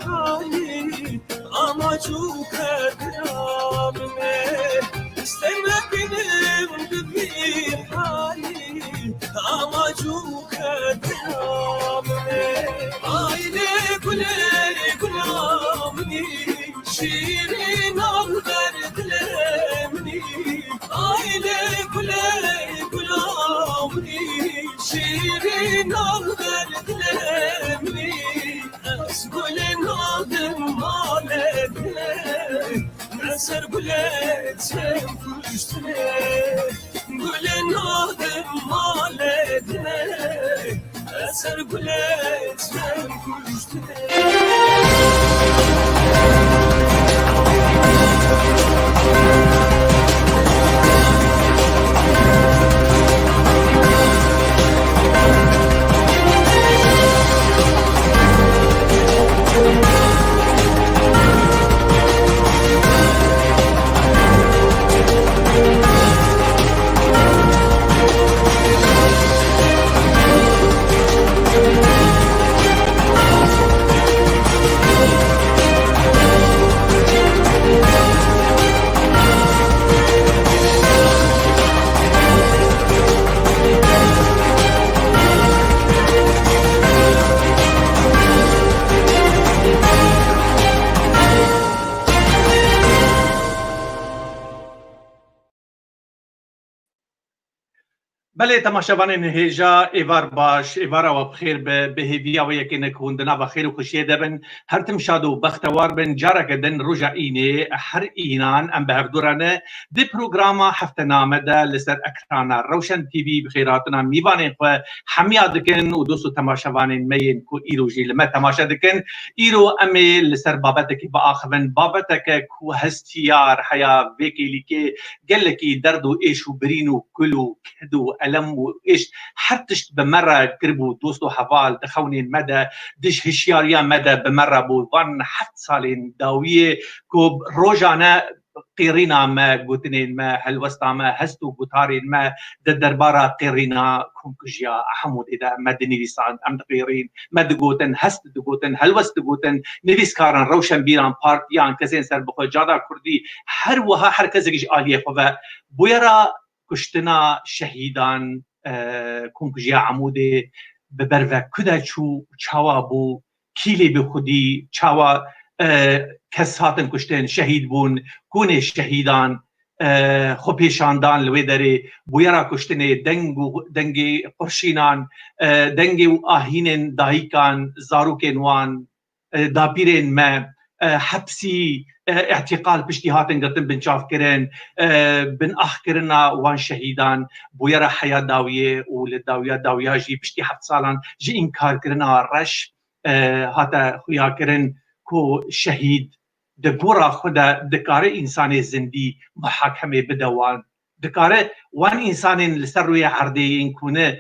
حالي أما جوك درامني استمع بنم ببي حالي أما جوك درامني عيني قلامني شيرين أبغر دلمني عيني قلامني شيرين أبغر دلمني أسقل نادم مالتني نسر قلت سنفشتني قل نادم مالتني نسر قلت سنفشتني بله تماشاوان هیجا ایوار باش ایوار و بخیر به هیویا و یکی نکوندنا و خیر و خوشی دبن هر تم شاد و بختوار بن جارا کدن رجع اینه هر اینان ام به هفدورانه دی پروگراما هفته نامه ده لسر اکرانا روشن تیوی بخیراتنا میوانه خو حمیا دکن و دوستو تماشاوان مین کو ایرو جیل ما تماشا دکن ایرو امی لسر بابتکی با آخوان بابتک کو هستیار حیا ویکی لیکی گلکی درد و ایش و برین و کل و کد و ألم وإيش حتى بمرة قربوا دوستو حوال دخونين مدى دش هشياريا مدى بمرة بوضان حت صالين داوية كوب روجانا قيرينا ما قوتنين ما هلوستا ما هستو قطارين ما دربارا قيرينا كونكجيا حمود إذا مدني لسان أم قيرين ما دقوتن هست دقوتن هلوست دقوتن نفيس كارن روشن بيران بارتيان كزين سر بخو جادا كردي هر وها هر كزيش آلية خواه بويرا کشتنا شهیدان کنکجیا عموده ببرو کدا چاوا بو کیلی به خودی چاوا کس هاتن کشتن شهید بون کونه شهیدان خوپیشاندان لوی داره بویرا کشتن دنگ قرشینان دنگ و آهین دایکان زاروکن وان داپیرن ما حبسي اعتقال باشتهاتن قتن بنشاف كرن بن اخ كرنا وان شهيدان بويرا حياة داوية ولداوية داوية جي بشتي حفت سالان جي انكار كرنا رش هاتا خويا كرن كو شهيد دقورا خدا دكاري انسان زندي محاكمة بدوان دكاري وان انسان لسروية عردين كونه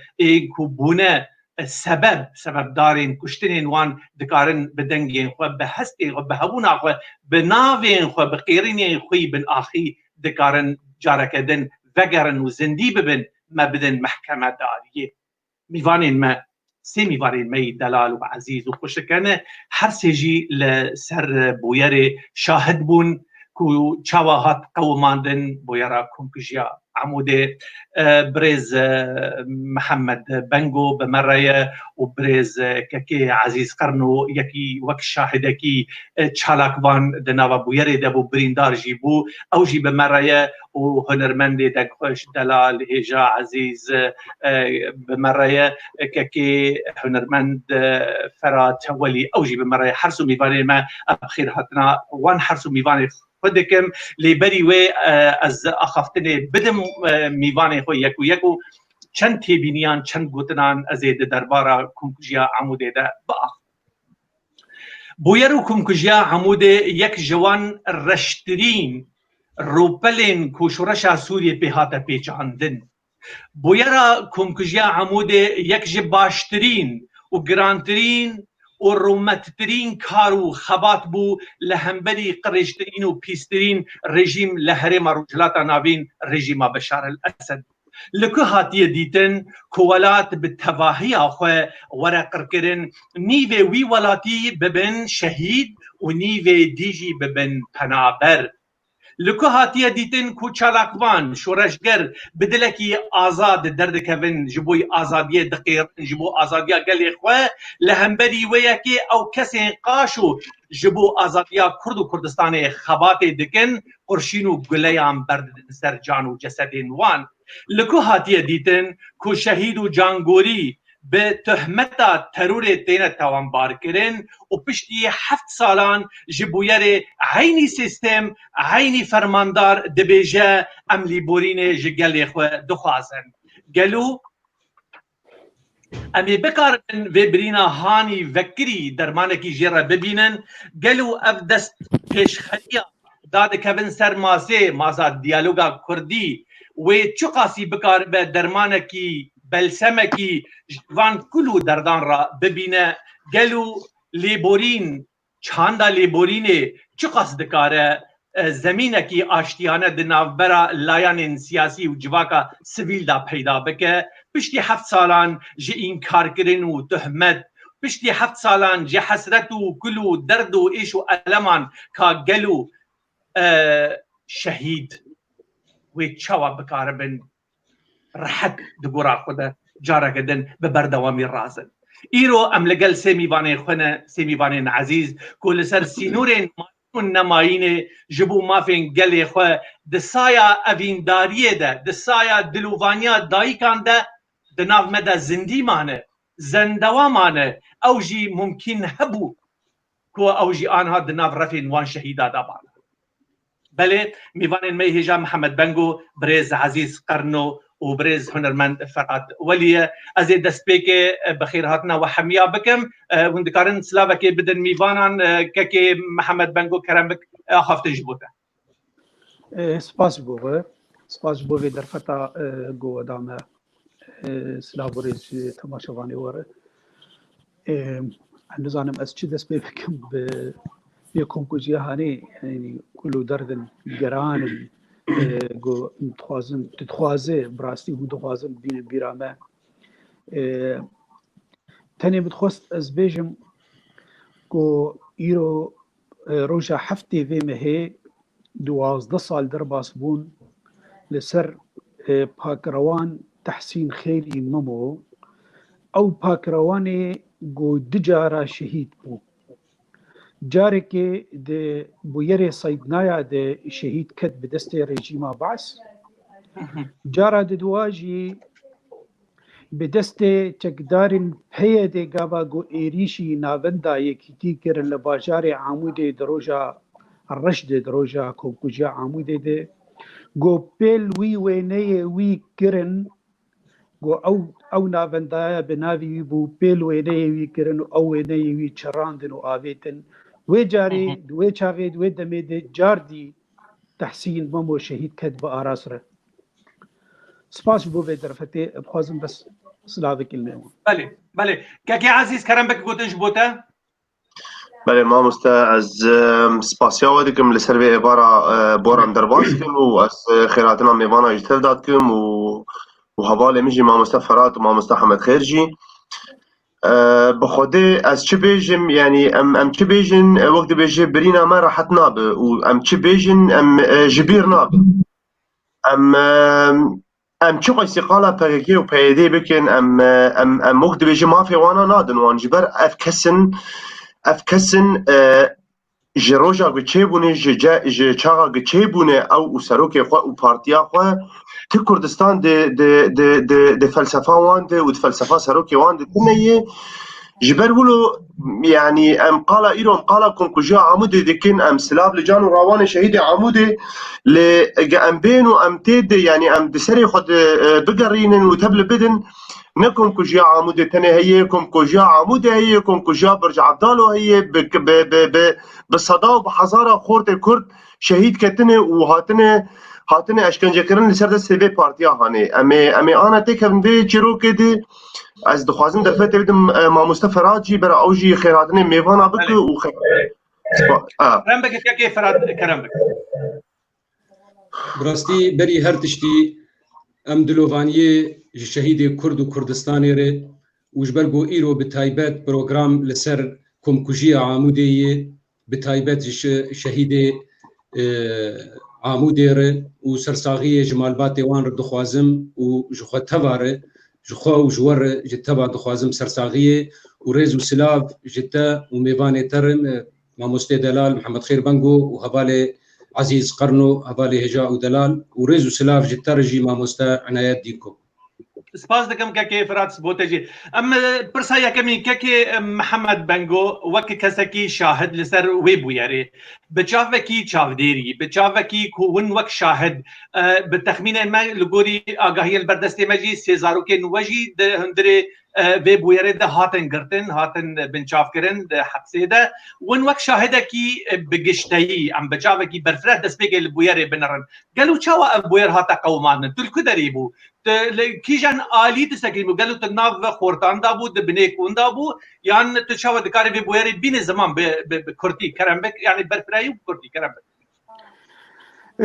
كو بونه سبب دارين كشتنين وان دكارن بدنجين خو بهستي خو بهبونا خو بنافين خو بقيرين خوي بن اخي دكارن جاركدن وگرن وزندي ببن ما بدن محكمة دارية ميوانين ما سي ميوانين مي دلال وعزيز وخوشكنه هر سيجي لسر بويري شاهد بون كو چاواهات قوماندن بويرا كونكجيا عموده بريز محمد بنگو بمرية وبريز ككي عزيز قرنو يكي وك شاهدكي چالاكوان دناوا بويري دبو بريندار جيبو او جي بمرية وهنرمندي دقوش دلال هجا عزيز بمرية ككي هنرمند فرات ولي او جي بمرية حرسو ميفاني ما بخير هاتنا وان حرسو ميفاني خودكم لبري وي از اخفتني بدم ميواني خو يكو چند تيبينيان چند گوتنان ازيد دربارا كونكجيا عموده ده باخ بويرو كونكجيا عموده يك جوان رشترين روبلين كوشورشا سوريا بهاتا بيچاندن بويرا كونكجيا عموده يك جباشترين وگرانترين ورومتترين كارو خبات بو لهمبري قريشترين وبيسترين رجيم لهرم رجلاتا نابين رجيم بشار الأسد لکو هاتیه دیتن کولات به تواهی آخوه ورقر کرن نیوه وی ولاتی ببن شهید و نیوه دیجی ببن پنابر. لکو هاتیه دیتن کو چالاکوان شورشگر بدلکی آزاد دردکوین جبوی آزادیه دقیق جبو آزادیه گلی خواه لهمبری ویکی او کسی قاشو جبو آزادیه کرد و کردستان خبات دکن قرشینو گلیان برد سر جان و جسدین وان. لکو هاتیه دیتن کو شهید و جانگوری به تهمتا ترور تینه توانبار کرن و پشتی 7 سالان جبویر عینی سیستم عینی فرماندار دبیجه املی بورین جگلی خو دخوازن. گلو امی بکارن و برینا هانی وکری درمانکی جیره ببینن گلو اف دست پیش خلیا داده کبن سر مازا دیالوگا کردی و چو قاسی بکار به درمانکی بلسمکی جوان کلو دردان را ببینه گلو لیبورین چاندا لیبورینه چو قاس دکاره زمینکی آشتیانه دناوبرا لایان سیاسی و جواکا سویل دا پیدا بکه پشتی 7 سالان جه این کار کرن و تهمت پشتی 7 سالان جه حسرت و کلو درد و ایش و علمان که گلو شهید و چوا بکاره بن رحک دگورا خوده جارا کدن به بردوامی رازن. ایرو ام لگل سیمیوانین عزیز کل سر سینورین نماینه جبو مافین گلی خواه دسایا اوینداریه ده دسایا دلووانیا دایکان ده دناو مده زندی مانه زندوا مانه او جی ممکن هبو که او جی آنها دناو رفین وان شهیده دا بانه. بله میوانین می هجا محمد بنگو برز عزیز قرنو و برز هنرمند فراد ولیه از دست پیک بخیر هاتنا و حمیا بکم وندکارن سلاوه که بدن میوانان که محمد بنگو کرم بک هفته جبوته. سپاس بوه در فتا گو ادامه سلاو برز تماشاوانی واره. نزانم از چی دست بکم به یکم کجیه هانی یعنی کلو دردن گران گو تخوازه براستی و دخوازم بین بیرامه تنی بتخواست از بیجم گو ایرو روژا هفته ویمه هی 12 سال در باس بون لسر پاکروان تحسین خیلی ممو او پاکروان گو دجارا شهید بو جاره که ده بویر صیدنایا ده شهید کد به دست رژیم بعث جاره ده دواجی به دست چکدارین پیه ده گاوا گو ایریشی ناونده یکی کرن لباجار عموده دروجا الرشد دروجا کوکوجا عموده ده گو پیل وی وینه وی کرن گو او ناونده بناوی بو پیل وینه وی کرن او وینه وی چراندن و آویتن وی جاری وی چاقید وی دمید جاردی تحسین ممو شهید کد با آراس ره. سپاس بو به درفته بخوازم بس سلاوه کلمه. بله که عزیز کرم بک گوتنش بوته؟ بله ما مسته از سپاسیا ودکم لسر به عبارة بوران درباس کم و از خیراتنا میوانا اجتر داد کم و حواله میجی ما مسته فرات و ما مسته حمد خیرجی بخوده از چه بیجم یعنی ام چه بیجن وقت بیجه برینا ما راحت نابه و ام چه بیجن ام جبیر نابه ام چه قیسی قالا پاکی و پیده بکن ام وقت بیجه ما فی وانا نادن وان جبر افکسن جروجا گچه بونه جاغا گچه بونه او سروک خواه و پارتیا خواه تی کردستان ده فلسفه وان ده و ده فلسفه سروک وان ده تنیه جبر ولو يعني ام قال ايرو ام قال كونكوجا عمود دكين ام سلاب لجان وروان شهيد عمود ام بين وام تيد يعني ام دسري خد بقرين وتبل بدن نكم كوجا عمود تاني هي كوجا عمود هي كوجا برج عبدالو هي بالصدا وبحزاره خورت الكرد شهيد كتنه وهاتنه اشکنجه کردن لسر دست به پارتیا هانی امی آن تکم به چرو کدی از دخوازم دفعه تبدم ما مصطفی راجی برای اوجی خیراتن میوانا بکو و کرم بکه که فراد کرم بکه براستی بری هر تشتی ام دلوفانیه شهید کرد و کردستانی ره وجبرگو ایرو بتایبت پروگرام لسر کمکوژی عامودیه بتایبت شهید عامودی ره و سرساغی جمالبات وان رو دخوازم و جخوا تباره جخوا و جور جتبا دخوازم سرساغیه و ريز وسلاف جتا وميفاني ترم ماموستي دلال محمد خير بنجو وهبالي عزيز قرنو هبالي هجاء ودلال وريز وسلاف جتا رجي ماموستا عنايات ديكو سپاس دکم که فرات سبوتجی ام پرسایا کمی که محمد بنگو وک کسکی شاهد لسر ویبو یاری بچاو کی چاودیری بچاو کی کون وک شاهد بتخمین ما لگوری آگاهی البردستی مجی سیزارو که نوجی ده هندره ویبو یاری ده هاتن گرتن هاتن بنچاف کرن ده حبسه ده ون وک شاهد کی بگشتایی ام بچاو کی برفره دست بگه لبویاری بنرن قالوا چاوا بویر هاتا قومان تل کدریبو کیجان عالی تسکیم قالوا تناف خورتان دابو دبنيكون دابو يعني تشاو دكاري في بويري بين زمان بكرتي كرمبك يعني برفراي وكرتي كرمبك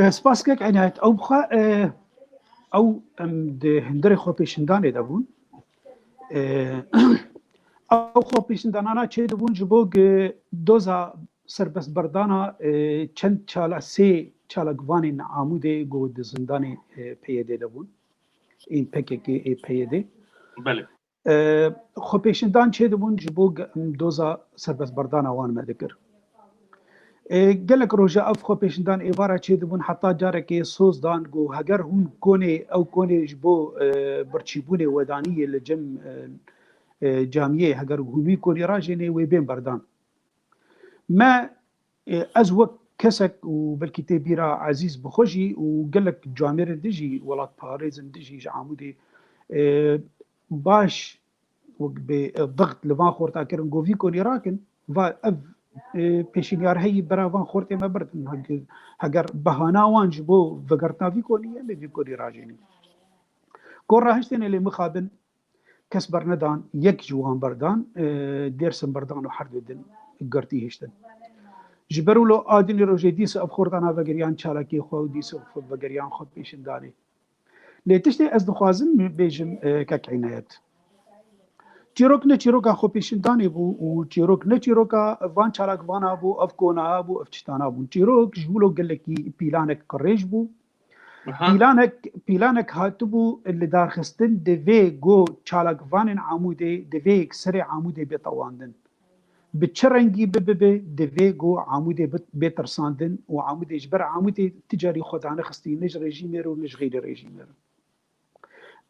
سپاسکک عنایت او بخوا او ده هندري خو پیشندان دابون او خو پیشندانانا چه دابون جبوگ دوزا سربس بردانا چند چالا سه چالا گوان عمود گود زندان پیاده دابون این پککی پیاده بله خو پیشندان چه دابون جبوگ دوزا سربس بردانا وان مدکر گلک روژا اف خو پیشندان ایوارا چه دابون حتی جاره که سوز دان گو هگر هون کونه او کونه جبو برچیبونه ودانی لجم جامعه هگر هومی کونی راجنه و بین بردان ما از وقت کسک و بلکی تبیرا عزیز بخوشی و گلک جامعه دجی ولات پاریز دجی عمودی باش و به ضغط لوان خورتا کرن گوی کونی راکن و اف پیشنیار هی براوان خورت ما بردن هگر بهانه وان جبو وگرتنا وی کونی وی کونی راجنه کور راهشتن لی مخابن کس برندان یک جوان بردان درسم بردان و هر دن گرتی هشتن جبرولو آدینی روزی دیس افخوردانا وگریان چالاکی خو دیس وگریان خود پیشندانی لیتشتی از دخوازم بیجم که عنایت چیروک نه چیروکا خو پیشندانی بو و چیروک نه چیروکا وان چالاک وانا بو افکونا بو افچتانا بو چیروک جولو گلکی پیلانک قریش بو پیلانک هاتبو اللي دارخستن دوی گو چالاگوان عموده دوی اکسر عموده بتواندن بچرنگی ببه دوی گو عموده بترساندن و عموده اجبر عموده تجاری خودانه خستی نج رژیمه رو نج غیر رژیمه رو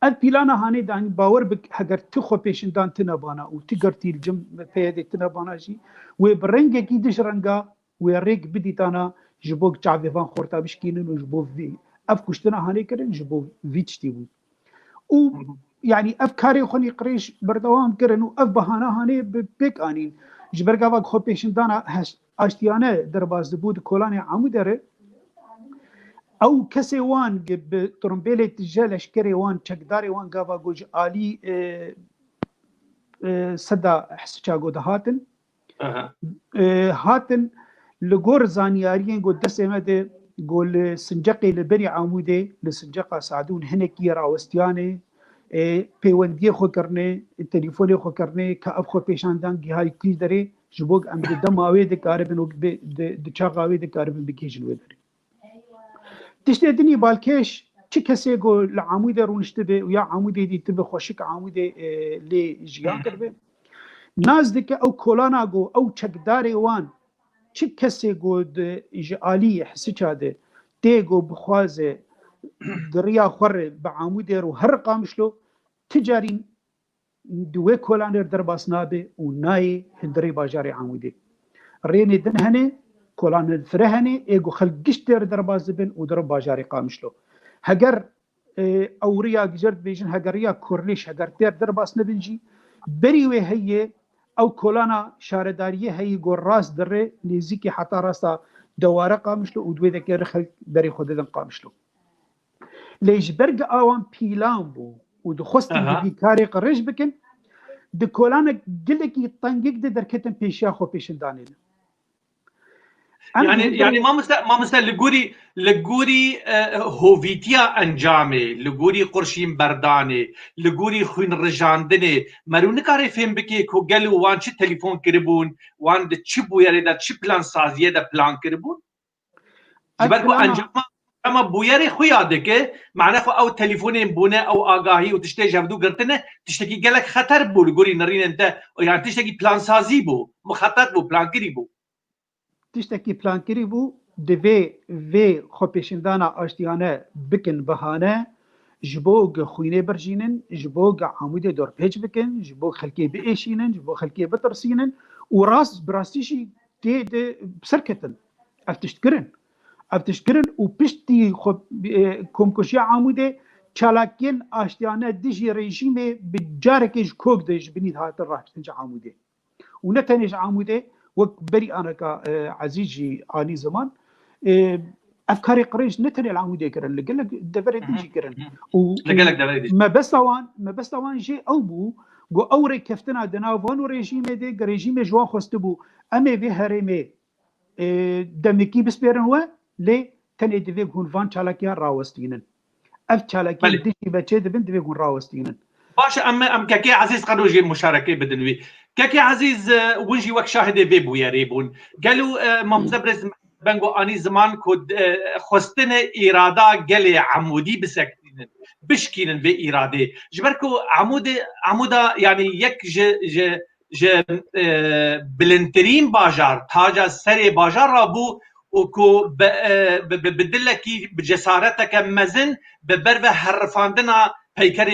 اد پیلانا هانه دانی باور بک هگر تخو پیشندان تنبانا و تگرتی الجم پیاده تنبانا جی و برنگه کی دش رنگا و ریک بدیتانا جبوک چاویوان خورتا بشکینن و جبو وی اف کشتنا هانه کرن جبو ویچتی بود او يعني افكاري خوني قريش بردوام كرن و اف بهانه هانه بك انين جبرگاوا خو پیشندانا اشتیانه در باز بود کولان عمودره او کسی وان به ترمبیل تجالش کری وان چکداری وان گاوا گوج عالی صدا حسچاگو دهاتن هاتن لگور زانیاریین گو دسمده گول سنجقی لبری عموده لسنجقا سعدون هنکی راوستیانه پیوندی خو کرنه تلفن خو کرنه که اب خو پیشاندان گهای کی داره جبوگ ام دم اوی د کاربن د چاغاوی د کاربن بکیجن ودره تشته دنی بالکش چی کسی گو لعمود رونشته به یا عمود دی تبه خوشک عمود لی جیان کربه نازدک او کولانا گو او چکداری وان چی کسی گو د اجالی حسچاده تیگو بخوازه دریا خور به عمود رو هر قامشلو تجارین دوی کولانر در باسنابه و نای هندری باجاری عموده رینی دنهنه کولانر فرهنه ایگو خلقش در بازبن و در باجاری قامشلو هگر اوریا گجرد بیجن هگر یا کرلیش هگر در باسنبنجی بریوه هیه او کولانا شارداریه هی گو راست دره نزیکی حتی راستا دواره قامشلو و دوی دکر خلق بری خوددن قامشلو لیش برگ آوان پیلان بو و دخوستی بی کاری قرش بکن د کولانا گلکی تنگیک ده در کتن پیشیا خو پیشندانی يعني ما مستا لگوری هویتیا انجامه، لگوری قرشین بردانه، لگوری خوین رجاندنه، مرو نکاره فهم بکی که گلو وان چه تلفون کربون، وان ده چه بویره ده چه پلان سازیه ده پلان کربون. جبرکو انجام اما بویره خویاده که معنی خو او تلفون بونه او آگاهی و تشتی جودو گرتنه تشتکی گلک خطر بو لگوری نرین انت یعنی تشتکی پلان سازی بو، مخطط بو، پلان کری بو. تشتكي بلان كري بو دوی وی خو پیشندانا آشتیانه بکن بهانه جبوگ خوینه برجینن جبوگ عمود دور پیج بکن جبوگ خلکی بیشینن جبوگ خلکی بترسینن و راست براستیشی تي بسركتن افتشكرن و بشتي خو كومكوشي عموده چالاكين آشتیانه ديجي ريجيمه بجاركش كوك ديج بنيد هات الراح تنجا عموده ونتنج عموده وبري انا كعزيزي اني زمان افكاري قريش نتني العمودي كرن لقلك دبري تجي كرن ما بس طوان جي او بو جو اوري كفتنا دنافون وريجيم دي ريجيم جوان خستبو امي في هرمي دمكي بسبيرن هو لي تني دي هون فان چالاكيا راوستينن اف چالاكي دي بچه دبن دي هون راوستينن باش ام كاكي عزيز قالوا جي المشاركه بدنوي كاكي عزيز ونجي وك شاهد بيبو يا ريبون قالوا ممزبرز بنگو اني زمان كود خستن اراده قال عمودي بسكتين بشكين في اراده جبركو عمودا يعني يك ج بلنترين باجار تاجا سري باجار رابو وكو بدلكي بجسارتك مزن ببرفه هرفاندنا پیکر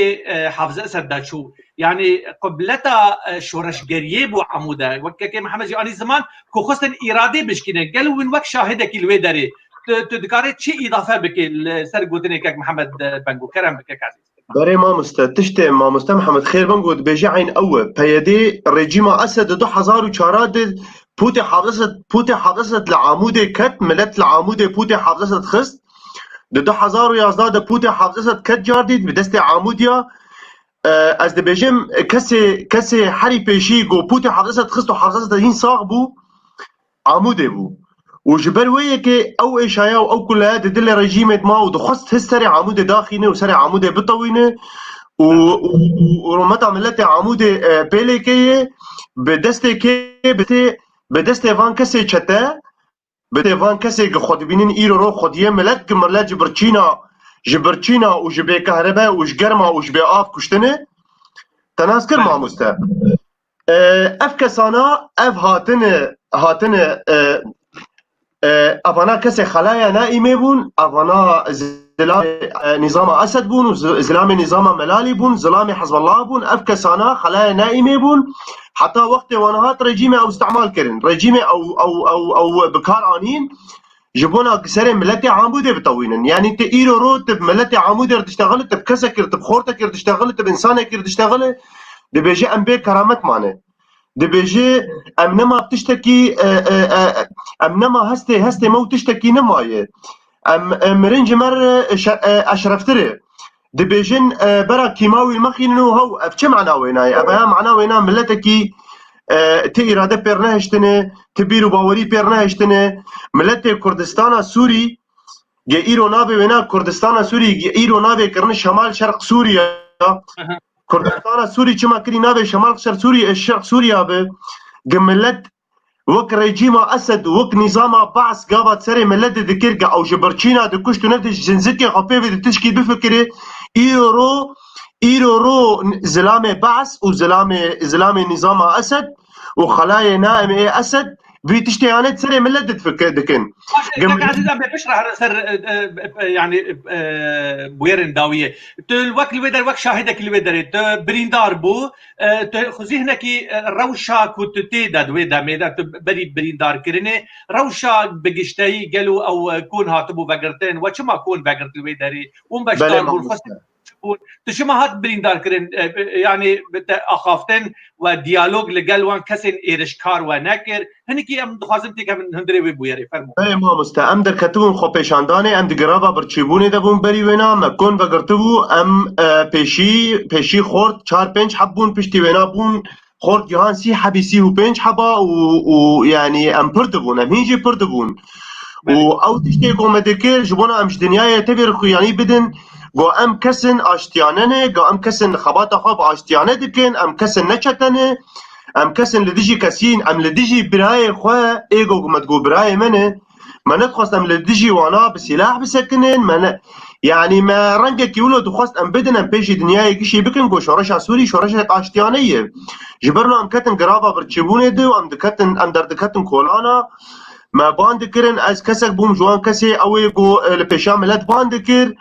حافظ اسد داشو يعني قبلتا شورشگریه بو عموده وكاكي محمد جي اني زمان كو خصن اراده بشكينه قالوا وين وك شاهدك الوي داري تذكرت شي اضافه بك سر قوتني كاك محمد بنگو كرم بك عزيز بري ما تشتي ما محمد خير بنگو بيجي عين اول بيدي رجيم اسد 2004 پوت حافظت لعموده كت ملت لعموده پوت حافظت خست د 2011 د پوت حافظت کت جاردید به دست عمودیا از دبیجم کسی حری پیشی گو پوت حافظت خست و حافظت این ساق بو عموده بو و جبر ویه که او اشایا و او کلها د دل رژیمت ما و دخست هستر عموده داخینه و سر عموده بطوینه و رمتا ملت عموده پیله که به دست وان کسی چته بديفان كسي خود بينين ايرو رو خوديه ملت كمرلا جبرچينا وجبي كهرباء وجرما وجبي اف كشتنه تناسكر ما مستا اف كسانا اف هاتن افانا كسي خلايا نائمه بون افانا زلام نظام اسد بون وزلام نظام ملالي بون زلام حزب الله بون اف كسانا خلايا نائمه بون حتى وقت ونهات رجيمه او استعمال كرن رجيمه او بكار انين جبونا سر ملتي عموده بطوينن يعني انت ايرو رو تب ملتي عموده تشتغل تب كسكر تب خورتك تشتغل تب انسانك تشتغل دي بيجي ام بي كرامت مانه دي بيجي ام نما بتشتكي ام نما هستي مو تشتكي نمايه ام مرنج مر اشرفتري دبيجن برا كيماوي المخينو هو افش معنا ويناي ابها معنا وينا ملتكي تي اراده بيرنهشتنه تبيرو باوري بيرنهشتنه ملت كردستان سوري جي ايرو نابي وينا كردستان سوري جي ايرو نابي كرن شمال شرق سوريا كردستان سوري كما كري نابي شمال شرق سوريا به جملت وك رجيم اسد وك نظام بعث قابت سري ملت ذكرك او جبرتشينا دكشتو نفس جنزتي خفيفه تشكي بفكري ايرو رو زلامه بعث وزلامه نظام اسد وخلايا نائم اسد في تشتيانات سري ملت دكن عزيز عم بشرح سر يعني بويرن داويه الوقت الويدر وقت شاهدك الويدر بريندار بو خذي هناك روشا كنت تيدا ويدا ميدا بري بريندار كرني روشا بقشتي قالوا او كون هاتبو بقرتين وشما كون بقرت الويدري ومبشتار بالخص تشما هات بريندار كرن يعني اخافتن وديالوج لقالوان كسن ايرشكار ونكر هنيكي ام دخازمتي كم هندري ويبويري فرمو اي ما مستعم در كتبون خو پیشاندانه ام دگرابا برچيبونه دبون بري وينا مكون بگرتبو ام پیشي خورد 4 5 حبون پشتي وينا بون خورد جهان 30 حبي 35 حبا ويعني ام بردبون ام هيجي بردبون او تشتي قوم دكير جبونا امش دنيا تبر يعني بدن قو ام كسن اشتياننه قو ام كسن خبات خاب اشتيانه دكن ام كسن نچتنه ام كسن لديجي كسين ام لديجي براي خو ايجو قمت قو براي منه ما نتخص ام لديجي وانا بسلاح بسكنن ما يعني ما رنجك يقولوا تخص ام بدن ام بيجي دنيا كشي بكن قو شورشا سوري شورشا اشتيانيه جبرنا ام كتن قرابه برتشبونه دو ام دكتن ام در دكتن كولانا ما باندكرن از كسك بوم جوان كسي اوي قو لبيشا ملت باندكر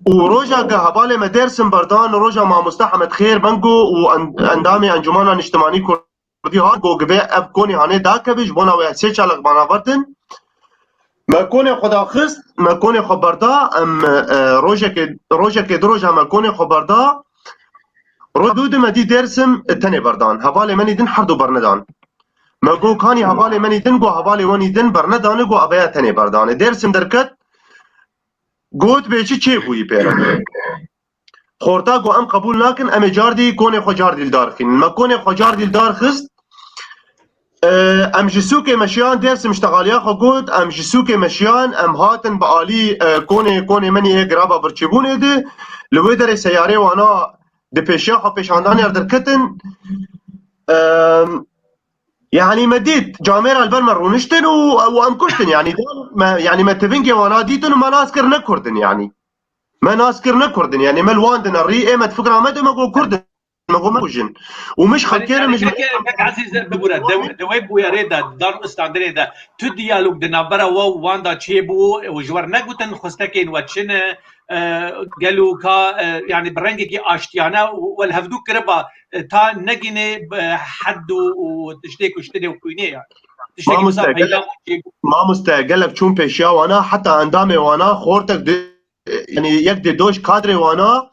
وروجا هبالي مدارسن بردان روجا مع مستحمد خير بنقو واندامي انجمانا اجتماعي كردي ها قو قبي اب كوني هاني داكبش بونا ويا سيچ على بنا ورتن ما كوني خدا خست ما كوني خبردا ام روجا كدروجا ما كوني خبردا ردود مدي درسم تني بردان هبالي مني دن حردو برندان ما قو كاني هبالي مني دن قو هبالي وني دن برندان قو ابيا تني بردان درسم دركت قوت بيشي چه بوي بيرا خورتا قو ام قبول ناكن ام جاردي كوني خو جاردي الدار خين ما كوني خو جاردي الدار خست ام جسوكي مشيان درسم اشتغاليا خو قوت ام جسوكي مشيان ام هاتن بآلي كوني مني هي قرابة برچبونه ده لويدر سياري وانا دي بيشا خو بيشانداني اردركتن يعني مديت جاميرا البرمر ونشتن وام كشتن يعني ما تبنكي وانا ديتن وما ناسكر نكردن يعني ما ناسكر نكردن يعني ما الواندن الري ما تفكر ما قول كردن ما قول مجن ومش خلكير مش عزيز بقول دويب ويا ريدا دار استاندري دا تو ديالوج دنابرا واندا تشيبو وجوار نغوتن خستكين واتشن قالوا كا يعني برنجي اشتيانا والهفدو كربا تا نجني حد وتشتيك وشتري وكوينيه ما مستقل لك شون بيشيا وانا حتى اندامي وانا خورتك يعني يقدر دوش كادري وانا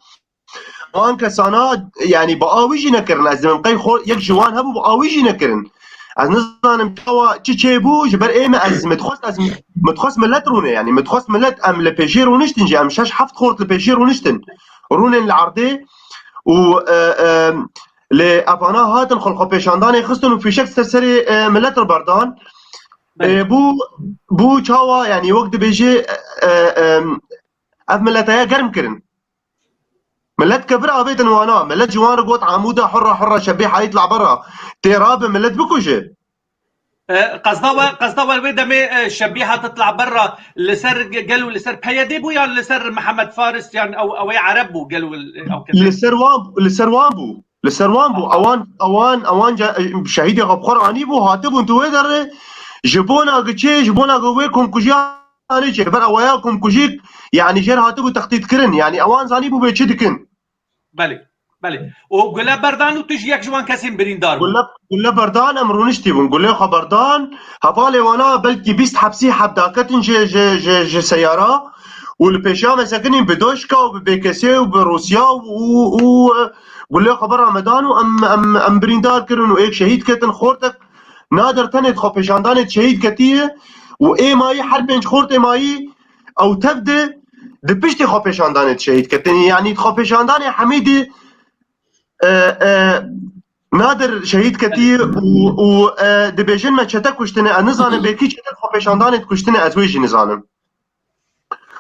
وان كسانا يعني بقاويجي نكرن از من قي خور يك جوان هبو بقاويجي نكرن از نظام توا تشيبو جبر ايما از متخص ملت رونه يعني متخص ملت ام لبيجير ونشتن جي ام شاش حفت خورت لبيجير ونشتن رونه العرضي و لأبانا هاتن خلقو بيشانداني خستن وفي شك سرسري ملت البردان بو چاوا يعني وقت بيجي اف ملتايا قرم كرن ملت كبر ابيتن وانا ملت جوان قوت عموده حره شبيحه يطلع برا تراب ملت بكوجه قصدوا الويدة شبيحة تطلع برا لسر قالوا لسر بيديبو يعني لسر محمد فارس يعني او عربو قالوا او كذا لسر وامبو اوان شهيدي غبخر انيبو هاتبو انتو ويدر جبونا قتشي جبونا قويكم كوجياني جبر وياكم كوجيك يعني جير هاتبو تخطيط كرن يعني اوان زانيبو بيتشدكن بلي وقول بردان وتجي يك جوان كاسين بريندار قول بردان امرونشتي بنقول له خبردان هبالي وانا بلكي بيست حبسي حبداكتن جي سياره والبيشا مساكنين بدوشكا وببيكسي وبروسيا وقول له خبر رمضان ام بريندار كرن وايك شهيد كتن خورتك نادر تنت خو بيشاندان شهيد كتيه واي ماي حربنج خورت ماي او تبدا دبشتي خو بيشاندان شهيد كتن يعني خو بيشاندان حميدي نادر شهيد كتير و دبيجن ما تشتك كشتني نظام بيكي تشتك خو بيشاندان كشتني ازويج نظام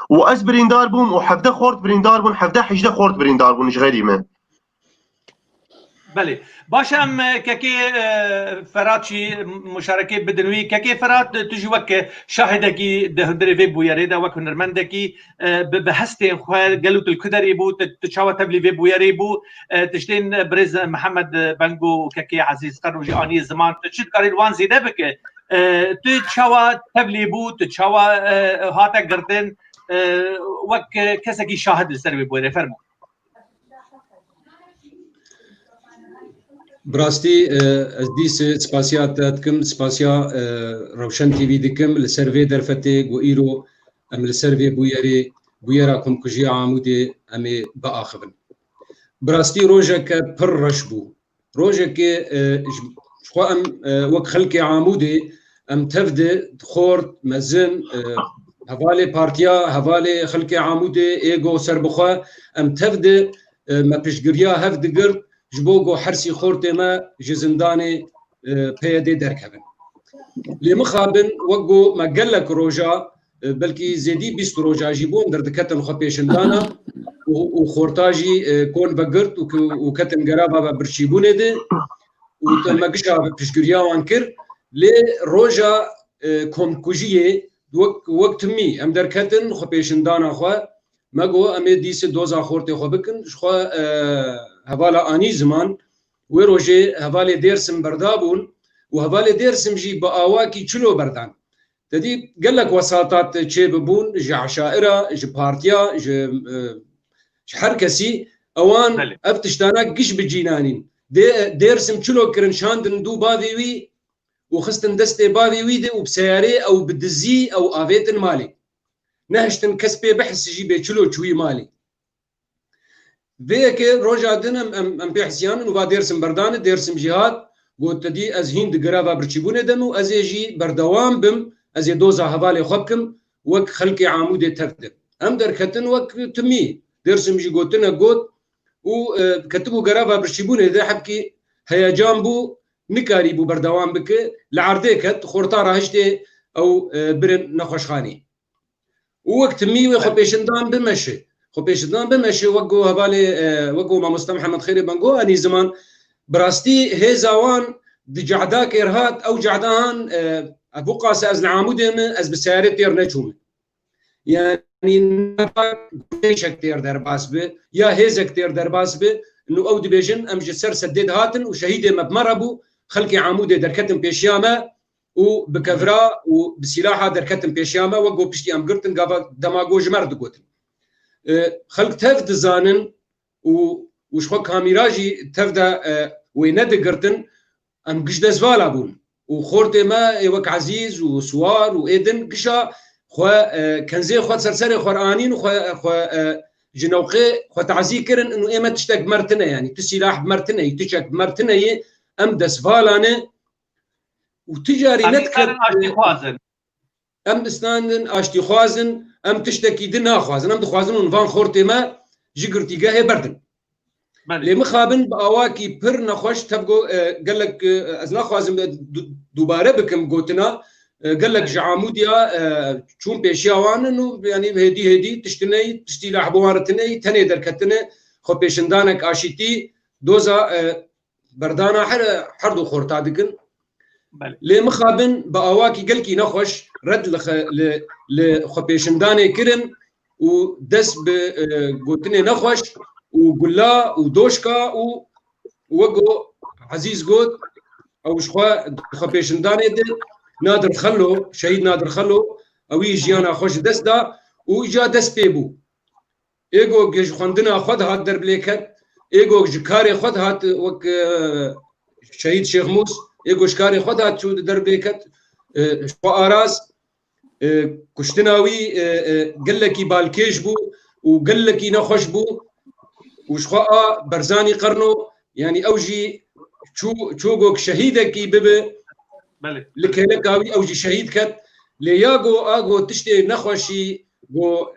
واز بريندار بوم وحفده خورت بريندار بون حفده حجده خورت بريندار بون غيري ما بله باشم كاكي فراتشي مشاركه بدنوي كاكي فرات تجي وك شاهدكي دهندري في بويريدا وك نرمندكي بهستي قالوا الكدري بو تشاوا تبلي في بويري بو تشتين بريز محمد بنغو كاكي عزيز قروجي اني زمان تشد قري وان زيده بك تشاوا تبلي بو تشاوا هاتا قردن وك كسكي شاهد السربي بويري فرمو براستي از دیس سپاسیات دکم سپاسیا روشن تی وی دکم لسروی درفته و ایرو ام لسروی بویرا کم کجی عمودی امی با آخبن براستي روجك بر رشبو روجك شخو ام وك خلقي عمودي ام تفد خورد مزن هفالي بارتيا هفالي خلقي عمودي ايغو سربخوا ام تفد ما بيشقريا هفد قرد جبوغو حرسي خورتي ما جزنداني بيدي دركبن لي مخابن وقو ما قال لك روجا بلكي زيدي 20 روجا جيبون دردكتن خبيشندانا وخورتاجي كون بقرت وكتن قرابه برشيبونه دي وتمقشا بشكريا وانكر لي روجا كومكوجيه وقت مي ام دركتن خبيشندانا خو ماغو امي ديس دوزا خورتي خو بكن خو هوالا اني زمان وروجي هوالي ديرسم بردابون وهوالي ديرسم جي باواكي تشلو بردان تدي قال لك وساطات تشيبون جي عشائره جي بارتيا جي حركسي اوان افتشتانا قش بجينانين ديرسم تشلو كرن شاندن دو بافي وي وخستن دستي بافي وي دي وبسياري او بدزي او افيتن مالي نهشتن كسبي بحس جي بيتشلو تشوي مالي بيك روجا دنم ام بيحسيان وبا ديرسم بردان ديرسم جهاد قلت دي از هند قرابه برشيبونه دمو از يجي بردوام بم از دوزا هوالي خبكم وك خلقي عمود تفدر ام دركتن وك تمي ديرسم جي قلتنا قلت وكتبوا قرابه برشيبونه ده حبكي هيجان بو نكاري بو بردوام بك لعرديكت خورطاره هشتي او برن نخوشخاني ووقت مي وخبيشندان بمشي خبيشندان بمشي وقو هبالي وقو ما مستر محمد خيري بنقو اني زمان براستي هيزاوان دي جعداك ارهات او جعدان ابو قاس از العامود از بسيارة تير نجوم يعني نباك كتير درباس به يا هيزا كتير درباس به انه او ديبيجن ام جسر سديد هاتن وشهيد مبمربو خلقي عامود دركتن بيشياما وبكفرا وبسلاحه دركتن بيشياما وقو بشتي ام قرتن قابا دماغوج مرد قوتن خلق تفد زانن وشخو كاميراجي تفدا ويند قرتن ام قش دزوالا بون وخورتي ما يوك عزيز وسوار وايدن قشا خو كنزي خو سرسري قرانين وخو جنوقي خو تعزي كرن انه ايما تشتاق مرتنا يعني تسلاح مرتنا تشك مرتنا ام دسفالانه وتجاري نتكر ام دستاندن اشتي خوازن ام تشتكي دنا خوازن ام دخوازن ونفان خورتي ما جيقرتي قاهي بردن لي مخابن باواكي بر نخوش تبقو قال لك ازنا خوازن دوباره بكم قوتنا قال لك جعاموديا شون بيشياوان انه يعني هدي تشتني تشتي لحبوارتني تني دركتني خو بيشندانك اشيتي دوزا بردانا حردو خورتا دكن لي مخابن باواكي قالكي نخوش رد لخو بيشنداني كرن ودس قوتني نخوش وقلا ودوشكا ووقو عزيز قوت او شخوا خبيشنداني دي نادر خلو شهيد نادر خلو او يجيانا خوش دس دا ويجا دس بيبو ايغو جي خندنا خد هات درب ليكت ايغو جكاري خد هات وك شهيد شيخ موس ايغو شكاري خد هات شو درب ليكت شخوا اراز كشتناوي قال لك بالكيش بو وقال لك نخوش بو وشخوا برزاني قرنو يعني اوجي تشوغوك شهيدك بب لكلكاوي اوجي شهيد كت لياغو اغو تشتي نخوشي جو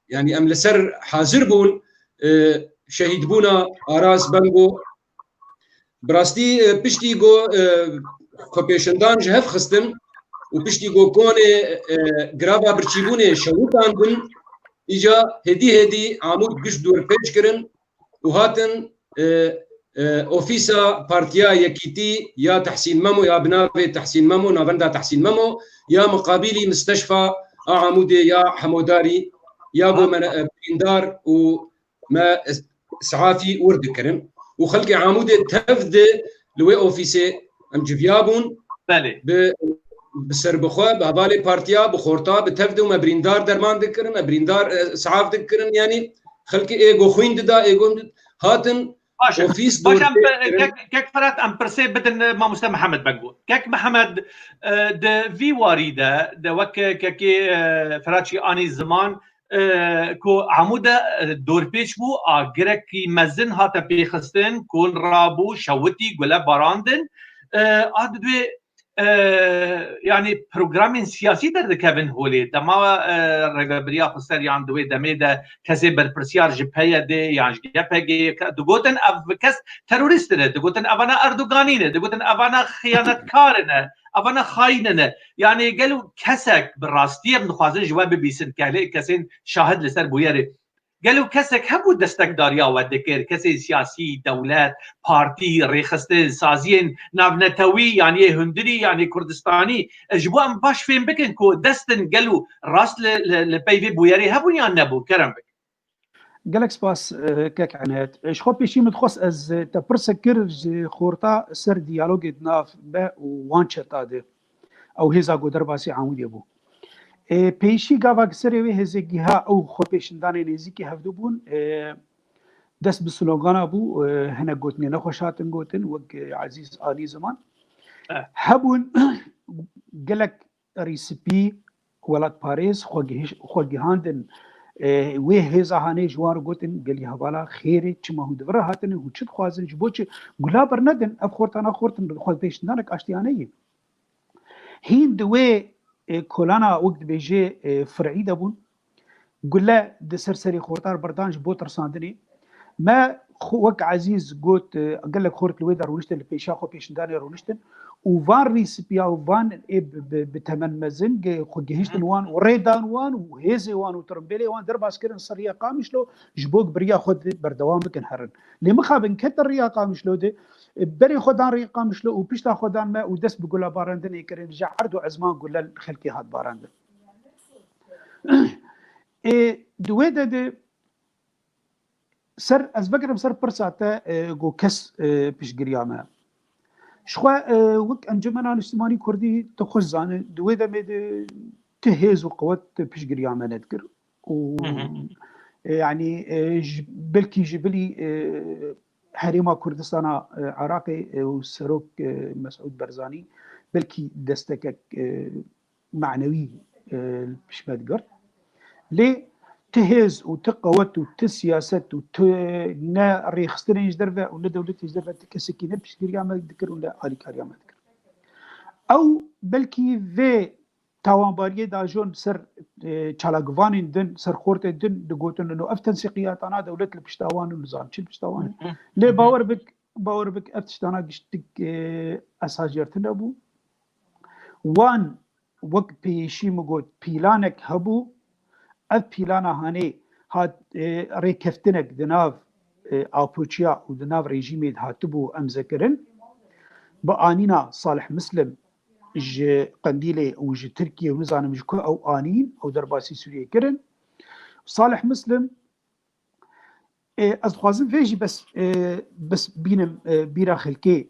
يعني ام لسر حاضر بون شهيد بونا اراس بنغو براستي بشتي جو خبيشندان جهف خستن وبشتي جو كوني غرابا برچيبونه شوتان بن اجا هدي عمود قش دور بيج كرن وهاتن اوفيسا بارتيا يكيتي يا تحسين ممو يا بنافي تحسين ممو نافندا تحسين ممو يا مقابلي مستشفى عمودي يا حموداري يا بو بندار وما اسعافي ورد كرن وخلقي عمودي تفد لوي اوفيسي ام جفيابون بسربخوا بهبالي بارتيا بخورتا بتفدو مبريندار درمان دكرن مبريندار اسعاف دكرن يعني خلقي ايغو خوين دا ايغو هاتن اوفيس كيك فرات ام برسي بدن ما مستر محمد بنقول كيك محمد د في واريده د وك كي فراتشي اني زمان كو عموده دور بيش بو اگركي مزن هات بيخستن كون رابو شوتي غلا باراندن اد يعني بروجرامين سياسي در كابن هولي دما رغبريا خسر يعني دوي دميدا كزي بربرسيار جبهه دي يعني جبهه دغوتن اف كس تيرورست دغوتن افانا اردوغانين دغوتن افانا خيانتكارنا افانا خايننا يعني قالوا كسك بالراستيه بنخوازن جواب بيسن كسين شاهد لسر بويري قالوا كسك هبو دستك داريا ودكر كسي سياسي دولات بارتي ريخستين سازين نافنتوي يعني هندري يعني كردستاني جبوا ام باش فين بكن كو دستن قالوا راس لبيفي بويري هبو يعني نبو كرم بك قالك سباس كاك عنات شخو بيشي متخص از تبرسكر خورتا سر ديالوج ناف با وانشا تاده او هزا قدر باسي عمود يبو پیشی گاواک سری و هزگی ها او خو پیشندان نزیکی هفدو بون دست به سلوگانا بو هنه گوتنی نخوشاتن گوتن وگ عزیز آلی زمان هبون گلک ریسپی ولاد پاریس خو گهاندن و هزا هانه جوار گوتن گلی حوالا خیره چما هو دوره هاتن هو چت خوازن جبو چه گلا بر ندن اف خورتانا خورتن خو پیشندانک اشتیانه هین دوی كولانا وقت بيجي فرعي دبون قل لا د سرسري خورتار بردانج بوتر صاندني ما وك عزيز قلت قال لك خورت الويدر ونشتن البيشا خو بيشنداني رونشتن وفان ريسبيا وفان بتمن مزن خو جهشتن وان وريدان وان وهيزي وان وترمبيلي وان درباس كرن صريا قامش لو جبوك بريا خد بردوام بكن هرن لما خابن كتر ريا قامش لو دي بري خدان ريا قامش لو وبيشتا خدان ما ودس بقول باراندن يكرن جا عرض عزمان قول خلكي هاد باراندن دويدا دي سر از بقرب سر برساته جو كس بيش قريامه شخوا وك انجمنا الاجتماعي كردي تخش زانه دويدا مد تهز وقوت بيش قريامه نذكر و يعني بلكي جبلي حريمه كردستان عراقي وسروك مسعود برزاني بلكي دستك معنوي بيش ما تقر ليه تهز وتقوت وتسياست وتنا ريخسترين يجدرفا ولا دولتي يجدرفا تكسكينه باش كريامه ذكر ولا علي كريامه ذكر او بلكي في تاوانباريه دا جون سر تشالاغوانين دن سر خورت دن دغوتن انه افتن سقيات انا دولت البشتاوان ونظام تشي البشتاوان لي باور بك افتشتانا قشتك اساجرتن ابو وان وقت بيشي مقود بيلانك هبو اف بيلانا هاني هاد ريكفتنك دناف اوبوتشيا ودناف ريجيميد هاتبو امذكرن بانينا صالح مسلم ج قنديلي وج تركيا ونزانم جكو او انين او درباسي سوريا كرن صالح مسلم از خوازم فيجي بس بينم بيرا خلكي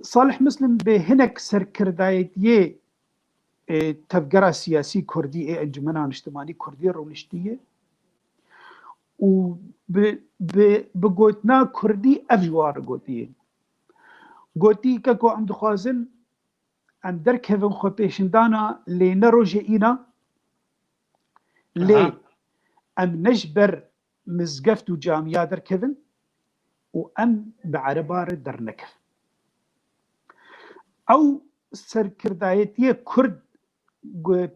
صالح مسلم بهنك سركردايتيه تفجر سياسي كردي انجمنا اجتماعي كردي رونشتيه و بقوتنا كردي افجوار قوتيه قوتي كاكو عم دخوازن ام دركهفن خو بيشندانا لي نروجينا لي ام نجبر مزقفت وجاميا دركهفن وام بعربار درنكف او سركردايتيه كرد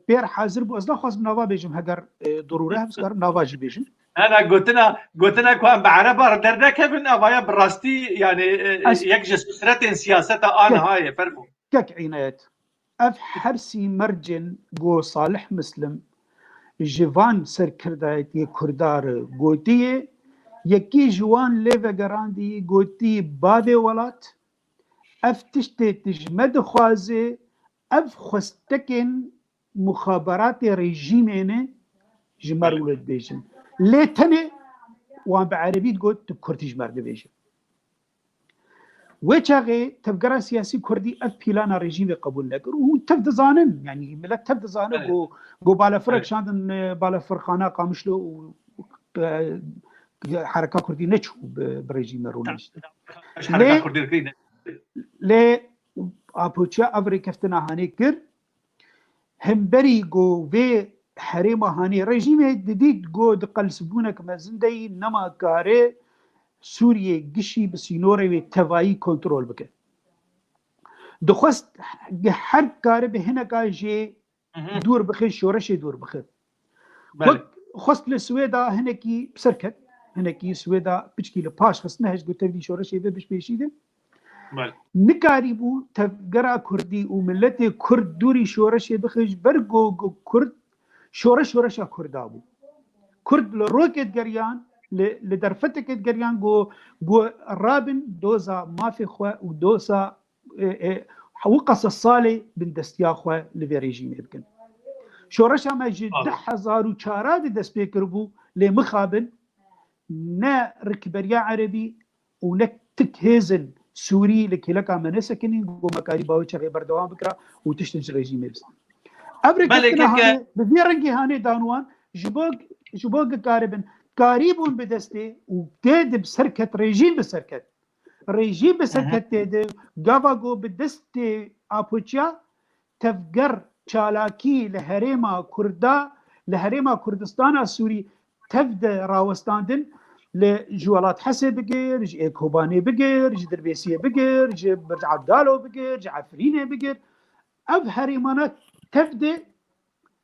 بير حاضر بو ازلا خاص نافا بيجم هدر ضروره بسكر نافا جي بيجم انا قلتنا كوان بعربه دردك ابن ابايا براستي يعني يكجس سرتين سياسته انا هاي فرمو كك عنايات اف حرسي مرجن جو صالح مسلم جيفان سركردايتي كردار غوتيه يكي جوان ليفا غراندي غوتي بادي ولات اف تشتي تجمد خوازي اف خستكن مخابرات ريجيمينه جمر ولد بيجن ليتني وان بعربي تقول كردي جمر بيجن وچاغي تبقرا سياسي كردي اف بيلانا ريجيم قبول لك وهو تبدا زانن يعني ملت تبدا زانن جو بالا فرق شاندن بالا فرخانه قامشلو حركه كردي نچو بريجيم رونيش حركه كردي لي اپوچا افري كفتنا هاني كر هم بري جو في حريمه هاني ريجيم جديد جو دقلسبونك مزندي نما كاري سوريا قشي بسينوري تفاي كنترول بك دخست هر کار به هنا کاجی دور بخیر شورش دور بخیر وقت خست لسويدا هناكي بسركت هناكي سويدا بشكي لباش خصناهش قلت لي شورش يبي بش بيشيده نكاري بو تفقرا كردي وملتي كرد دوري شورش بخش برقو كرد شورش كردابو كرد لروكت قريان لدرفتك قريان جو رابن دوزا ما في خوا ودوزا وقص الصالي بن دستياخوا لفيريجيم يبكن شورش ما جد 10,000 دست بيكربو لمخابن نا ركبريا عربي ونكتك هيزن سوري لكيلكا منسكنين ومكاري باوي شغي بردوان بكرا وتشتنج ريجيم يبس ابريكتنا هاني بفيرنجي هاني دانوان جبوك كاربن كاريبون بدستي وتاد بسركت ريجيم بسركت تاد غافاغو بدستي ابوچا تفقر چالاكي لهريما كردا لهريما كردستان السوري تفد راوستاندن لجوالات حسي بقير جي كوباني بقير جي دربيسيه بقير جي برج عبدالو بقير جي عفرينه بقير اف هريمانات تفد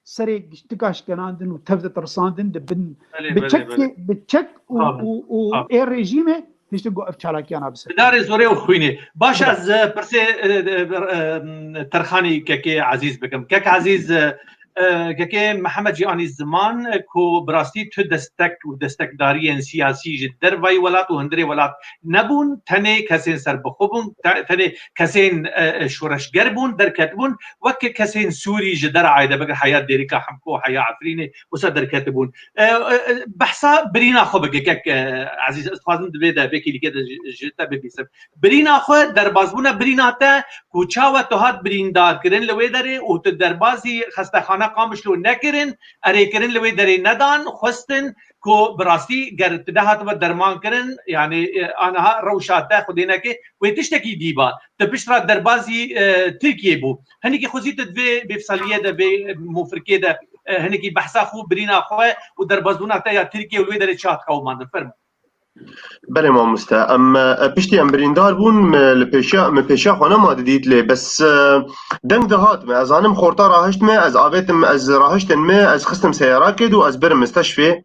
سري تكاش كناندن وتفد ترساندن دبن بتشك و اي ريجيمه هیچ تو گفت چالاکیانا بسه داری زوری و خوینه باش از پرسه ترخانی که عزیز بکم که عزیز که محمد جیانی زمان کو براستی تو دستکداری سیاسی جدر وی ولات و هندری ولات نبون تنه کسین سر بخوبون تنه کسین شورشگر بون درکت بون وک کسین سوری جدر عایده بگر حیات دیریکا حمکو حیا عفرینه وسا درکت بون بحثا برینا خو بگه که عزیز استفادن دویده بکی لیکه جتا ببیسم برینا خو دربازبونه برینا تا کوچاوه توهات بریندار کرن لوی داره و تو دربازی خستخانه قامش لو نکرن اری کرن لوی داره ندان خستن کو براستی گر تدهات و درمان کرن یعنی آنها روشاته خودینا که و تشتکی دیبا تبشرا دربازی ترکیه بو هنی که خوزیت دوی بفصلیه ده به مفرکه ده هنی که بحثا خوب برینا خواه و دربازبونا تا یا ترکیه ولوی داره چات قومان فرم بله ما مستا ام پشتی ام بریندار بون لپیشا خانه ما دیدید لی بس دنگ دهات ما از آنم خورتا راهشت ما از آویتم از راهشتن ما از خستم سیارا کد و از برم مستشفی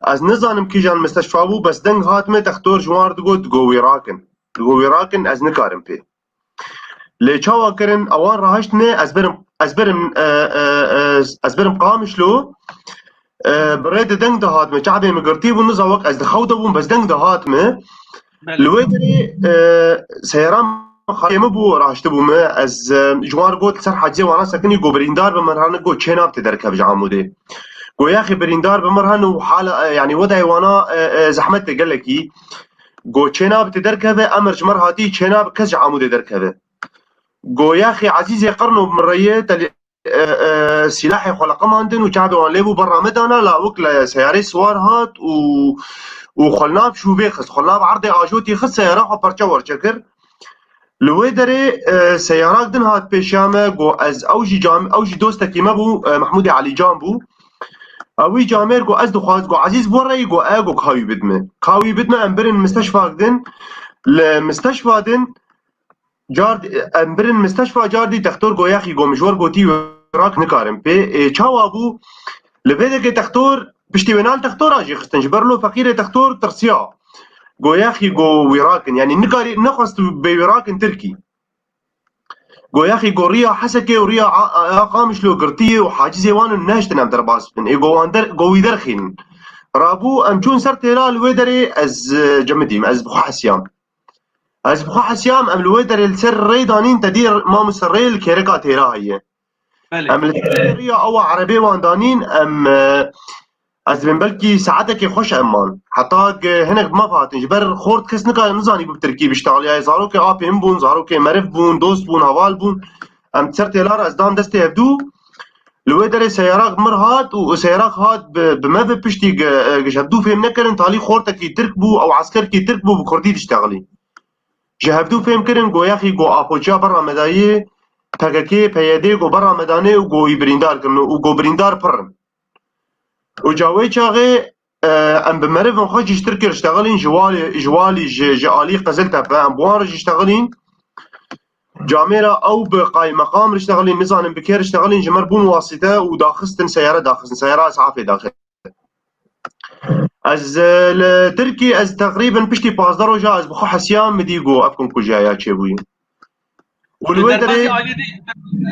از نزانم کی جان مستشفی بو بس دنگ هات ما تختور جوار دگو ویراکن از نکارم پی لی چاوا کرن اوان راهشت ما از برم قامش لو بريد دنگ دهات ما شعبي مقرتي ونزوق از دخوده بون بس دنگ دهات ما لويدري سيران خايمه بو راشته بو ما از جوار قلت سر حاجه وانا سكني جو بريندار بمرهن جو تشيناب تدركب جامودي جو يا اخي بريندار بمرهن وحاله يعني وضعي وانا زحمت قال لك جو تشيناب تدركب امر جمر هاتي تشيناب كز عمودي دركبه جو يا اخي عزيزي قرنوا بمريه سلاحي خلقه ماندن وشعبي وان ليبو برا مدانا لا وكلا سياري سوار هات وخلناب شو بيخس خلناب عرضي عاجوتي خس سيارة وبرشا ورشكر لويدري سيارات دن هات بيشامه جو از اوجي دوستكي مبو محمود علي جامبو اوي جامير جو از دخواز جو عزيز بوري جو اجو كاوي بدمه امبرن مستشفى دن لمستشفى دن جارد امبرن مستشفى جاردي دكتور جو ياخي جو مشوار جوتي راك نكارم بي چاوابو لبيدك تختور بشتي وينال تختور اجي خستنج برلو فقير تختور ترسيا جو ياخي جو ويراكن يعني نكاري نقصت بويراكن تركي جو ياخي جو ريا حسكي وريا قامش لو قرتيه وحاجزي وان ناشتن ام درباس بن جو اندر جو يدرخين رابو امجون سر تيرال ويدري از جمديم از بخو حسيام از بخو حسيام ام الويدري السر ريدانين تدير ما مسريل كيركا تيرا هي ام الريا او عربي واندانين ام از من بلكي ساعتك خوش امان حتى هناك ما فاتن جبر خورد كس نكا نزاني بتركيب اشتغل يا زاروك ابيم بون زاروك مرف بون دوست بون هوال بون ام تسرت لار از دان دستي هبدو لويدري سيارات مرهات وسيارات هات بما بشتي جهبدو فهم نكرن تالي خورتك تركبو او عسكركي تركبو بكردي تشتغلي جهبدو فهم كرن جو ياخي جو ابوچا برا مدايه تاكي بيدي جو برا مدانه وجو بريندار كنو وجو بريندار برن وجاوي شاغي ام بمرف خرج يشتركر اشتغلين جوالي جالي قزلتها بان بوارج يشتغلين جاميرا او بقاي مقام اشتغلين نزانن بكير اشتغلين جمر بون واسطه وداخستن سياره اسعافي داخل از التركي از تقريبا بشتي باز دروجه از بخو حسيان مديقو افكم كوجايا تشيبوين والودري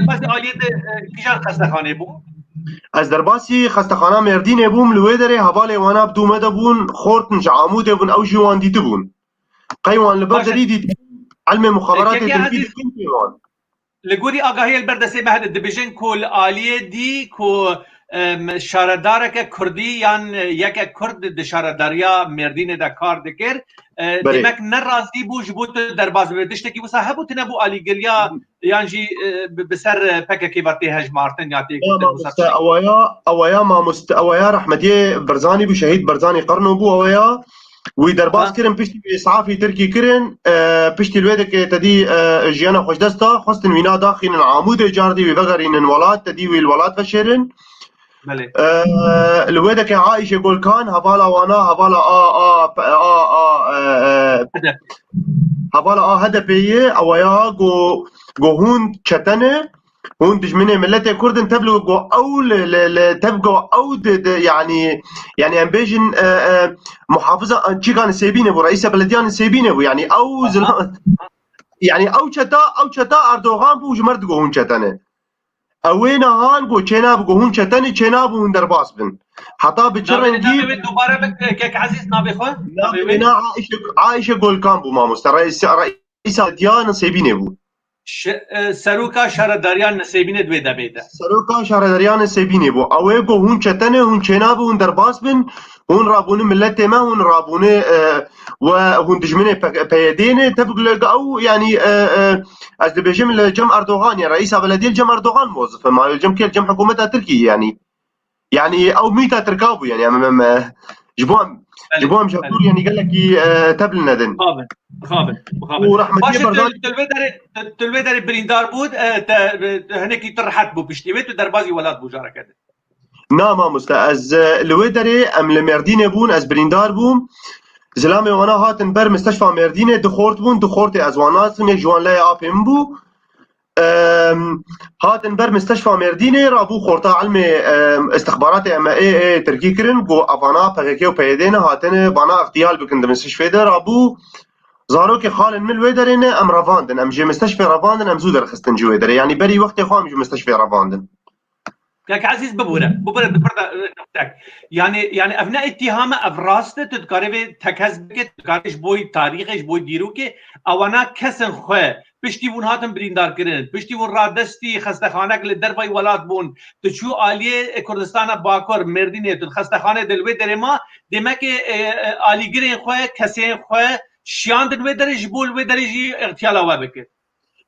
بس آلیه کجا خستخانه بو؟ از درباسی خستخانه مردین بوم الودري حواله وانا بدومه دبون خورتن جعامود بون او جوان دیده بون قیوان لبردری دید علم مخابرات تركي لگوری آگاهی البردسه مهد دبیجن کل آلیه دی کو شاردارک کردی یان یک کرد د شارداریا مردین دا کار دکر demek ne razı bu jibut derbaz ve dişteki bu sahibu tine bu aligelya yani بسر PKK vati hejmartin ya tek اويا ما اويا رحمتي برزاني بشهيد برزاني قرنو بو اويا ويدرباز كرن بشتي اسعافي تركي كرن بشتي الويدك تدي جيانا خوش دستا خصتن وينا داخل العمود جاردي وبغرين الولاد تدي والولاد فشرن الويدك عايشه يقول كان هبالا وانا هبالا هبالا هدفيه اويا جو هون تشتنه هون دجمنه ملتي كردن تبلو جو او تبقوا او يعني امبيجن محافظه تشي كان سيبينه ابو رئيس بلديان سيبينه ابو يعني او يعني او تشتا اردوغان بو جمرد جو هون تشتنه اوينا هان جو تشينا بو هون تشتنه تشينا بو درباس بن حتى بتشرنجي دوباره كيك عزيز نابي خو عايشه جول كامبو ما رئيس بلديان سيبينه ابو سروکا شارداریان نسیبینه دوی دبیده سروکا شارداریان نسیبینه بو اوه گو هون چتنه هون چناب هون درباس بن هون رابونه ملت ما هون رابونه و هون دجمنه پیدینه تبقى او يعني از دبيجم الجم اردوغان يعني رئيس بلديه الجم اردوغان موظف ما الجم كل جم حكومتها تركيا يعني او ميتا تركابو يعني جبوهم شطور يعني قال لك تبل ندن خابن ورحمتي برضه تلوي بريندار بود هناك طرحت بو بشتيويت ودربازي ولاد بو جارك هذا نعم مستأز الودري ام المردين بون از بريندار بوم زلامي وانا هاتن بر مستشفى مردينه دخورت ازوانات نيك جوان لا ابم بو هاتن بر مستشفى مردينه رابو خورتا علم استخبارات ام اي تركي كرن جو افانا بغيكيو بيدينه هاتن بانا اغتيال بكند مستشفى ده رابو زاروك خالن من الويدرين ام رافاندن ام جي مستشفى رافاندن ام زودر خستن جويدر يعني بري وقت خام جو مستشفى رافاندن كاك عزيز ببوره بفرض نقطك يعني ابناء اتهامه افراسته تذكري تكذبك تذكرش بوي تاريخش بوي ديروكي اوانا كسن خو پشتی ون هاتم بریندار کردن پشتی ون را دستی خستخانه کل دربای ولاد بون تو چو عالیه کردستان باکر مردینه تو خستخانه دلوی درما demek ki aligirin خو کسین خو شاندن و درج بول و درجی اغتیال و بکر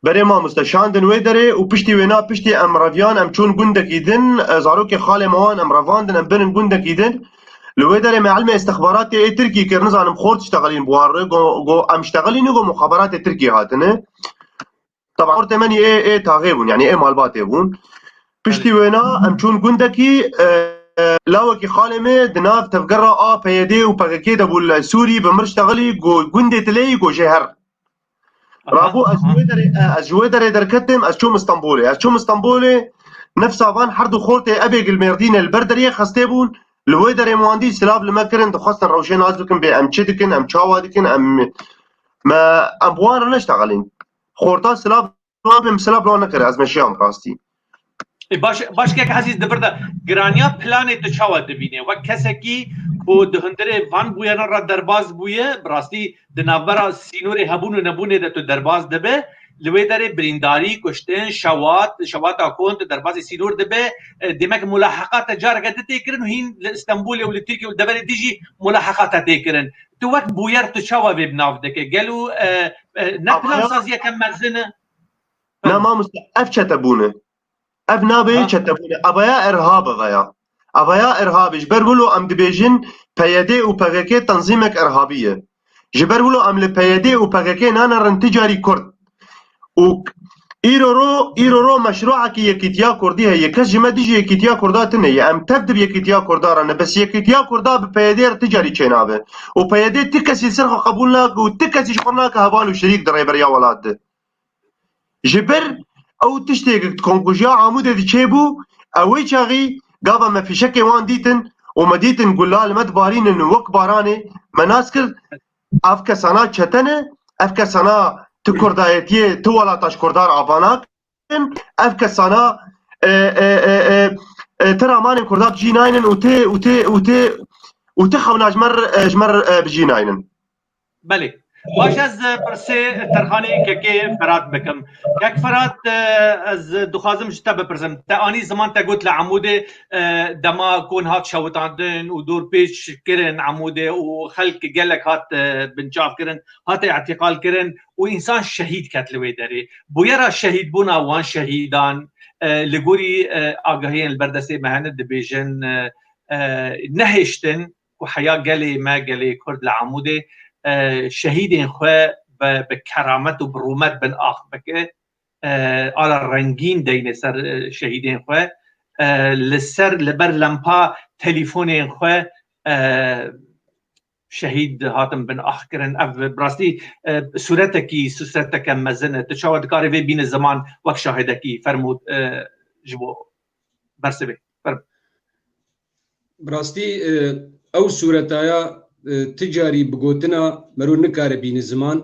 بري ما مستشاندن ويدري وبشتي وينا بشتي ام رافيان ام تشون جندك يدن زاروكي خالي موان ام رافاندن ام بن جندك يدن الويدري مع علم استخبارات تركي كرنزان مخورت اشتغلين بوار جو ام اشتغلين جو مخابرات تركي هاتنه طبعا قلت ماني ايه تاغيبون يعني ايه مالبات يبون بشتي وينا ام تشون جندكي لاوكي خالمه دناف تفقرا بيدي وباكي دبول سوري بمرشتغلي جو جندي تلي جو جهر رابو ازجويدري دركتم اشوم اسطنبولي نفس افان حردو خورتي ابيق المردينه البردريه خستيبون الويدري مواندي سلاف لمكرن دخصن روشين ازبكن بام تشدكن ام تشاوادكن ام ما ابوان نشتغلين خورتا سلاف بم سلاف لو نكر از مشيام راستي باش که عزیز دبرده گرانیا پلان تو چاوا دبینه و کسکی کو دهندره وان بوینا را درباز بویه براستی دنابرا سینور هبون و نبونه ده تو درباز دبه لوی داره برینداری کشتن شوات اکونت درباز سینور دبه demek ملاحقات جارك تتكرن هين اسطنبول و تركي و دبر دیجی ملاحقات تتكرن تو وقت بویر تو چاوا بناف دکه گلو نپلان سازیه کم مزنه لا ما مستعف چتبونه ابنابي چتبونه ابايا ارهاب غيا ابايا ارهاب جبرولو ام دبيجن بيدي و بغيكي تنظيمك ارهابيه جبرولو ام لبيدي و بغيكي نانا رن تجاري كرد و ايرورو مشروعك يكيتيا كردي هي كش ما ديجي يكيتيا كرداتنه يا ام تبدب يكيتيا كردارنا بس يكيتيا كردا ببيدي تجاري چنابه و بيدي تكسي سرخ قبولنا و تكسي شقرناك هبالو شريك دريبر يا ولاد جبر او تشتيك كونكوجيا عمود دي تشيبو اوي شاغي قابا ما في شك وان ديتن وما ديتن قول لا المدبارين انه وك باراني مناسكل افكا سنا تشتنه افكا سنا تكردايتيه تولا تاش كردار افاناك افكا سنا ترى ماني كرداب جيناين وتخونا جمر بجيناين بله باش از پرسه ترخانی که فرات بکم یک فرات از دخوازم جتا بپرسم تا آنی زمان تا گوت لعموده دما کون هات شوتاندن و دور پیش کرن عموده و خلق گلک هات بنجاف کرن هات اعتقال کرن و انسان شهید کتلوی داره بویرا شهید بونا وان شهیدان لگوری آگاهین البردسه مهنه دبیجن نهشتن و حیا گلی ما گلی کرد لعموده شهیدین خواه به کرامت و برومت بن آخ بکه آلا رنگین دینه سر شهیدین خواه لسر لبر لمپا تلیفونین خواه شهید هاتم بن آخ کرن اف براستی صورتکی سوستکی مزنه تشاود کاری وی بین زمان وقت شاهدکی فرمود جبو برسبه براستی او صورتایا تجاری بگوتنا مرو نکاره بین زمان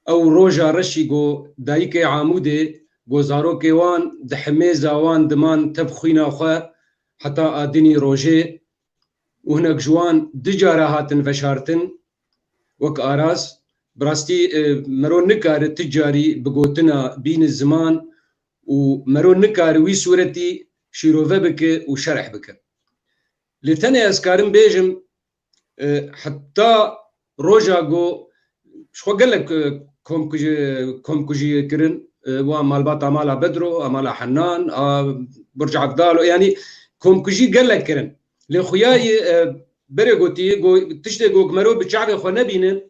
او روژا رشی گو دایک عاموده گو زاروک وان دحمه زاوان دمان تبخینا خواه حتی آدینی روژه و هنک جوان دجاره هاتن فشارتن وک آراز براستی مرو نکاره تجاری بگوتنا بین زمان و مرو نکاره وی صورتی شیروه بکه و شرح بکه لتنه از کارم بیجم حتى روجا جو شو قال لك كومكوجي كرن ومالبات مالا بدرو مالا حنان برج عبدالو يعني كومكوجي قال لك كرن لخوياي بريغوتي جو تشتي جو مرو بشعب خو نبينن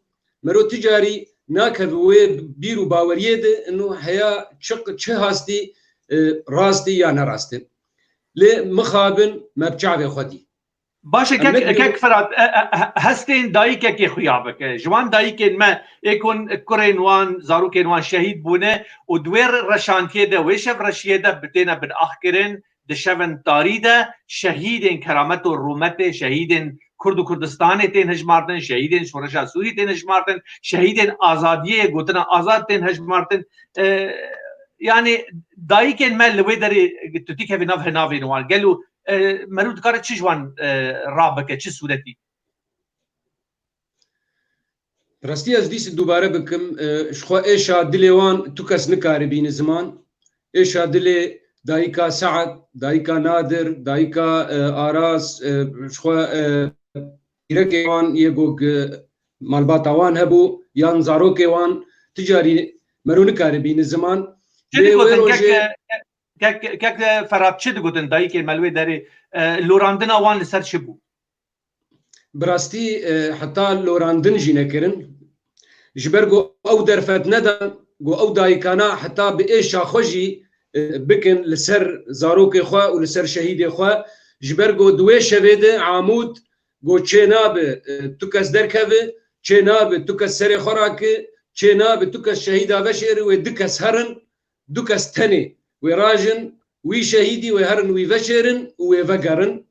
مرو تجاري ناكذ بيرو باوريد انه حياه شق تشهاستي راستي يا نراستي لمخابن ما بشعب خدي باشه که فرات هستین دایکه که خویابه که جوان دایکن ما یکون کرین وان زاروکین وان شهید بونه و دویر رشانتیه ده ویشف رشیه ده بتینه بن آخکرین دشون تاریده شهیدین کرامت و رومت شهیدین کرد و کردستان تین هجمارتن شهیدین شورشا سوری تین هجمارتن شهیدین آزادیه گوتنا آزاد تین هجمارتن yani dayken mel we deri tutik hevi nav henavi noan gelu مرود کار چی جوان رابطه چه صورتی راستی از دیس دوباره بکم شخوا ایشا دلیوان تو کس نکاری بین زمان ایشا دلی دایکا سعد دایکا نادر دایکا آراس شخوا ایرکیوان یگوگ مالباتاوان هبو یان زاروکیوان تجاری مرو نکاری بین زمان که فرات چه دگوتن دایی که ملوی داری لوراندن آوان لسر چه بو؟ براستی حتی لوراندن جی نکرن جبرگو او درفت ندن گو او دایکانا حتی به ایشا خوشی بکن لسر زاروک خواه و لسر شهید خواه جبرگو دوی شویده عامود گو چه نابه تو کس درکوه چه نابه تو کس سر خوراکه چه نابه تو کس شهیده وشیر و دکس هرن دو کس تنه وراجن وي شهيدي وهرن ويفشرن ويفقرن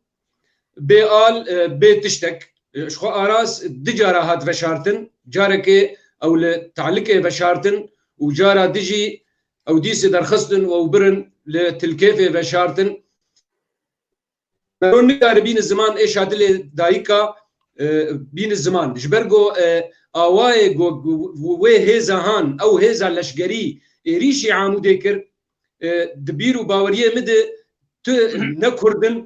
بقال بتشتك شخو اراس دجارة هات فشارتن جارك او لتعلق فشارتن وجارة دجي او ديس درخصتن وبرن لتلكيف فشارتن مرون نقار بين الزمان ايش هادلي دايكا بين الزمان جبرقو اواي وي هيزا هان او هيزا لشقري ريشي عامو ديكر دبیر و باوریه مده تو نکردن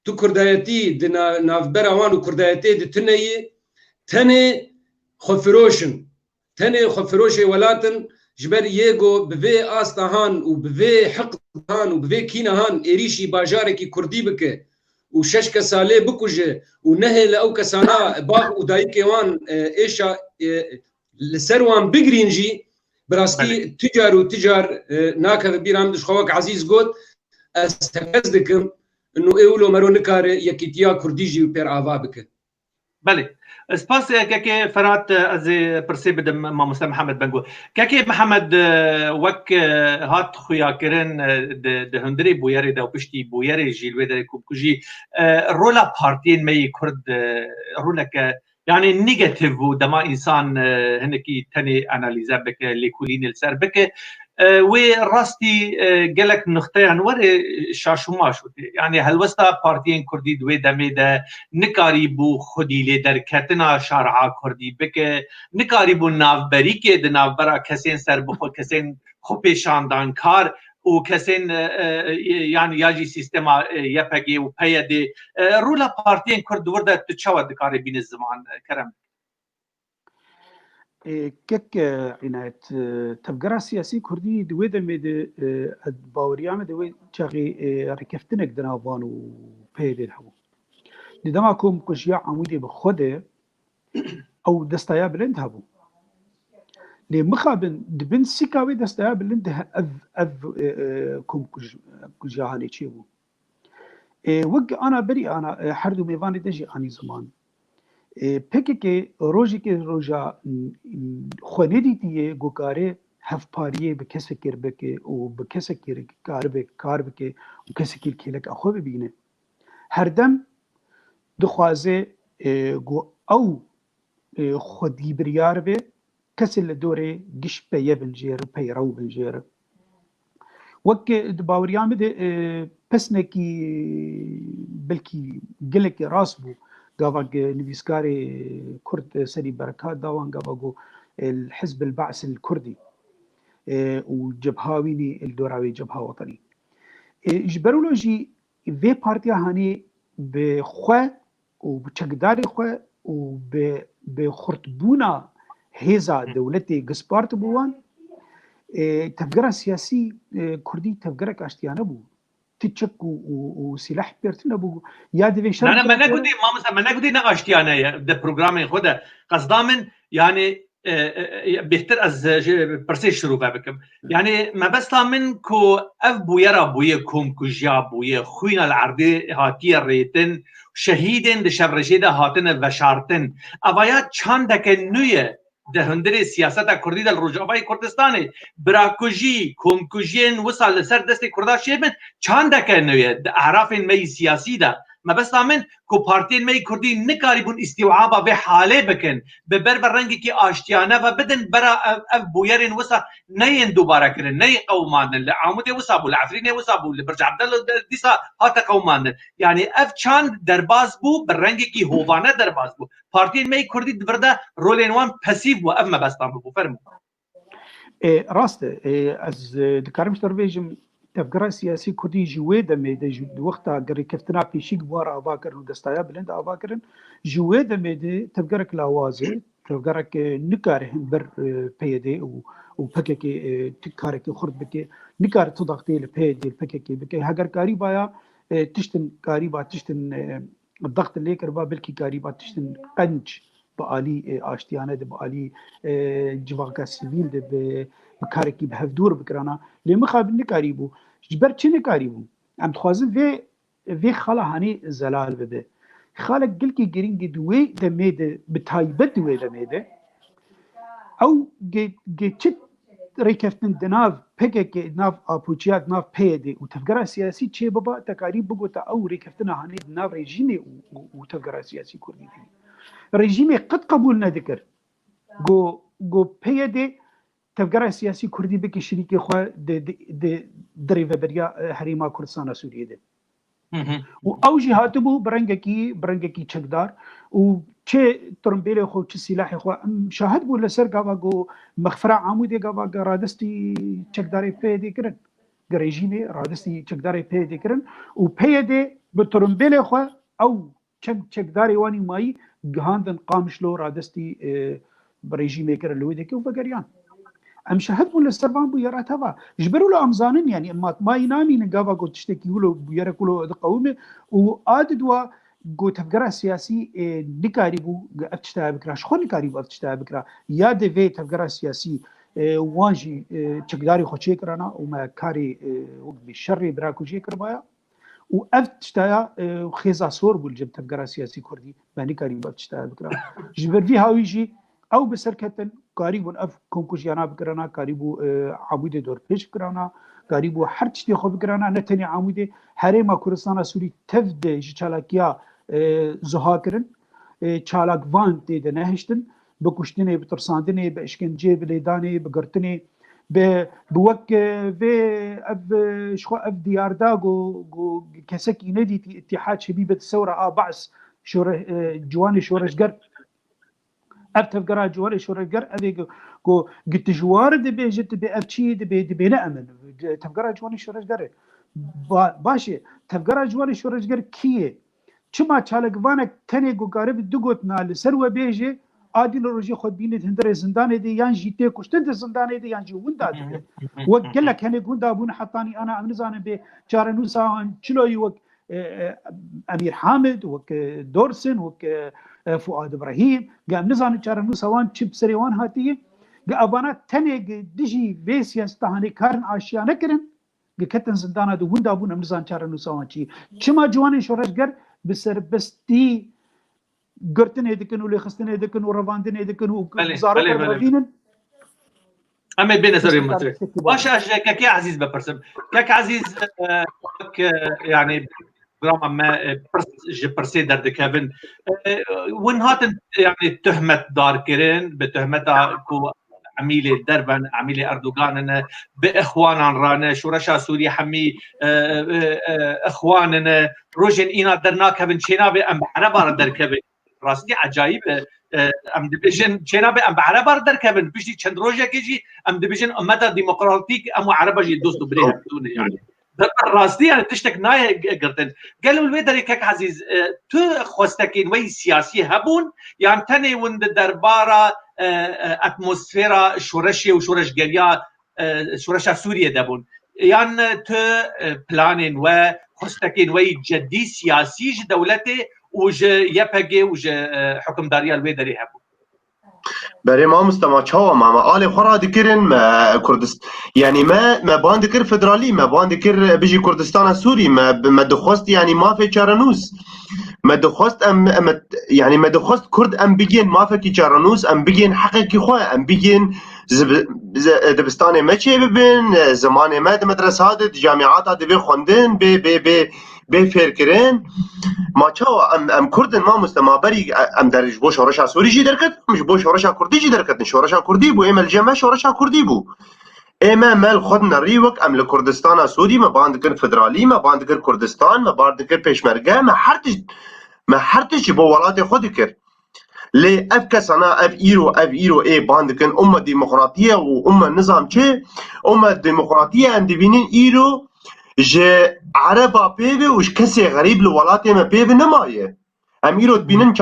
تو کردایتی دنا نافبروان و کردایتی دتنیه تنه خفروشن تنه خفروش ولاتن جبر یگو به آستهان و به حقهان و به کینهان ایریشی باجاره کی کردی بکه و شش کساله بکوجه و نه لو کسانا باغ و دایکوان ایشا لسروان بگرینجی براستی تجار و تجار ناكذ بيرام دش خوك عزيز قوت استفزدكم انه اولو مرو نكار يكيتيا كرديجي وبير افابك بله سپاس كاكي فرات از برسي بدم ما مسلم محمد بنقول كاكي محمد وك هات خويا كرن د هندري بويري دا وبشتي بويري جيل ودا كوبكوجي رولا بارتين مي كرد رولا يعني نيجاتيف ودما انسان هنكي تاني اناليزا بك ليكولين السر بك وراستي قالك نختار وري شاشوماش يعني هلوستا بارتين كردي دوي دميدا نكاري بو خودي ليدر كتنا شارعا كردي بك نكاري بو نافبري كي دنافبرا كسين سر بخو كسين خوبيشاندان كار و كسين يعني ياجي سيستما يبقي و بيدي رولا بارتين كرد ورده تشاور دكاري بين الزمان كرم كك عناية تفجر سياسي كردي دوي دميد باوريام دوي شاغي ركفتنك دنافان و بيدي الحو لدماكم كشياع عمودي بخده او دستايا بلند هبو لمخابن دبن سيكاوي دستايا بلند اذ كم كجاهاني تشيبو وق انا بري انا حردو ميفاني دجي اني زمان پکه روزی روزا خونیدی تیه گوکاره هف پاریه به کس کر بکه و به کس کار بکه و کس کر کلک آخو ببینه هر دم دخوازه گو او خودی بریار به کسی لدوره گش پیه بنجیر پیرو بنجیر وک باوریان بده پس نکی بلکی گلک راس بو قافق نفيسكاري كرد سري بركات داوان قافقو الحزب البعث الكردي وجبهاويني الدوراوي جبهة وطني جبرولوجي في بارتيا هاني بخوا وبتشقداري خوا وبخرطبونا هيزا دولتي قسبارت بوان تفقرا سياسي كردي تفقرا كاشتيانا بو تتشك وسلاح بيرتنا بو ياد في انا ما نقولي ما مثلا ما نقولي نقاشتي انا ده برنامج خدا قصدامن يعني بيختار از برسي شروع بكم يعني ما بس من كو اف بويرا بويكم كجا بويه خوينا العرضي هاتي ريتن شهيدن دشبرشيده هاتن وشارتن اويا چاندك نويه ده هندري سياستا كردي دل رجاباي كردستاني براكوجي كومكوجين وصل لسر دستي كردا شيبن چاندك نويه اعراف مي سياسي ده ما بس من کو پارتین می کردی نکاریبون استیعابا به حاله بکن به بربر رنگی که آشتیانه و بدن برا اف بویرین وسا نین دوباره کرن نی قومان لعامود وسابو العفرین وسابو لبرج عبدالله دیسا هات قومان يعني اف چاند درباز بو برنگی که هوانه درباز بو پارتین می کردی برده رولین وان پسیو و اف ما بس بو فرمو راست از دکارمش درویجم تفكر سياسي كردي جويدا ميدا وقتها قري كفتنا في شيك بوار افاكر ودستايا بلند افاكر جويدا ميدا تفكرك لاوازي تفكرك نكاره بر بيدي وبكك تكارك خرد بك نكار تضغطي لبيدي البكك بك هاجر قريبا تشتن قريبا تشتن الضغط اللي كربا بلكي قريبا تشتن قنج بآلي آشتيانه ده بآلي جواقع سيفيل ده بكاركي بهفدور بكرانا لمخابن نكاريبو جبر چه نكاريبو ام تخوازم في خاله هاني زلال بده خاله قلكي جرينجي دوي دميده بتايبت دوي دميده او جيت ريكفتن دناف بكك ناف ابوچيات ناف بيدي وتفكر سياسي چه بابا تكاريب بغوتا او ريكفتنا هاني ناف ريجيمي وتفكر سياسي كردي ريجيمي قد قبولنا ذكر جو بيدي تفكر سياسي كردي بك شريكي خو دريفه بريا حريما كردستان سوريا ده او جهاتبو برنگكي چقدار و چه ترمبيله خو چه سلاح خو شاهد بو لسر گاوا مخفرع عمودي گاوا رادستي چقداري بيدي كرن ريجيمي رادستي چقداري بيدي كرن و بيدي بترمبيله خو او چقداري واني ماي جهاندن قامشلو رادستي بريجيمي كرن لويدي كيف بقريان ام شاهد بو لسربان بو يراتها جبروا له امزانن يعني ما ينامي نقابا قلت تشتكي له بيركلو قومه واددوا قلت تفكر سياسي نكاريبو افتشتا بكرا شخون نكاريبو افتشتا بكرا يا دي تفكر سياسي وانجي تشقداري خوشي كرانا وما كاري بالشر براكو شي كربايا وأف تشتايا خيزا صور بالجب تفكر سياسي كردي باني قريب أف تشتايا بكرا جبر في هاويجي أو بسركتن قريب أف كونكوشيانا بكرانا قريب عمود دور بيش بكرانا قريب هر تشتي خو بكرانا نتني عمود حريما كردستان سوري تفد جچالاكيا زهاكرن چالاک وان تيد نهشتن بكشتني بترساندني باشكنجي بليداني بقرتني بوك في اف شخو اف ديار دا جو كسك ينادي اتحاد شبيبه الثوره بعث جواني شورشقر ابتفقرا جواني شورشقر ابي جو قلت جوار دبي جت بابتشي دبي نامن تفقرا جواني شورشقر باشي تفقرا جواني شورشقر كيه چما چالگوانك تنه گو قارب دوگوتنا لسر و بیجه عادل روجي خود بينت هندر زندان دي يان جيتي كشتن زندان دي يان جي وندا دي وقال لك هني وندا بون حطاني انا امنزان به چارنوسا چلوي وك امير حامد وك دورسن وك فؤاد ابراهيم قام نزان چارنوسا وان چيب سريوان هاتي ابانا تنه دجي بيسياس تهاني كارن اشياء نكرن كتن زندان دي وندا بون امنزان چارنوسا وان چي چما جواني شورشگر بسربستي قرتن هيدكن ولا خستن هيدكن ورفاندن هيدكن وزارة الرافينن أما بين سوري مصري واش كاكي عزيز ببرسم كاك عزيز يعني برام ما برسي درد كابن وين هاتن يعني تهمة دار كيرين بتهمتها كو عميلة دربن عميلة أردوغان بإخوان رانا شورشا سوريا حمي إخواننا روجن إينا درناك هبن شينابي أم بحربار دركبن راستي عجايب ام دبيجن جنابه ام عربار دركبن بيجي چند روجه كيجي ام دبيجن امتا ديمقراطيك ام عربه جي دوست بريها بدون يعني راستي يعني تشتك ناي قرتن قالوا الويدري كك عزيز تو خوستكين وي سياسي هبون يعني تاني وند دربارا اتموسفيرا شورشي وشورش قريا شورشا سوريا دبون يعني تو بلانين و خوستكين وي جدي سياسي دولتي وج يبهجي وج حكمداريا الويدري هبو بري ما مستمع تشاو ما آل خورا دكرن ما كردست يعني ما بان دكر فدرالي ما بان دكر بيجي كردستان السوري ما دخوست يعني ما في چارنوس ما دخوست يعني ما دخوست كرد ام بيجين ما في چارنوس ام بيجين حقيقي خو ام بيجين دبستان ما چه ببن زمان ما مدرسات جامعات دبي خوندن بفكرين ما تشاو ام كردن ما مستمع بري ام درج بو شورشا سوري جي دركت مش بو شورشا كردي جي دركت شورشا كردي بو ام الجمع شورشا كردي بو اما مال خدنا ريوك ام لكردستان سوري ما باندكن فدرالي ما باندكن كردستان ما باندكن بيشمركه ما حرتش بو ولات خودكر لي افكسنا اف ايرو اي باندكن امه ديمقراطيه وامه نظام چه امه ديمقراطيه اندبينين ايرو جه عربا بيبي وش كسي غريب لولاتي ما بيبي نمايه اميرو تبينن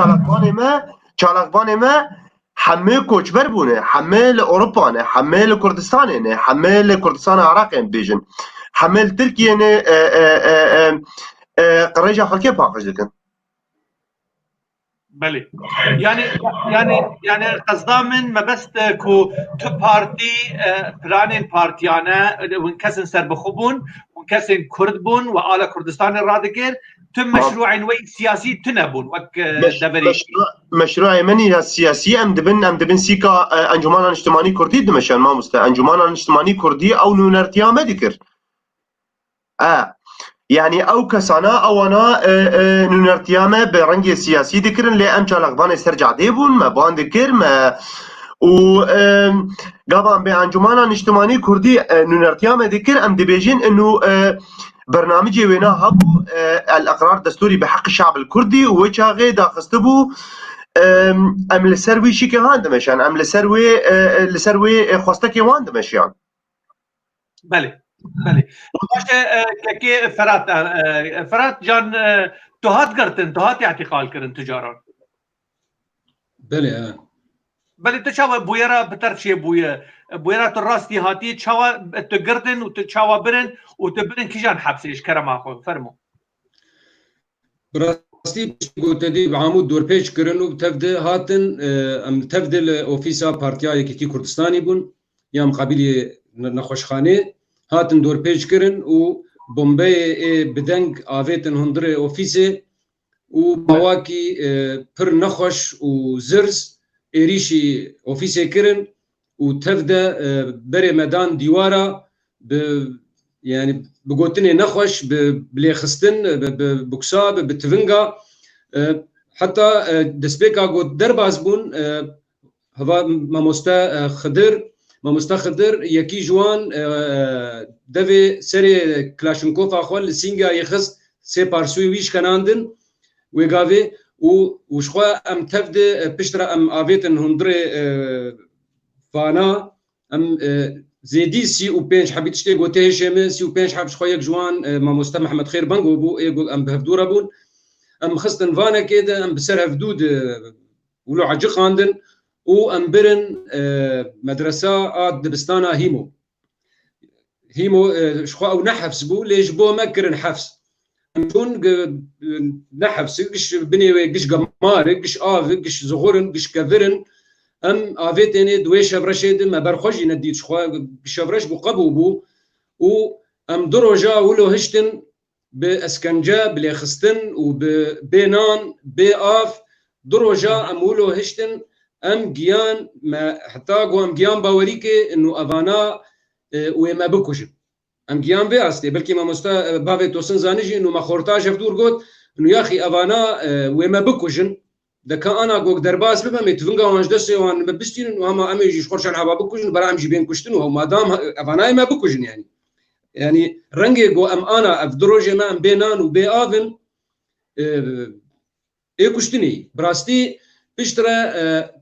چالاقبان ما حمي كوچبر بونه حمي لاوروبا نه حمي لكردستان نه حمي لكردستان عراق بيجن حمي تركيا نه قريجه خلكي باقش دكن بله يعني قصدا من ما بس كو تو بارتي بلانين بارتيانا ونكسن سر بخوبون ونكسن كرد بون وآل كردستان الرادكير تم مشروع وي سياسي تنبون وك دبري مشروع مني السياسي ام دبن سيكا انجمان اجتماعي كردي دمشان ما مستا انجمان اجتماعي كردي او نونرتيا مديكر يعني او كسانا او انا نونرتيامه برنج سياسي ذكرن لي ام چالقبان استرجع ديبون ما بان ذكر ما و قبان بانجمان اجتماعي كردي نونرتيامه ذكر ام دبيجين انه برنامج وينا هبو الاقرار الدستوري بحق الشعب الكردي وشاغي داخستبو ام لسروي شي كهان مشان ام لسروي خوستكي وان مشان بله كي فرات جان توهات قرتن توهات اعتقال كرن تجاران بله تشاوا بويرا بترشي بويرا تراستي هاتي تشاوا تقرتن وتشاوا برن وتبرن كيجان حبسيش كرم اخو فرمو براستي قلت دي بعمود دور بيج كرن وبتبدا هاتن ام تبدا الاوفيسا بارتيا كي كردستاني بون يا مقابل نخوشخانه هاتن دور بيج كرن و بومبي بدنگ آویتن هندره اوفیسه و باواکی پر نخوش و زرز ایریشی اوفیسه کرن و تفده بره مدان دیوارا يعني بقولتني نخوش بليخستن ببوكسا بتفنجا حتى دسبيكا قد درباز بون هوا ما مستخدر يكي جوان دفي سري كلاشنكوف اخوال سينجا يخص سي بارسوي ويش كناندن ويغافي وشخوا ام تفد بشترا ام افيتن هندري فانا ام زيدي سي و بينش حبيت شتي قوتي هشام سي و بينش حب شخويا جوان ما مستر محمد خير بانغو بو ايغو ام بهفدورا بون ام خصتن فانا كده ام بسر هفدود ولو عجق خاندن و ام برن مدرسه دبستانا هيمو شخوا او نحفس بو ليش بو مكرن حفس شون نحفس قش بني قش قمار قش قش زغورن قش كفرن ام افيتني دويش برشيد ما برخوجي نديت شخوا بشفرش بو قبو بو و ام دروجا ولو هشتن باسكنجا بليخستن وبينان باف دروجا ام ولو هشتن ام جيان ما حتى ام جيان باوريكي انه افانا وما بكوجن ام جيان بياستي بلكي ما مستا بافي توسن زانيجي انه ما خورتاج فدور قلت انه يا اخي افانا وما بكوجن دكا انا قوك درباس بما متفنقا وانش دسي وان ببستين وهما امي يجي شخورشان حبا بكوجن برا امجي بين كشتن وما دام افانا ما بكوجن يعني رنجي قو ام انا افدروجي ما ام بينان وبي افن ايه كشتني براستي بيشترى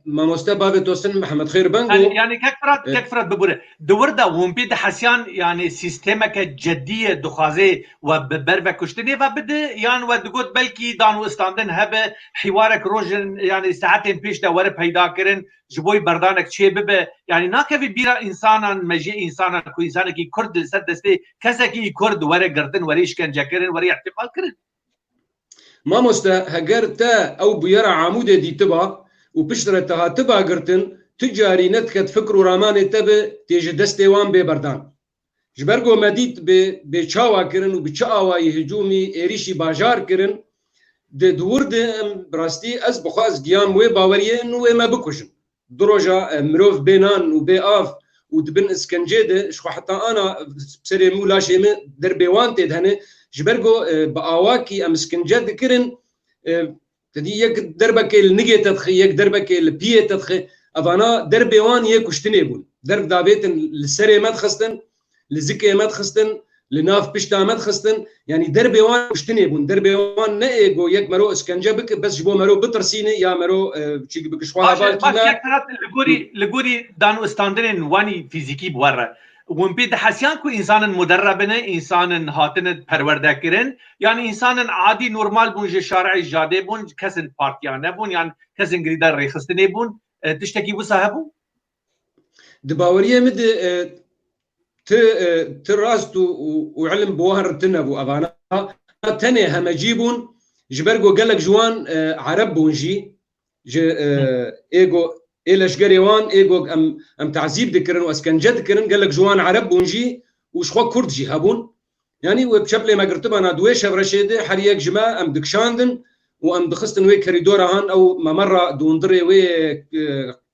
ما مستباب توسن محمد خير بانغو يعني كفرت ببوره دوردا ومبيد حسيان يعني سيستمك جديه دخازي وبربه كشتني وبد يعني ودقود بلكي دانو استاندن هبه حوارك روجن يعني ساعتين بيش دا ور پیدا کرن جبوي بردانك چه ببه يعني ناكفي بيرا انسانا مجي انسانا كو انسان کی كرد لسدسته كسكي كرد ور گردن وريش كان جاكرن وري اعتقال کرن ما مستا هجرتا او بيرا عمود دي تبا وبشترى تبا قرتن تجاري نتكت فكر رامان تبا تيجي دستيوان ببردان جبرقو مديت بچاوا كرن وبچاوا يهجومي ايريشي باجار كرن دور براستي از بخواز قيام وي باوريه انه ما بكوجن دروجا مروف بينان وباف ودبن اسكنجيده شو حتى انا بسري مولاشي دربيوان تدهنه جبرقو باواكي ام اسكنجاد كرن تدي يك دربك النجي تدخي يك دربك البيه تدخي افانا دربيوان يكشتني بون درب دابيت السري ما تخستن لزكي ما تخستن لناف بشتا ما تخستن يعني دربيوان كشتني بون دربيوان نايغو يك مرو اسكنجا بك بس جبو مرو بترسيني يا مرو تشيك بك شوها بالكينا لغوري دانو استاندرين واني فيزيكي بورا ومبيد حسيان كو انسان مدربن انسان هاتن پرورده کرن يعني انسان عادي نورمال بون شارع جاده بون كسن بارتيانه بون يعني كسن غريدار ريخستني بون تشتكي وصاحبو دباوريه مد تراست وعلم بوهر تنبو افانا تني همجيبون جبرقو قالك جوان عرب بونجي ايغو إيلاش قريوان إيجو أم تعذيب ذكرن وأسكنجة ذكرن قال لك جوان عرب ونجي وشخوا كرد جي هابون يعني وبشبلي ما قرتب أنا دويش برشيدة حريق جماعة أم دكشاندن وأم دخستن وي كريدورا هان أو ما مرة دوندري وي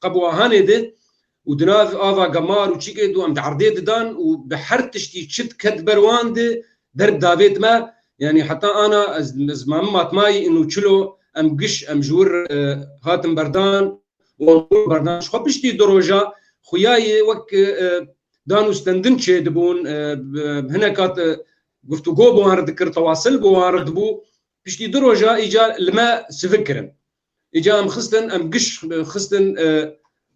قبوة هاني ده ودناف آفا قمار وشيكي دو أم تعرضي دان وبحرتشتي تشت كدبروان ده درب دافيت ما يعني حتى أنا زمامات ماي إنه تشلو أم قش أم جور هاتم بردان برنامج خو بشتي دروجا خوياي وك دانو استندن شي دبون هنا كات گفتگو بو هر ذكر تواصل بو هر دبو بشتي دروجا اجا الماء سفكرن اجا ام خستن ام قش خستن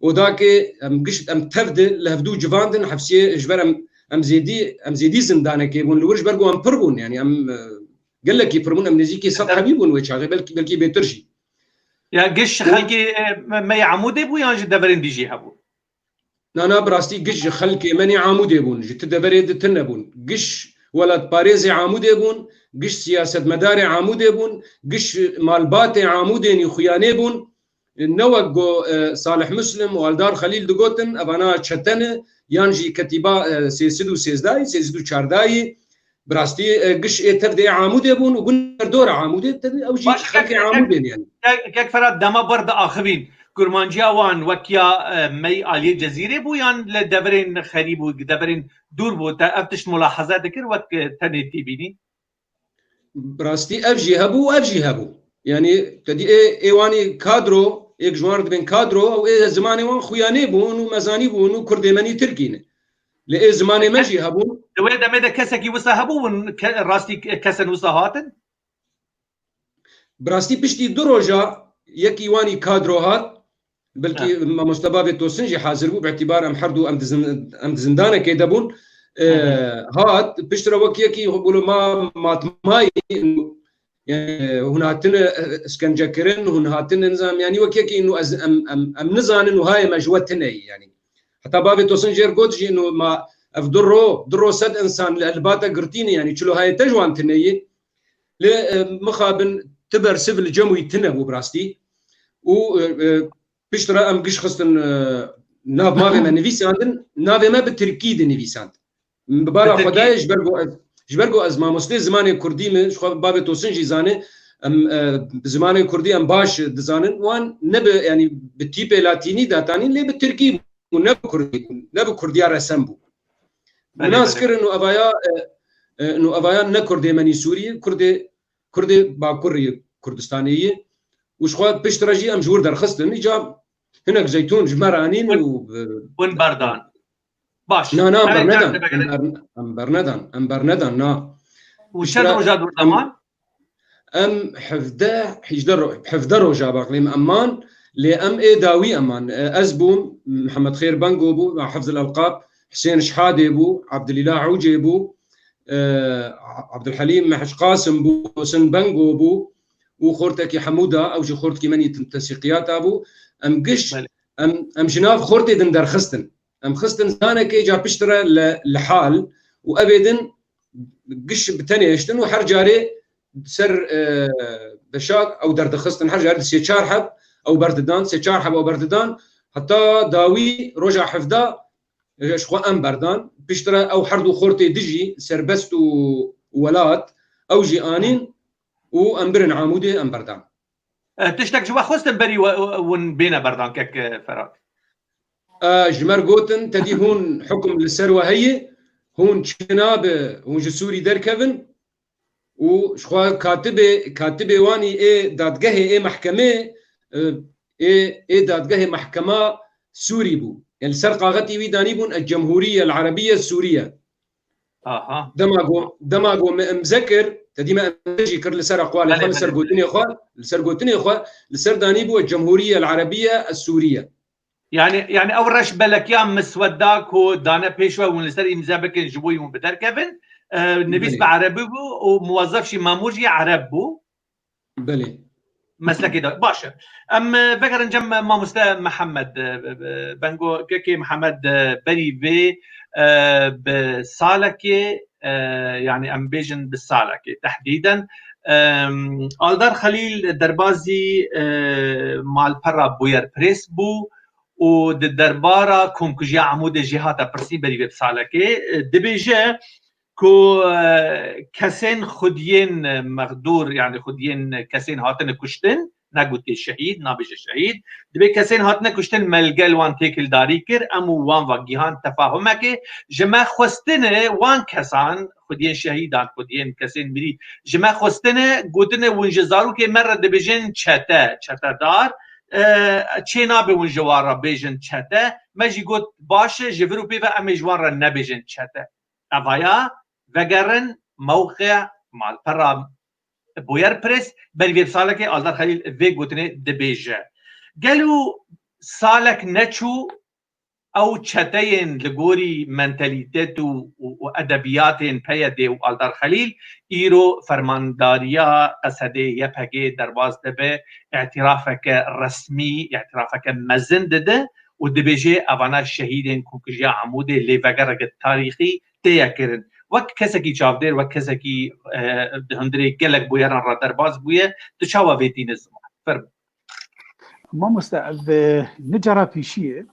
وداك ام قش ام تفد لهفدو جفاندن حبسيه جبر ام زيدي زندانه كيبون لورج برغو ام بربون يعني ام قال لك يبرمون ام نزيكي صد حبيبون ويشاغي بلكي بيترجي يا قش خلقي ما يعمودي بو يانج دبرين ديجي هبو انا براستي قش خلقي ماني عمودي بون جت دبريد تنبون قش ولد باريزي عمودي بون قش سياسه مداري عمودي بون قش مالباتي عمودي خياني بون نوقو صالح مسلم والدار خليل دقوتن ابانا تشتنه يانجي كتيبه سيسدو سيزداي سيسدو چارداي براستي قش تبدا عمود بون وبن دور عمود او جي خلق عمود يعني كيك فراد دما برد اخرين كرمانجي وان وكيا مي علي جزيره بو يان لدبرين خريب ودبرين دور بو افتش ملاحظات ذكر وقت تنتي بيني براستي افجي هبو يعني تدي ايواني كادرو يك جوار بين كادرو او زماني وان خوياني بون ومزاني بون وكردماني تركينه لإيه زماني ماشي هبون دوي دمدا كسكي وسا هبون راستي كسن وسا هاتن براستي بشتي دروجا يكي واني كادروهات بلكي مستباب توسنجي حاضر بو باعتبار ام حردو ام زندانه كيدبون هات بشترا وكي يكي يقولوا ما ماي يعني هنا هاتنا اسكنجكرن هنا هاتنا نظام يعني وكي يكي انه ام نزان انه هاي مجوتنا يعني حتى بابي توسنجير قوتجي انه ما افدرو سد انسان الباتا قرتيني يعني تشلو هاي تجوان تنيه لمخابن تبر سفل جموي تنبو براستي و بيشترا ام قش خصن ناب ما ما نيفيساندن ناب ما بالتركيد نيفيساند مبارا خداي جبرغو ازما مسلي زماني كردي من بابي توسنجي زاني ام بزماني كردي ام باش دزانن وان نب يعني بالتيب لاتيني داتاني لي بالتركيب ونب كردي رسمبو الناس كر انه ابايا نكردي مني سوري كردي باكوري كردستانيه وشخوا بيشتراجي ام جور درخصتن جاب هناك زيتون جمرانين ون بردان باش نا ام برندان نا وشنو جاد زمان ام حفظه رجا باقي امان لام اي داوي امان ازبوم محمد خير بنغو بو مع حفظ الالقاب حسين شحاده بو عبد الاله عوجي بو عبد الحليم محش قاسم بو سن بنغو بو وخورتك حموده او جي خورتك مني تنتسيقيات ابو ام قش ام جناف خورتي دندر خستن ام خستن زانا كي جا بشترى لحال وابدا قش بتاني اشتن وحرجاري سر بشاك او درد خستن حرجاري سيتشار حب او برددان سيتشار حب او برددان حتى داوي رجع حفظه شخوا ام بردان بشترى او حردو خورتي دجي سربست ولات او جي انين وامبرن عمودي ام بردان تشتك جوا خوستن بري ون بين بردان كك فراد جمر قوتن تدي هون حكم للسروه هي هون شناب هون جسوري دركفن وشخوا كاتبه واني اي دادگاه اي محكمه اي دادگاه محكمه سوري بو يعني سرقاغتي ويداني بون الجمهوريه العربيه السوريه اها دماغو مذكر تدي ما اجي كر لسر اقوال خمس سرقوتني اخوان لسر داني بو الجمهوريه العربيه السوريه يعني اول رش بلكيان مسوداك ودانا بيشوا ونسر امزابك جبوي من بدر كيفن نبيس بعربي بو وموظف شي مامورجي عرب بو بلي مثلا كده باشا ام فكر نجم ما مستر محمد بنقو كيكي محمد بري بسالكي يعني ام بيجن بالسالكي تحديدا آلدار خليل دربازي مال برا بوير بريس بو و دربارا كومكجيا عمود جهات برسي بري بسالكي دبيجه كو كسين خدين مغدور يعني خدين كسين هاتن كشتن نقولتي شهيد نابج الشهيد دبي كسين هاتن كشتن ملقل وان تيكل داري كر امو وان وجيهان تفاهمك جما خستنه وان كسان خدين شهيدان خدين كسين مري جما خستنه قوتنه ونجزارو كي مره دبيجن چتا دار چينا به ونجوارا بيجن چتا ماجي قوت باشه جفرو بيفا امجوارا نبيجن چتا ابايا وگرن موقع مال برا بوير بريس بل ويب سالك آلدار خليل في قوتنه دبيجه قالوا سالك نچو او چتين لغوري منتاليتيتو وادبياتين پيده و آلدار خليل ايرو فرمانداريا قصده يبهگه درواز دبه اعترافك رسمي اعترافك مزن دده و دبيجه اوانا شهيدين كوكجيا عموده لوگرگ تاريخي تيكرن وك كسكي چاودير وك كسكي هندري گلك بويران را درباز بويه تشاوا فيتين الزمان فرم ما مستعب نجرا في شيء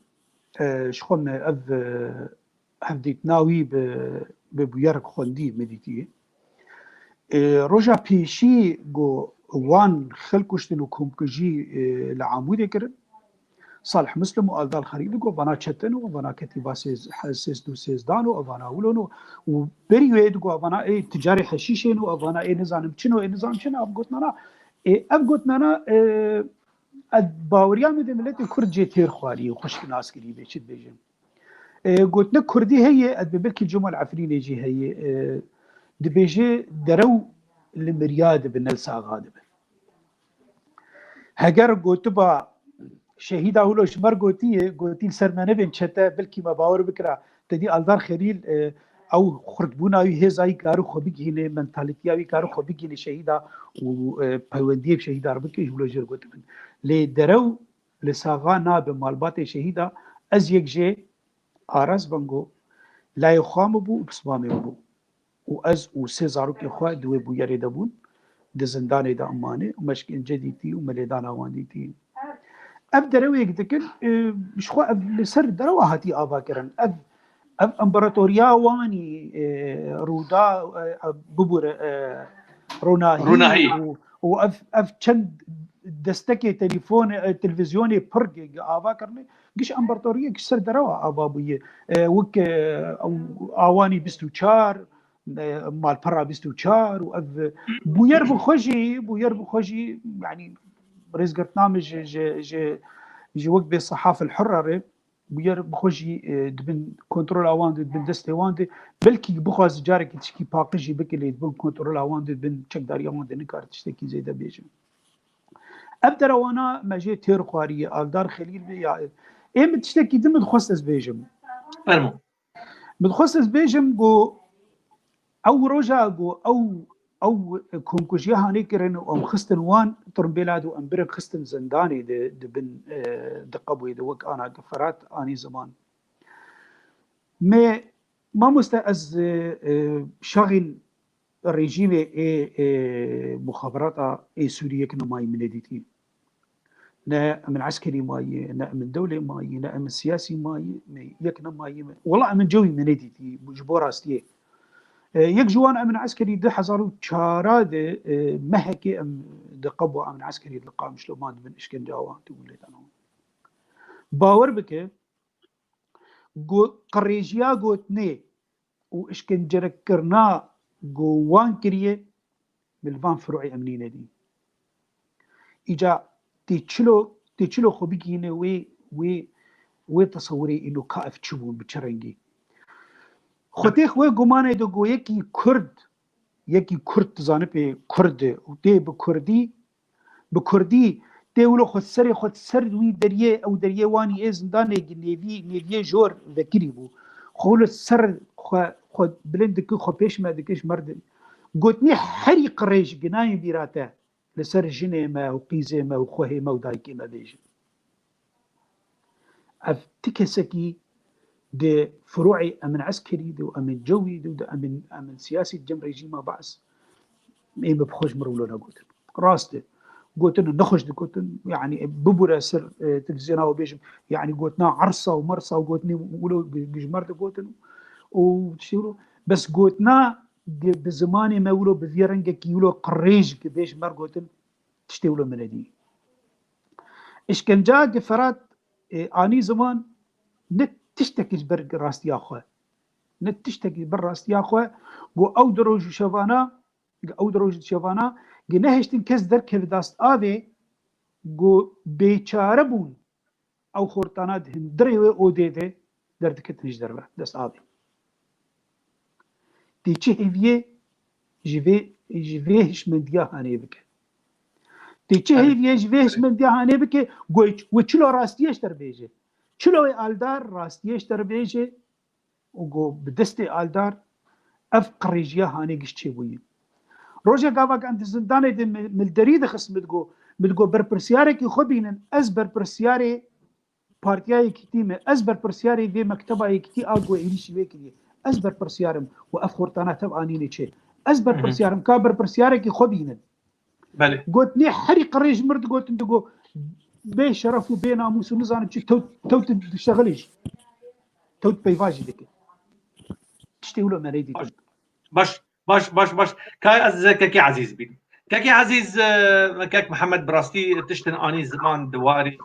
شخون اذ هفديت ناوي ببويرك خوندي مديتي روجا بيشي جو وان خلكوشتن وكومكجي لعمودي كرن صالح مسلم وآلدار الخريبي جو فانا تشتن وفانا كتيبا سيز دو سيز دانو وفانا ولونو وبريويد جو فانا تجاري حشيشين وفانا نظام تشنو نظام شنو أبغوتنا أبغوتنا باوريان مدن ملتي كرد جي تير خوالي وخش ناس قريبه شد بيجم قلت لك كردي هي ادبلك الجمعه العفريني جي هي دبيجي درو المرياد بالنلسا غادب هجر قلت با شهيدا هولو شمر قلتي سرمانه بين شتا بلكي ما باور بكره تدي الدار خليل او خردبوناوي هزاي كارو خوبيغينه منتاليتياوي كارو خوبيغينه شهيدا و باوندي شهيدا ربكي هولو جر قلت لي درو لساغا ناب مالبات شهيدا از يكجي آراز بانگو لا يخام بو بسمامي بو واز وسيزاروك اخوا دوي بو يريد بون د زندان دا امانه ومشكل جديدتي ومليدان اوانديتي اب درو يكدكن مش خو لسر درو هاتي اباكرن اب امبراطوريا واني رودا ببور روناهي واف چند دستكي تلفزيوني برق آوا کرنے گش امبراطورية كسر دروا آبابوية وك آواني 24 مال برا 24 واف بوير بخوجي يعني رئيس قرطنامج جي وقت بالصحافة الحرة بوير بخوجي دبن كنترول آوان دبن دست آوان بلكي بخواز جارك تشكي باقجي بكلي دبن كنترول آوان دبن چك داري آوان دنكار تشتكي زيدا بيجم ابدر وانا ما جي تير خواريه الدار خليل بي ايم تشتكي دم تخصص بيجم فرمو متخصص بيجم جو او روجا جو او كونكوجيا هاني كرن ام خستن وان ترمبيلاد وام برك خستن زنداني دبن دقبوي دوك انا قفرات اني زمان ما مستأز شغل الرجيم مخابرات سوريا كنا ماي منديتي نا من عسكري ماي نا من دولة ماي نا من سياسي ماي يكنا ماي والله من جوي منديتي جبورا استيه يك جوان من عسكري ده حزارو شاراد مهكي ام دقبوا من عسكري لقام شلومان من اشكنجاوا تقول لي انا باور بك قريجيا قوتني واشكنجرك كرنا جوان كريه بالفان فروعي امنينه دي اجا تيچلو خوبيكينه وي تصوري انه كاف تشوفون بتشرنجي خطيخ وي غمانه دو يكي كرد زانبه كرد ودي بكردي تولو خد سر وي دريه او دريه واني زندان نيفي جور ذكري بو خول السر خود بلندك خو بيش ما دكش مرد قلتني حريق ريش جناي بيراته لسر جنيمه وقيزمه وخوهمه ودايكي ما بيجي افتكسكي دي فروعي امن عسكري دو امن جوي دو امن سياسي جم ريجيما بعث ايه بخوش مرولونا قلت قلتنا نخش قلت يعني ببرا سر تلفزيون او بيجم يعني قلتنا عرصه ومرصه وقلتني ولو بجمرت قلتنا وتشيرو بس قلتنا بزماني ما ولو بفيرنجا كي ولو قريج كبيش مر قلتن تشتيولو من دي اشكنجا قفرات اني زمان نت تشتكي بر راس يا اخوه نت تشتكي بر راس يا اخوه قو او دروج شوفانا جنهشتن كز درك داست ابي قو بيچاربون او خورتانات هندري او ديده دردك تنجدر داست ابي تيچه هيفيه جيفيهش من ديا هاني بك تيچه هيفيه جيفيهش من ديا هاني بك وچلو راستيش در بيجي چلو آلدار راستيش در بيجي وقو بدستي آلدار اف قريجيا هاني قشتشي بوين روجا قابك انت زنداني دي ملدريد خص متقو بربرسياري خبينن از بربرسياري بارتياي كتيمه از بربرسياري دي مكتبه كتي اقوى إليشي بيكي ازبر برسيارم وافخورتانا تبعاني شيء ازبر برسيارم كابر برسيارك خبينا بله قلت لي حريق الريج مرد قلت انتو بيه شرف وبيه ناموس ونزان بشي توت تشتغليش توت بيفاجي ديك تشتغلوا ما ريدي باش باش كاي از كاكي عزيز بين كاكي عزيز كاك محمد براستي تشتن اني زمان دواري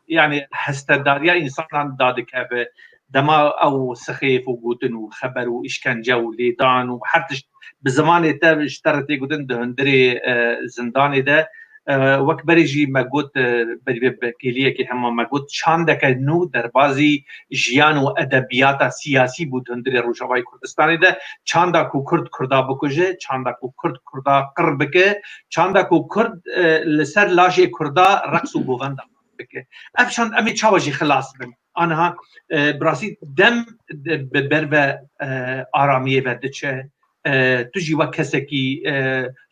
يعني هستداريا انسان دادك هذا دما او سخيف وقوتن وخبر واشكنجه وليدان وحرتش بزمان تا اشترت يقولن دهندري زنداني ده وقت بريجي مقود بكيليه كي هم مقود شاندك نو دربازي جيان وادبيات سياسي بود هندري روجاوي كردستان ده چاندا کو کرد کردا بکوجه چاندا کو کرد کردا قربکه چاندا کو کرد لسر لاجه کردا رقص و بوغندا بکه افشان امی چاوجي خلاص بن انا براسي دم بربه آرامیه ودچه تجي وكسكي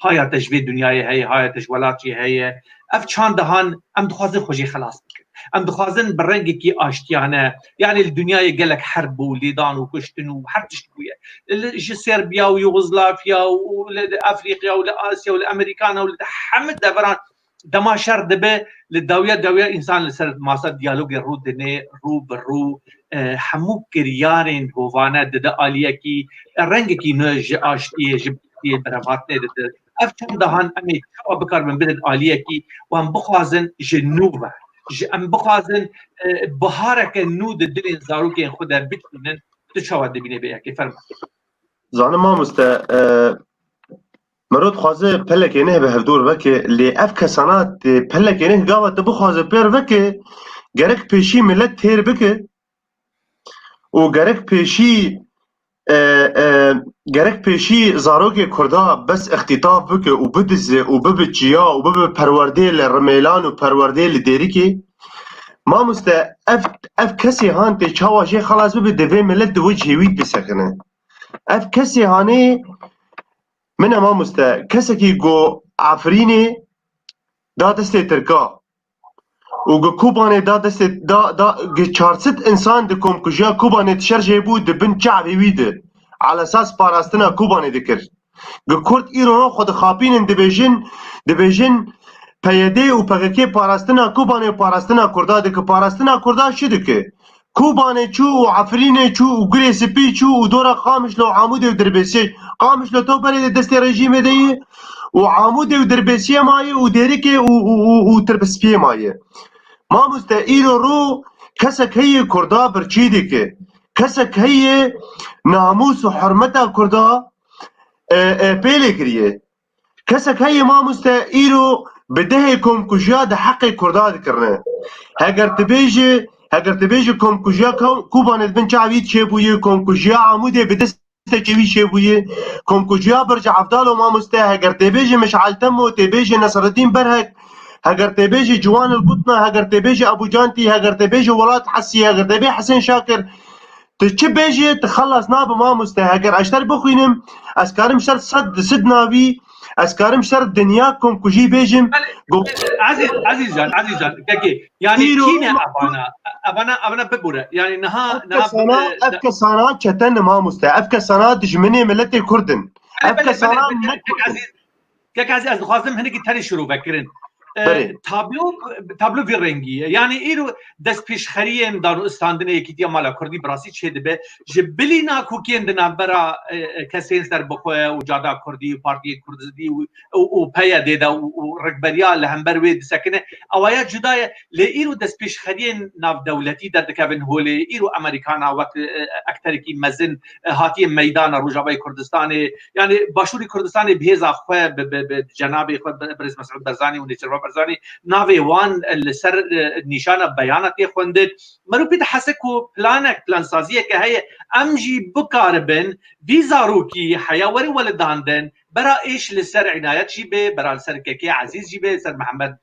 هاي تجوي دنياي هاي تجولاتي هي اف چان دهان ام دخوازن خوشي خلاص ام دخوازن برنگكي اشتيانه يعني الدنيا يقلك حرب وليدان وكشتن وحرتش بويا سربيا ويوغوسلافيا وافريقيا واسيا والامريكان وحمد دبران دماشر دبه للدوية انسان لسر ماسا ديالوج رو دنه رو برو همو كريارين هوانا دده آليه کی رنگ کی نج آشتی جبتی برافات نه دده افتم دهان امی چوا بکار من بدد آليه کی و هم بخوازن جنوبه هم بخوازن بهارك نود دلين زاروكين خدا بتنن تشوا دبینه بیا کی فرما زانه ما مرود خوازه پلک نه به هفدور وکه لی اف کسانات پلک نه گاوه تبو خوازه پیر وکه گرک پیشی ملت تیر بکه و گرک پیشی زاروک کردا بس اختطاف بکه و بدزه و ببچیا و بب پرورده لرمیلان و پرورده لدیری که ما اف کسی هان تی چاواجه خلاص بب دوی ملت دو جهوید بسکنه اف کسی هانه من ما کسی گو عفرینه دا دست ترکا و گو کوبانه دا دست دا 400 انسان دکم کجا کوبانه تشرجه بود دبن چعبی ویده على اساس پاراستنا کوبانه دکر گو کرد ایران خود خاپین دبیجن پیده و پاکه پاراستنا کوبانه پاراستنا کردا دک پاراستنا کردا شدکه کوبانه چو و عفرینه چو و گری سپی چو و دورا خامش لو عمود و دربسی قامش لو تو بري دست رژیم دی و عمود و دربسی مایه و دیریکه و تربسپی مایه ما مستعیل رو کسک هی کردا برچی دیکه کسک هی ناموس و حرمت کردا پیله کریه کسک هی ما مستعیل رو بده کم کجا ده حق کردا دکرنه اگر تبیجه کم کجا کوبانه بن چاوید چه بویه کم کجا عموده بدست تجوي شيبويه كم كجيا برج عبدال وما مستاه اگر تبيجي مشعل تمو تبيجي نصر الدين برهك اگر تبيجي جوان القطنه اگر تبيجي ابو جانتي اگر تبيجي ولاد حسي اگر تبي حسين شاكر تشبيجي تخلص ناب ما مستاه اگر اشتر بخوينم اسكارم شر صد نابي اسكارم شر دنياكم كجي بيجم عزيز جان كاكي يعني كينا ابانا ببوره يعني نها افك سنات چتن ما مستاه افك سنات جمني ملت كردن افك سنات كاك عزيز خازم هنيك تاني شروع فكرن تابلو في رنگی یعنی ایرو دست پیش خریم دارو استاندنه یکی دیا مالا کردی براسی چه دبه جبلی ناکوکین دنا برا کسین سر بخواه و جادا کردی و پارتی کردزدی و پیا دیده و رکبریا لهمبر وید سکنه اوایا جدای لی ایرو دست پیش خریم ناف دولتی در دکبن هولی ایرو امریکانا وقت اکتر کی مزن هاتی میدان روجاوی کردستان یعنی باشوری کردستان بهزا خواه بجناب خواه برز مسعود برزانی و نیچر برزانی ناوی وان لسر نشانه بیاناتی خوندد مرو پیت حسکو پلان سازیه که هی امجی بکاربن ویزاروکی حیاوری ولداندن برا ایش لسر عنایت جیبه برا لسر ککی عزیز جیبه لسر محمد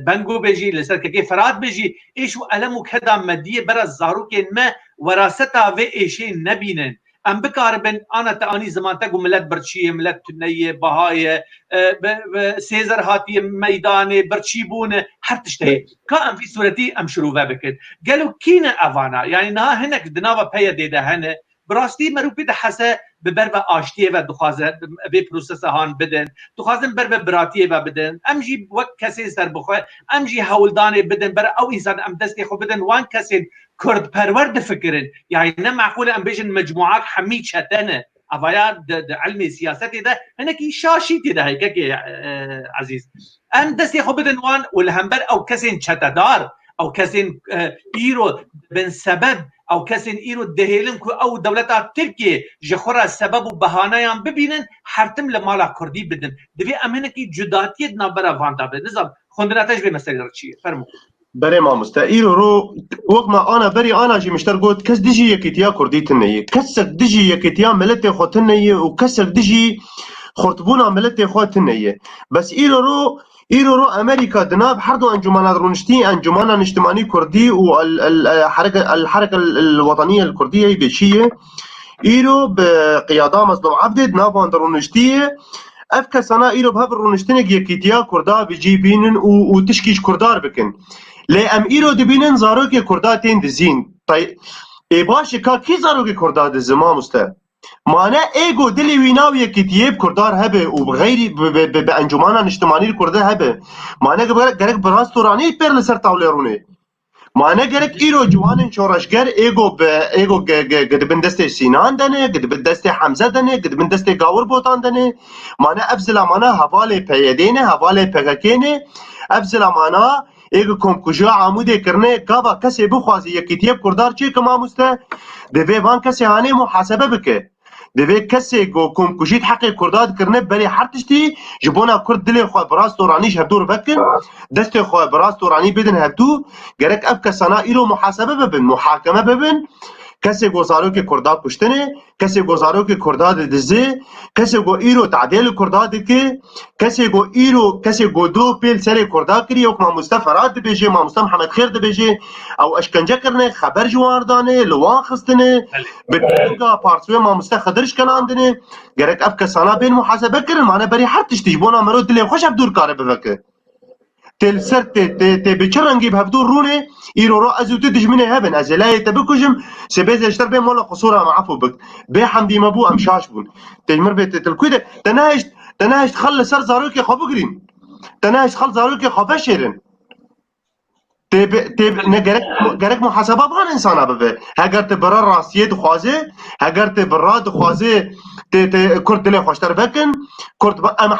بنگو بجی لسر ککی فراد بجی ایش و علم و کدام مدیه برا زاروکین ما وراستا و ایشی نبینن ام بکاربن انا تانی زمان تگو ملت برچیه ملت تنیه بهایه سیزر هاتی میدان برچی بونه هر تشتهی که ام فی صورتی ام شروع بکد قالو کینه اوانا یعنی نه هنک دناوا پیا دیده هنه براستی مرو بیده حسه ببرب آشتیه و دخوازه به پروسس هان بدن دخوازن برب براتیه و بدن امجی وقت کسی سر بخواه امجی هولدانه بدن برای او انسان ام دستی خو بدن وان کسی كرد پرورد فكرن يعني نه معقوله ام بيجن مجموعات حميد شتنه افايات علمي سياستي ده هناك شاشيتي ده هيك عزيز ام دستي خو بدن وان والهمبر او كسين شتدار او كسين ايرو بن سبب او كسين ايرو دهيلن او دولتات تركيا جخورا سبب وبهانه ببينن حرتم لمالا كردي بدن دبي امنكي جداتي نبره فانتا بنظام خوندناتش به مسئله چیه فرمو بري ما مستقير رو وقت ما انا بري انا جي مشتر قلت كس دجي يكتيا كرديتنيه كسر دجي يكتيا ملتي خوتنيه وكسر دجي خرطبونا ملتي خوتنيه بس ايرو رو امريكا دناب حردو انجمانات رونشتي انجمانا اجتماعي كردي والحركه الوطنيه الكرديه بشيه ايرو بقياده مظلوم عبد دناب رونشتي افكا سنا ايرو بهب رونشتنك يكتيا كردا بيجي بينن وتشكيش كردار بكن لي ام ايرو دبينن زاروك كرداتين دزين طيب اي باش كي زاروك كردا دزما مستا معنى ايجو دلي ويناو يكتيب كردار هبه وبغير بانجمانا اجتماعي الكردا هبه معنى غيرك براستوراني بير لسر تاوليروني معنى غيرك ايرو جوانن شورشگر ايجو قد بن دستي سينان دنه قد بن دستي حمزه دنه قد بن دستي غاور بوتان دنه معنى افزلا معنى حواله بيدينه حواله بغكينه افزلا معنى ايجو كومكوجا عمودي كرنه كابا كسي بخوازي يكتيب كردار چه كما مسته دبي بان كسي هاني محاسبه بك دبي كسي كومكوجيت حق كرداد كرنه بلي حرتشتي جبونا كرد دلي خو براس تورانيش هبدور بكن دستي خو براس توراني بدن هبدو جرك ابكا سنا ايرو محاسبه ببن محاكمه ببن کسی گزارو که کرداد پشتنه کسی گزارو که کرداد دزه کسی گو ایرو تعدیل کرداد که کسی گو ایرو کسی گو دو پیل سر کرداد کری او ما مصطفی راد بيجي ما مصطفی محمد خیر بيجي او اشکنجه کرنه خبر جواردانه لوان خستنه بتلقى پارسوی ما مصطفی خدرش کناندنه گرک اب کسانا بین محاسبه کرن معنی بری هر تشتیجبونا مرو دل خوش اب دور کار بفکه تل سر ت بچرنگی بهدور رونه ایرو رو ازو تدجمنه هبن از لا تبكجم سبيز اشتر بين مولا قصوره معفو بك بي حمدي مبو ام شاشبون تجمر بيت تلكوده تناهشت خل سر زاروكي خبقرين تناهشت خل زاروكي خبشرن تب نگرك محاسبه بان انسان ببه اگر تبرر راسيه خوازه اگر تبرر خوازه ت كرد له خوشتر بكن كرد ام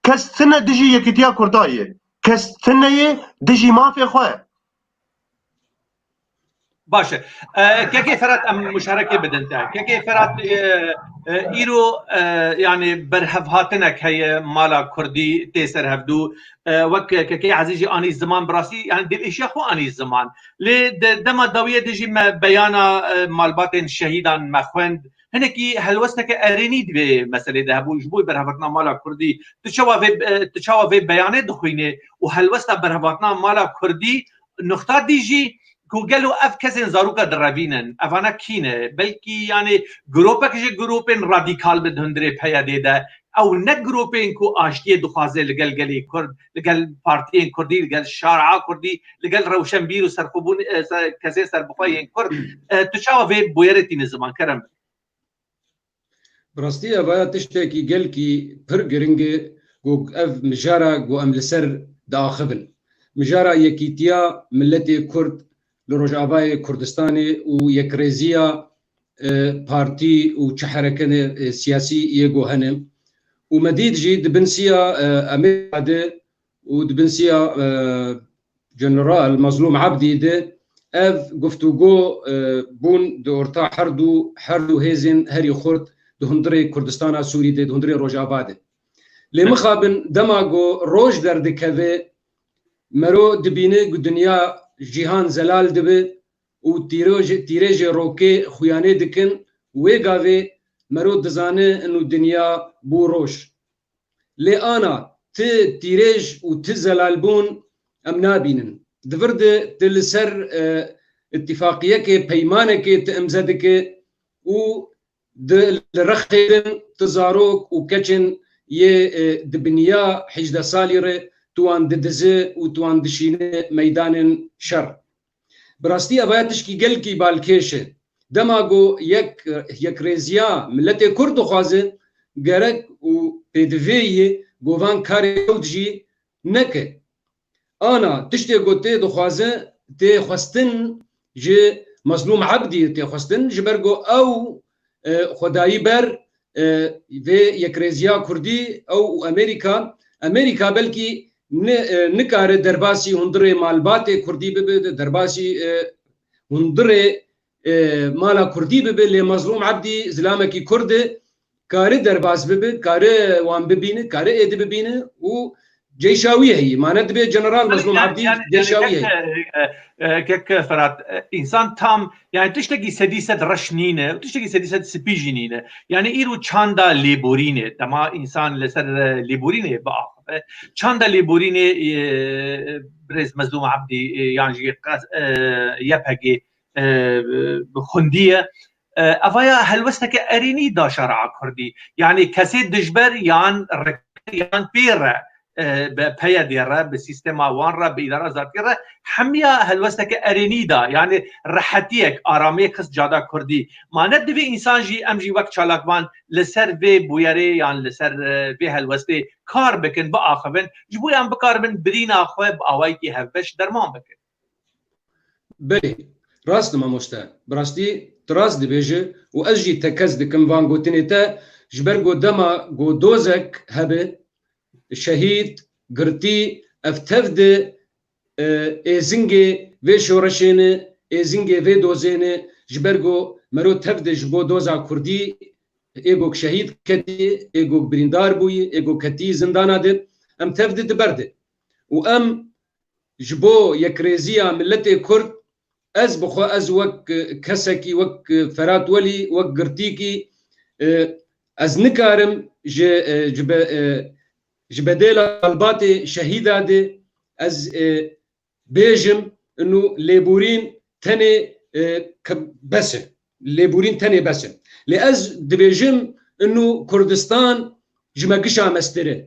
كس سنه دجي يكتيا كردايه كس ثنيه دجي ما في خواه باشه كيف فرات ام مشاركه بدنتا كيف فرات ايرو يعني برهفهاتنك هي مالا كردي تيسر هفدو وك كي عزيزي اني الزمان براسي يعني دي الاشياء خو اني الزمان لي دما داويه دجي بيانا مالباتن شهيدان مخوند هنكي هلوستك ارينيد بمساله ذهبوا يجبوا برهفتنا مالا كردي تشاوا في بيانات دخوينه وهلوستا برهفتنا مالا كردي نقطه ديجي گوگل اف کسین زاروکا درابینن افانا کینه بلکی یعنی گروپک جه گروپین رادیکال بدهندره پیاده ده او نه گروپین کو آشتی دخوازه لگل گلی کرد لگل پارتین کردی لگل شارعا کردی لگل روشنبیر و سرخوبون کسی سربخواهی کرد تو چاوا وی بویرتی نزمان کرم براستی اوه تشتاکی گل کی پر گرنگه گو اف مجارا گو ام لسر داخبن مجارا یکیتیا ملت کرد لروجابای کردستانی و یک رزیا پارتی و چه حرکت سیاسی یگو هنم و مدید جی دبنسیا امیر و دبنسیا جنرال مظلوم عبدی ده اف گفتگو بون دورتا هردو هزین هری خورد دهندره کردستان سوری ده دهندره روجاباده لمخابن دماغو روج در دکوه مرو دبینه دنیا جیهان زلال دبه و تیرج روکه خویانه دکن وی گاوه مرو دزانه انو دنیا بو روش لی آنا تی تیرج و تی زلال بون ام نابینن دورد تلسر اتفاقیه که پیمانه که تمزده که و لرخیدن تزاروک و کچن یه دبنیا 18 سالی ره توان ددزه و توان دشینه میدان شر براستی اوایتش کی گل کی بالکشه دماغو یک رزیا ملت کرد خوازه گرک و پدوی گوان کاری جی نکه آنا تشتی گوته دو خوازه ته خواستن ج مظلوم عبدي تخستن جبرجو او خدایی بر و یکریزیا کردی او امریکا بلکی نکاره درباسی هندره مالبات کردی ببه درباسی هندره مالا کردی ببه لی مظلوم عبدی زلامکی کرده کاره درباس ببه کاره وان ببینه کاره اید ببینه و جيشاويه هي ما ندبي جنرال مظلوم عبدي جيشاويه كك فرات انسان تام يعني تشتكي سديسه رشنينه وتشتكي سديسه سبيجينينه يعني ايرو تشاندا ليبورينه تما انسان لسر ليبورينه بقى تشاندا ليبورينه برز مظلوم عبدي يعني يبهجي بخنديه افايا هلوستك اريني دا شرع كردي يعني كسي دجبر يان بيرا بپیا دیره به سیستم وان را به اداره ذاتی را همیا هلوستک ارینیدا یعنی راحتیک آرامی کس جادا کردی ما ندوی انسان جی ام جی وقت چالاکوان لسر و بویره یعنی لسر و هلوسته کار بکن با آخوین جبوی ام بکار من برین آخوه با آوائی که هفش درمان بکن بله راست ما مشتا براستی تراز دبیجه و از جی تکز دکم وان گوتنی تا جبرگو دما گو دوزک هبه شهيد قرتي افتفد ازنجي في شورشين ازنجي في دوزين جبرجو مرو تفد جبو دوزا كردي ايجوك شهيد كدي ايجوك بريندار بوي ايجوك كتي زندانا دي ام تفد دبرد وام جبو يكريزيا ملتي كرد از بخو از وك كسكي وك فرات ولي وك قرتيكي از نكارم جب جبدال الباتي شهيدة دي از بيجم انه ليبورين تاني بسم ليبورين تاني بسم لأز دبيجم انه كردستان جما قشا مستره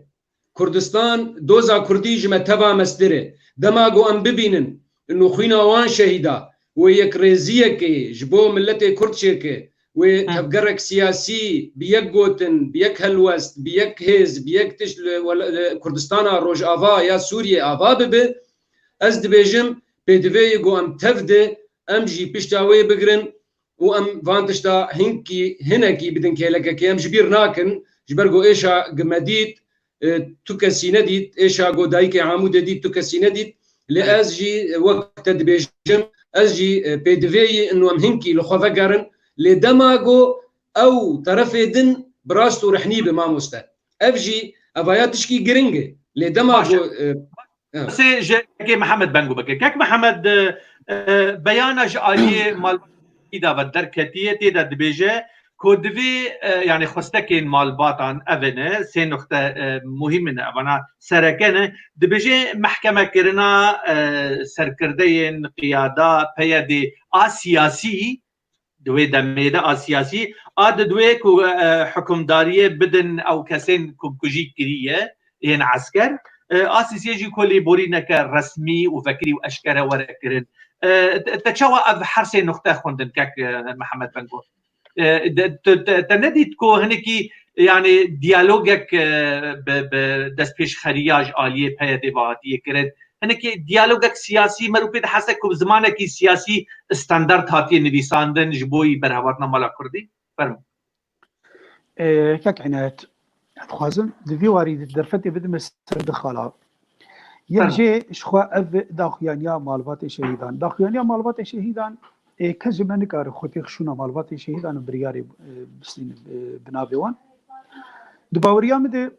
كردستان دوزا كردي جما تبا مستره دماغو ام ببينن انه خوينا وان شهيدة ويك ريزيكي جبو ملتي كردشيكي وتفقرك سياسي بيك جوتن بيك هلوست بيك هيز بيك تش كردستان روج آفا يا سوريا آفا ببه از دبيجم بيدوي جو ام تفده ام جي بيشتاوي بقرن و ام فانتشتا هنكي بدن كيلك كي ام جبير ناكن جبرجو ايشا قمديت تكسي نديت ايشا جو دايكي عمود ديت تكسي نديت لأز جي وقت دبيجم از جي بيدوي انو ام هنكي لخوا فقرن لدماغو او طرف دن براستو رحني بما مستا افجي افايات تشكي جرينجي لدماغو سي جاكي محمد بنجو بكي كاك محمد بيانا جاليه مال اذا بدركتيه تيدا دبيجه كودفي يعني خستكين مال باطن افنه سي نقطه مهمه ابنا سركنه دبيجه محكمه كرنا سركردين قياده بيدي اسياسي دوی دمیده سیاسی آد دوی کو حکمداریه بدن او کسین کو کجی کریه این عسكر آسیسی جی کلی بوری نکر رسمی و فکری و اشکره ورکرن تشوا اف حرسه نقطه خوندن کک محمد بنگو تندید کو هنکی يعني ديالوجك بدست پیش خریاج عالیه پیاده وادی کرد هنکی دیالوگک سیاسی مروپید حسک و زمانکی سیاسی استاندارد هاتی نویساندن جبوی برهواتنا مالا کردی فرمو كاك عنايات خوازم دفي واريد درفتي بدم سرد خالا يجي شخوا اف داخيانيا مالبات شهيدان داخيانيا مالبات شهيدان كزمان كار خوتي خشونا مالبات شهيدان برياري بسين بنابيوان دباوريا مد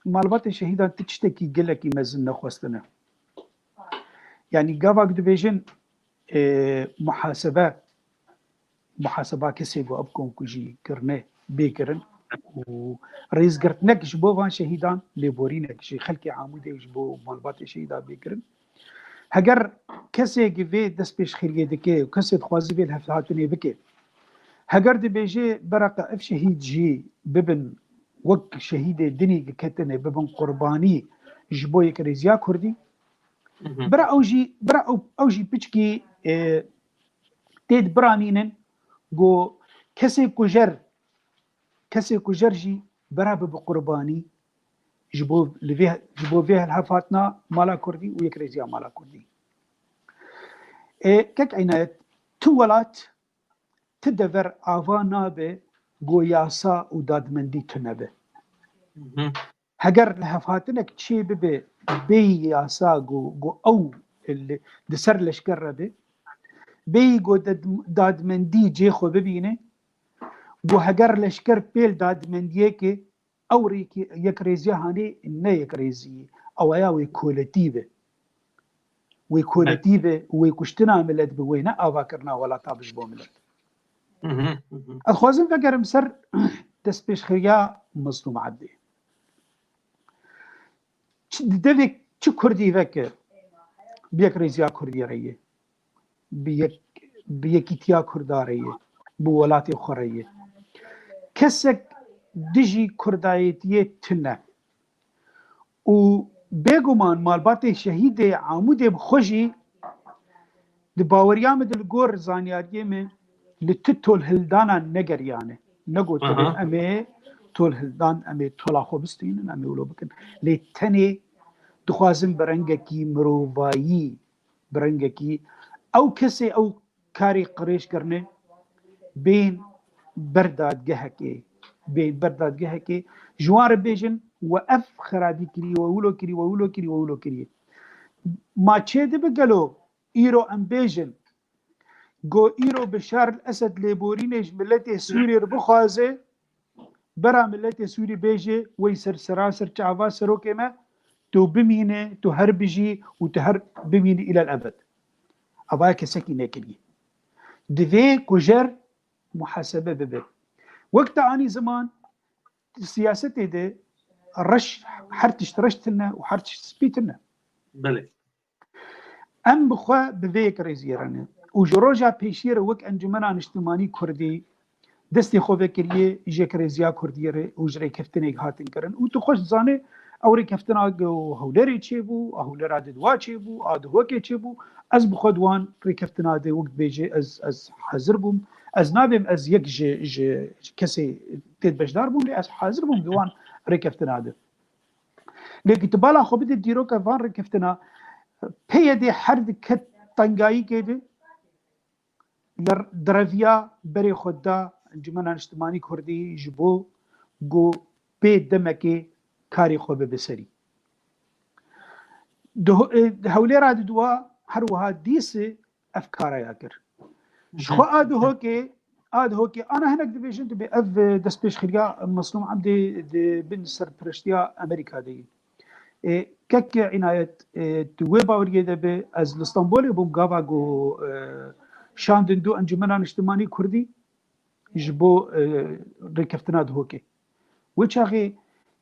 مالبات شهيدان تشتكي قلكي مزن نخواستنا يعني قابك دبيجن محاسبة كسيبو أبكم كجي كرنه بيكرن ورئيس قرتنك جبو وان شهيدان ليبورينك شي خلقي عامودي جبو مالبات شهيدا بيكرن هجر كسي جيفي دس بيش خيريه دكي وكسي تخوازي في الهفتاتوني بكي هجر دبيجي برقة اف شهيد جي ببن وك شهيد دني كتنه ببن قرباني جبو يكريزيا كردي برا اوجي بيشكي تيد برانينن جو كسي كوجرجي برا بقرباني جبو فيها الهفاتنا مالا كردي ويكريزيا مالا كردي كك عنايات تولات تدفر آوانا به گو یاسا و دادمندی تنبه هگر لحفاتنك تشي بي ياسا گو او اللي دسر لشكر ربه بي گو دادمندی جي خو ببینه گو هگر لشکر پیل دادمندیه که او یک ریزی هانه نه یک ریزی او یا وی کولتیبه وی کشتنا ملت بوی نه آوا کرنا ولا تابش بو ملت اخوازم فکرم سر دست پیش خریا مظلوم عبده دوی چه کردی وکر بیک ریزیا کردی رایه بیکیتیا کرداریه بو ولاتی خوریه کسک دجی کردایتیه تنه و بگومان مالبات شهید عمود بخوشی د باوریام دل گور زانیاریه من لتتول هلدانا نگریانه نگو تبین امه تول هلدان امه تولا خوبستین امه ولو بکن لیتنی دخوازم برنگکی مروبایی برنگکی او کسی او کاری قریش کرنه بین بردادگه که جوار بیجن و اف خرابی کری و اولو کری ما چه ده بگلو ایرو ام بیجن گو ایرو بشار الاسد لیبورینش ملت سوری رو بخوازه برا ملت سوری بیجه وی سراسر چعوا سروکه ما تو بمینه تو هر بجی و تو هر بمینه الى الابد اوای کسکی نکری دوی کجر محاسبه ببه وقت آنی زمان سیاستی ده رش حرتش رشتنا و حرتش سبيتنا بله ام بخوا بویک رزیرانه و جروجا پیشیر وک انجمنان اجتماعی کردی دستی خو بکریه جک رزیا کردیره و جری کفتنی هاتن کرن و تو خوش زانه اوری کفتنا گو هولری چی بو هولرا دوا چی بو ادوکه چی بو از بخدوان ری کفتنا ده وقت بیجه از حاضر بوم از نابم از یک کسی تید بشدار بوم از حاضر بوم دوان ری کفتنا ده لیکن تبالا خو بده دیرو که وان ری کفتنا پیده حرد کت تنگایی کده درویا بری خدا انجمن اجتماعی کردی جبو گو به دمکه کاری خوبه بسری هولی را دوا هر وها دیس افکار یاکر شخو آده که انا هناك ديفيجن تبي اف دسبيش خليا مصنوع عبدي بن سرپرشتيا امريكا دي كك عناية توي باوريه دبي از اسطنبول بوم غابا جو شاندن دو انجمنان اجتماعي كردي جبو ركفتنا دهوكي وچاغي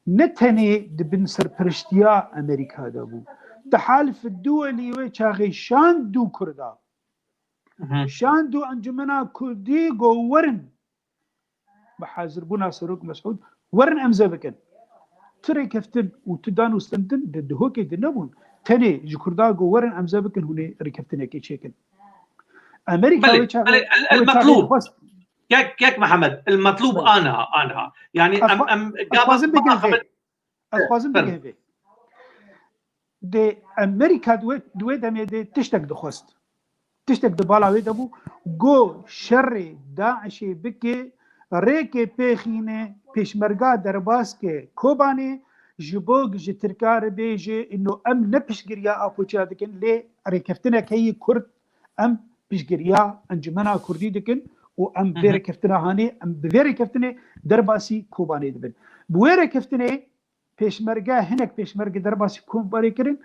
نتني دبن سرپرشتيا امريكا دبو تحالف الدولي وچاغي شان دو كردا شان دو انجمنا كردي جو ورن بحاضر بونا سروق مسعود ورن امزبكن تري كفتن وتدان وستندن دهوكي دنبون تاني جكردا جو ورن امزبكن هوني ركفتن كي تشيكن امريكا المطلوب كيك محمد المطلوب انا يعني ام اخوازم بگه دي امريكا دوي دمي دي تشتك دخوست تشتك دبالا ويدبو جو شر داعش بكي ريكي بيخينه پیشمرگا درباس کے کوبانه جبوگ جترکار بیجه انه ام نپشگریا اپوچا دکن لي ريكفتنا كي كرد ام بشگریا انجمنا كردي دکن و ام بير كفتنا هاني ام بير كفتني درباسي كوباني دبن بوير كفتني پیشمرگا هنك پیشمرگ درباسي كوباني كرن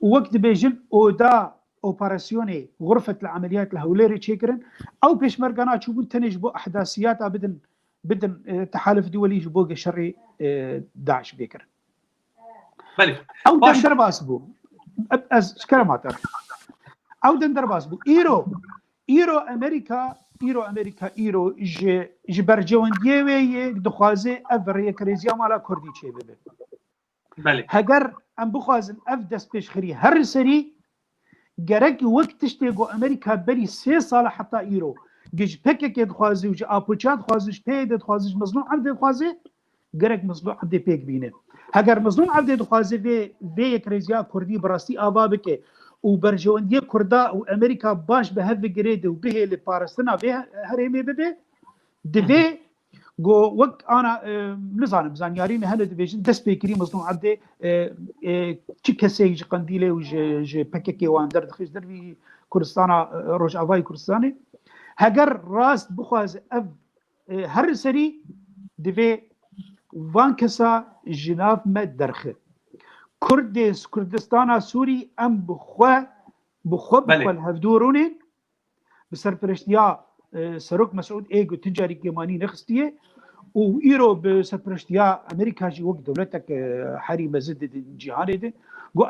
وقت بيجن اودا اوبراسيوني غرفه العمليات الهوليري تشيكرن او پیشمرگانا تشوفون تنجبو احداثيات بدن تحالف دولي جبوق شري داعش بيكر بله او درباس بو از كلمات او درباس بو ايرو امريكا ايرو جبرجونديه وي دخوازه افري كريزيا مالا كردي چه بده بله هگر ام بخوازن اف دست پیشخري هر سري گرك وقت تشتيگو امريكا بري 3 سال حتى ايرو گج پکه که دخوازه و اپوچات خوازش پید دخوازش مظلوم عبد دخوازه گرک مظلوم عبد پیک بینه اگر مظلوم عبد دخوازه و یک رزیا کردی براستی آبا بکه وبرجوندية كردا وأمريكا باش بهذا جريد وبه لبارستنا به هرمي به دبي جو وقت أنا نزانم زانيارين هلا دبيجن دست بكري مظلوم عبده چی کسی ج قندیله و ج پککی وان در دخش در وی کردستان روجاوای کردستانی هگر راست بخواز اف هر سری دوی وان کسا جناف مد درخه کردستان سوری ام بخوا الهفدورونين بسرپرشتیا سروک مسعود ایگو تجاری گمانی نخستیه و ایرو بسرپرشتیا امریکا جی وقت دولتك حريمه زد جهان ده جو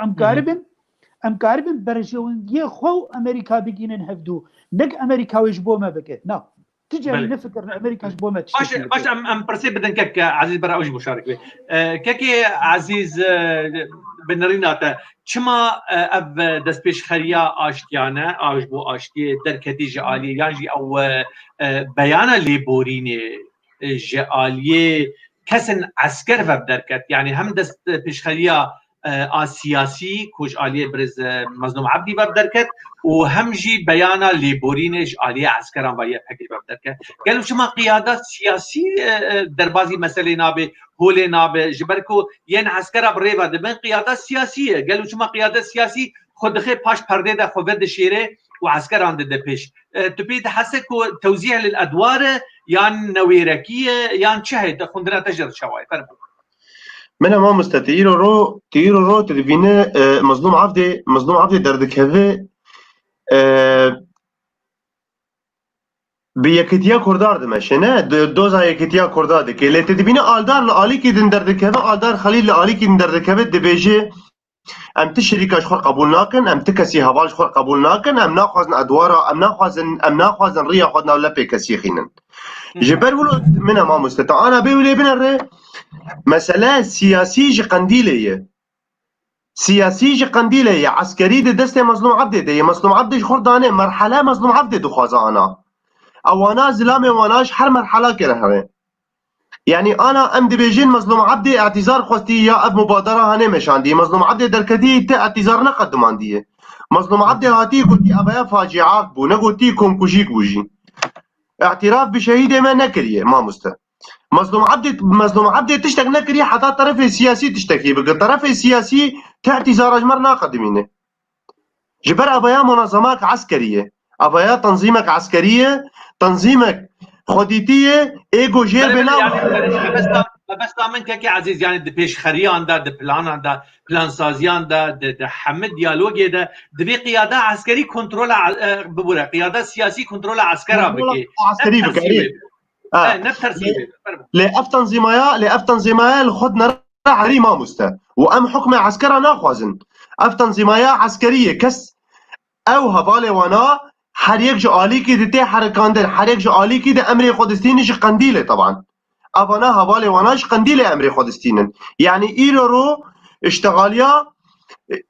ام قاربن برجونديه خو امريكا بيجين هفدو نك امريكا ويجبو ما بكت نا تجاري نفكر امريكا جبو ما باش ام برسي بدن كك عزيز برا اوج مشارك به كك عزيز بنريناته چما اف دست پیش خریا آشتیانه آجبو آشتی در کتی جعالی یعنی او بیان لیبورینه جعالی کسن عسكر و بدرکت یعنی هم دست پیش خریا سیاسی کوش عالیه برز مظلوم عبدی و بدرکت و هم جی بیان لیبورینش عالیه عسكران و یه فکر و بدرکت گلو شما قیادت سیاسی در بازی مسئله نابه هول نابه جبرکو ین عسكر بری و دبن قیادت سیاسیه گلو شما قیادت سیاسی خود خی پاش پرده ده خود شیره و عسكر عنده ده پیش تبید حسك توزيع للادوار يان نويركيه يان شهد خندنا تجر شواي فرق من ما مستتيرو رو تدفينه مظلوم عبدي دردك هذا بيكتيا كردار دمشنا دوزا يكتيا كردار دك اللي تدفينه آلدار لآلي كي دردك هذا آلدار خليل لآلي كي دردك هذا دبيجي ام تشريكاش خور قبول ناكن ام تكسي هواش خور قبول ناكن ام ناخذن ادوارا ام ناخذن ريا خدنا ولا بكسي خينن جبر ولو منها ما مستطاع انا بيولي بنا الري مسألة سياسي قنديلية سياسي قنديلية عسكري دست مظلوم عبدي دي مظلوم عبدي خردانه مرحلة مظلوم عبدي دخوازا انا او انا زلامي واناش هر مرحلة كره يعني انا ام دبيجين مظلوم عبدي اعتذار خوستي يا اب مبادره هاني مشاندي مظلوم عبدي دركدي تا اعتذار نقدمان دي مظلوم عبدي هاتي قلتي ابا فاجعه بو نقولتي كونكوجيك بوجي اعتراف بشهيد ما نكريه ما مست مظلوم عبدي تشتك نكريه حتى الطرف السياسي تشتكي بقى الطرف السياسي تعتذار اجمر ناقدمينه جبر ابا منظمات عسكريه ابا تنظيمك عسكريه تنظيمك خوديتيه ايجو جير بنا يعني بس من كي عزيز يعني دبيش خريان دا دبلان دا بلان سازيان دا حمد ديالوج دا دبي قياده عسكري كنترول ببوره قياده سياسي كنترول عسكرا بكي عسكري بكي نفترسيب لأف تنظيمايا الخدنا رعري ما مستا وام حكم عسكرا ناخوازن اف تنظيمايا عسكريه كس او هفالي وانا هر یک جعالی که دیته حرکاندن هر یک جعالی که ده امر خودستینش قندیله طبعا ابانا حواله واناش قندیله امر خودستینن يعني ایرو رو اشتغالیا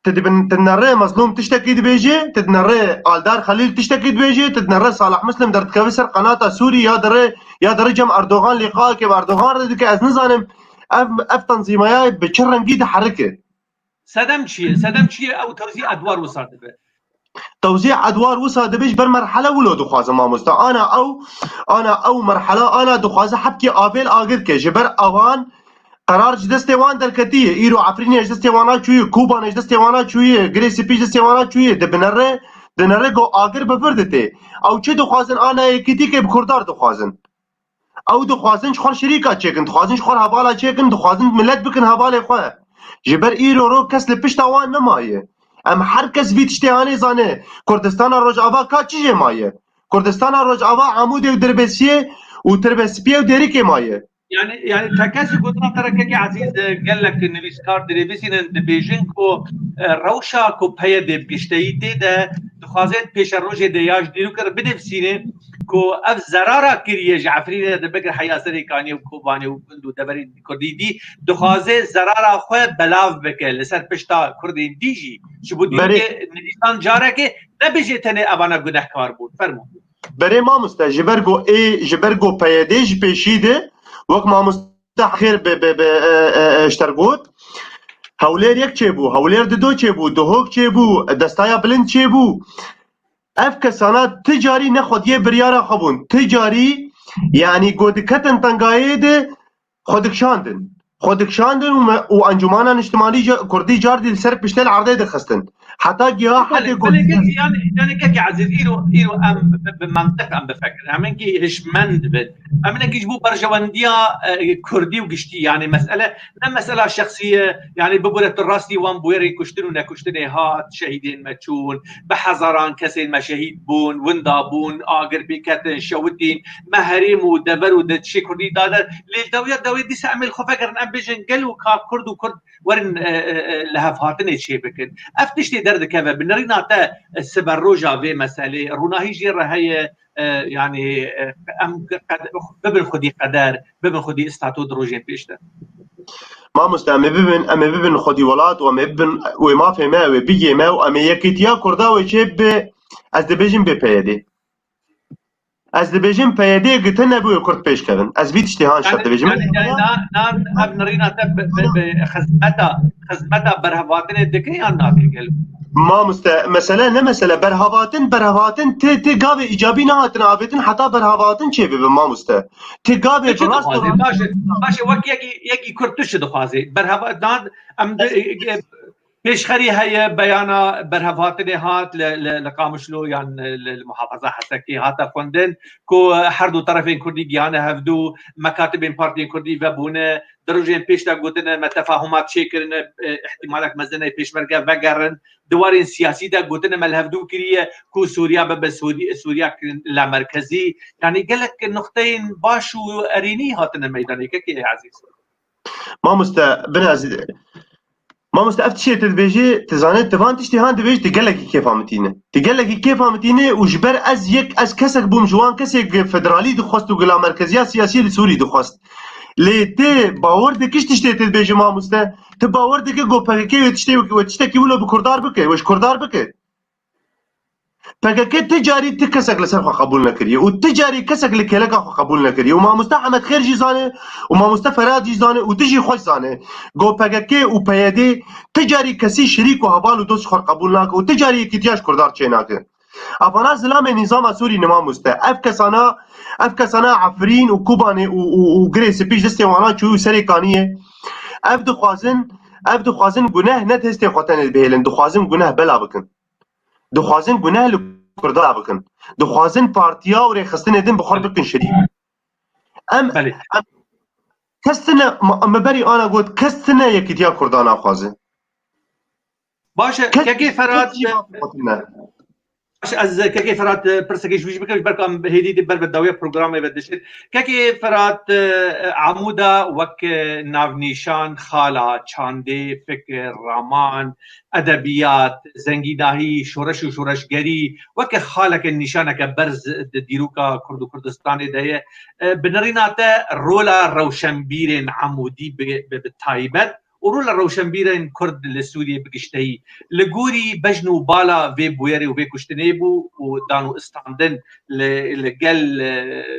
تدنره مظلوم تشتكي بيجي تدنره آلدار خليل تشتكي بيجي تدنره صالح مسلم درت كوسر قناة سوري يا درجم اردوغان لقاء كي اردوغان ردك از نظام اف تنظيمايا بچرنگي ده حركه سدم شي او توزيع ادوار وصادفه توزيع ادوار وصل دبيش برمرحله ولو دخوازه ما مستا انا او مرحله انا دخوازه حبكي افيل اگر كه جبر اوان قرار جدستوان دركتيه ايرو عفريني جدستوانا شويه كوبا جدستوانا شويه غريسي بي جدستوانا شويه دبنره جو اگر بفردته او چه دخوازن انا كتي كه بكردار دخوازن او دخوازن خور شريكه چكن دخوازن خور حواله چكن دخوازن ملت بكن حواله خو جبر ايرو رو کس لپشتوان نمايه ام هر کس وی تشتیانه زانه کردستان روجاوا کا چیه مایه کردستان روجاوا عمود و دربسیه و تربسپیه و دریک مایه يعني تكاسي قدرة تركك عزيز قال لك نويسكار دريبسين دبيجين كو روشا كو بهيا دي بيشتايتي ده دخوازت پیش روجه دياج ديرو كر بدفسينه كو اف زرارة كريه جعفرين ده بقر حياسري كاني وكوباني وبندو دبري كردي دي دخوازه زرارة خواه بلاف بكه لسر پشتا كردي ديجي شبو ديو كه نويسان جاركه نبيجي تنه ابانا گناه كار بود فرمو بري ما مستا جبرگو پيديج پیشيده وقت ما مستحخير اشترقوت هولير يك چيبو هولير دو چيبو دهوك چيبو دستايا بلند چيبو اف كسانات تجاري نخود يه بريارا خبون تجاري يعني قودكتن تنقايد خودك شاندن وانجمانا اجتماعي كردي جاردي لسر بشتل عرضي دخستن حتى جا حد يقول يعني كي عزيز إيرو أم بمنطق أم بفكر أمين كي هشمند بد أمين كي يجبو برجوانديا كردي وقشتي يعني مسألة مسألة شخصية يعني ببورة الراسي وان بويري كشتنو نكشتني هات شهيدين متشون بحزران كسين ما شهيد بون وندابون آقر بيكتن شوتين مهريم ودبر ودتشي كردي دادر للدوية دي سأعمل خفكر أم بيجن قلو كا كرد وكرد ورن لهفهاتن شي بكن افتشتي درد كذا بنرينا تا السبروجا في مسألة رونا هي جيرة هي يعني أم ببن خدي قدر ببن خدي استعتود روجين بيشتا ما مستعمل ببن خدي ولات وما في ما وبيجي ما وأم يكتيا كردا وشيب از دبيجن ببيدي از دبيجن بيدي قتنا بو كرد بيش كذن از بيت اشتهان شد دبيجن يعني نان أبنرينا تا خزمتا برهواتن دكيان ناكي قلب ما مسألة برهواتن تي قابي إيجابي نهاتن عابتن حتى برهواتن چه ببن ما تي قابي براست باشه وقت يكي كرتش دخوازي برهواتن ام پیشخری هي بيانا برهواتن هات لقامشلو يعني المحافظة حسكي هاتا فندن كو حردو طرفين كردي جيانا هفدو مكاتبين بارتين كردي وبونه دروجين بيشتا قوتنا متفاهمات شكرن احتمالك مزنه بيشمرقه وقرن دوارين سياسي دا قوتنا ملهفدو كريه كو سوريا سوريا لا مركزي يعني قالك نقطتين باشو اريني هاتنا ميداني كيف يا عزيز ما مستأفتشي تدبيجي تزانت تفان تشتهان دبيج تقلقي كيف عمتينه وجبر از كسك بومجوان كسك فدرالي دخواست وقلا مركزية سياسية لسوري دخواست لي تي باور دكش تشتي تدبيجي ما مستا تباور دكي قو بكي وتشتكي ولا بكردار بكي وش كردار بكي بكي تجاري تكسك لسر قبول نكريه والتجاري كسك لكلك قبول نكريه وما مستا حمد خير جيزانه وما مستا فراد جيزانه وتجي خوش زانه قو بكي وبيدي تجاري كسي شريك وهبال ودوس خر قبول ناك وتجاري كتياش كردار تشيناك افانا زلام نظام سوري نما مستا افكسانا عفرين وكوباني وغريس بيش دستي وانا شو سريكانيه افدخوازن گناه نتهستي خوتن بهلن دخوازن گناه بلا بكن دخوازن گناه لكردار بكن دخوازن بارتيا وريخستن دين بخور بكن شريك ام كستنا مبري انا قلت كستنا يكتيا كردانا خوازن باشه كيف فرات از كيف فرات برسكيش بيجي بكش بركم هدي دبر بالدويه برنامج بدشت كيف فرات عمودا وك نافنيشان خالا چاندي فكر رامان ادبيات زنگيداهي شورشگري وك خالك النشانك برز ديروكا كردستان ده بنريناته رولا روشنبيرن عمودي بالتايبت ورولا روشنبيرن كرد لسوريا بقشتهي لغوري بجنو بالا في بويري وفي كشتنيبو ودانو استاندن لقل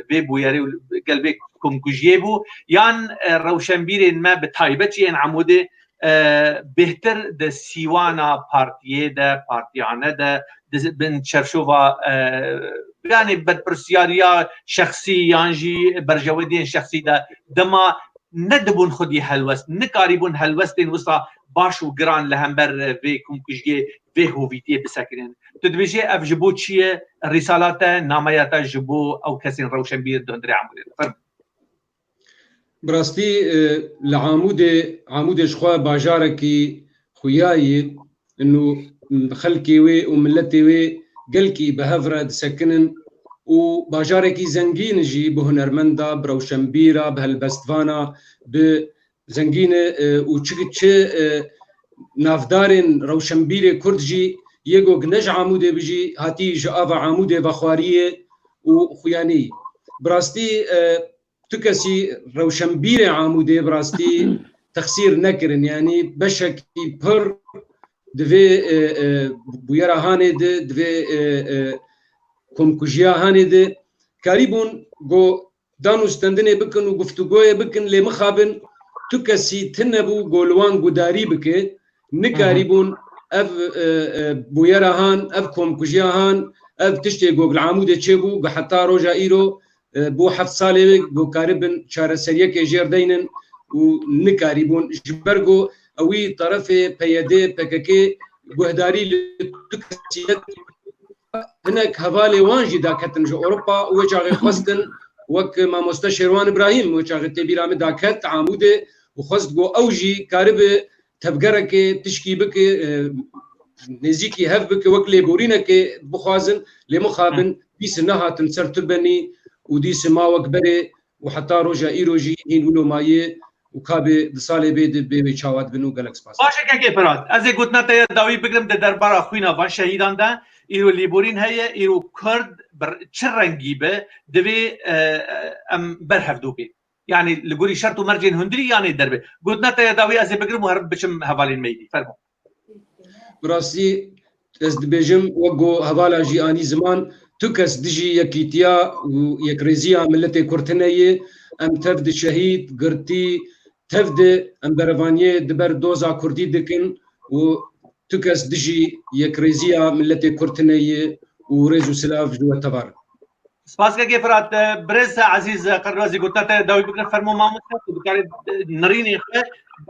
في بويري وقل في كمكجيبو يان روشنبيرن ما بتايبتي ان عمودي بهتر د سيوانا بارتيه ده بارتيانه ده بن شرشوفا يعني بدبرسياريا شخصي يانجي برجودين شخصي ده دما ندبون خودی هلوست نکاریبون هلوستین وسا باش و گران لهمبر وی کمکشگی وی هویتی بسکرین تدبیجی اف جبو چیه رسالات نامایات جبو او کسین روشنبیر دندری عموده براستی عمود شخوا باجارکی خویایی انه خلکی وی و ملتی وی قلکی بهفرد سکنن و باجارێکی زەنگینجی بە هونەرمەندا برەوشەمبیرە بە هەلبەستڤانە بزەنگینە و چ نافدارên ڕەوشەمبیرê کورد jî yekok ne ji Amûdê bijî hatî ji ava Amûdê vexwariyê û xuyanî. Bi rastî tu kesî rewşenbîrê Amûdê bi rastî texsîr nekirin yanî beşekî pir divê bûyera hanê de divê komkujiya hanê de karîbûn got dan û stendinê bikin û guftûgoyê bikin lê mixabin تكسي تنبو قولوان قداري بك نكاريبون اف بويرهان اف كومكوجيهان اف تشتي جوجل عمود تشيبو حتى روجا ايرو بو حفت صالي بو كاربن شار سريك جير دينن ونكاريبون جبرجو اوي طرف بيدي بككي بوهداري تكسي هناك هفالي وانجي داكتن جو اوروبا وجاغي خواستن وك ما مستشيروان ابراهيم وجاغي تبيرام داكت عمود وخواست جو اوجي كارب تبقرك تشكي بك نزيكي هف بك وك ليبورينك بخوازن لمخابن ديس نها تنسر تبني وديس ما وك بري وحتى روجا ايروجي هين ولو مايه وكابي دسالي بيد بي چاوات بنو گلکس پاس باشه که فرات از گوتنا ته داوی بگرم د دربار خوینا وان شهیدان ده ایرو لیبورین هيا ایرو کرد بر چرنگی به دوی ام برهفدو بی يعني لقولي شرط مرجين هندري يعني دربه قلنا تيداوي ازي بقرم وهرب بشم هفالين ميدي فرمو براسي از دبيجم وقو هفالا جي اني زمان تكس دجي يكيتيا ويكريزيا ملتي كورتنيه ام تفد شهيد قرتي تفد ام برفانيه دبر دوزا كردي دكن و تكس دجي يكريزيا ملتي كورتنيه وريزو سلاف جوا تبار سپاس که فرات برز عزیز قرازی گوتا ته داوی بکر فرمو ما مست بکار نرینی خو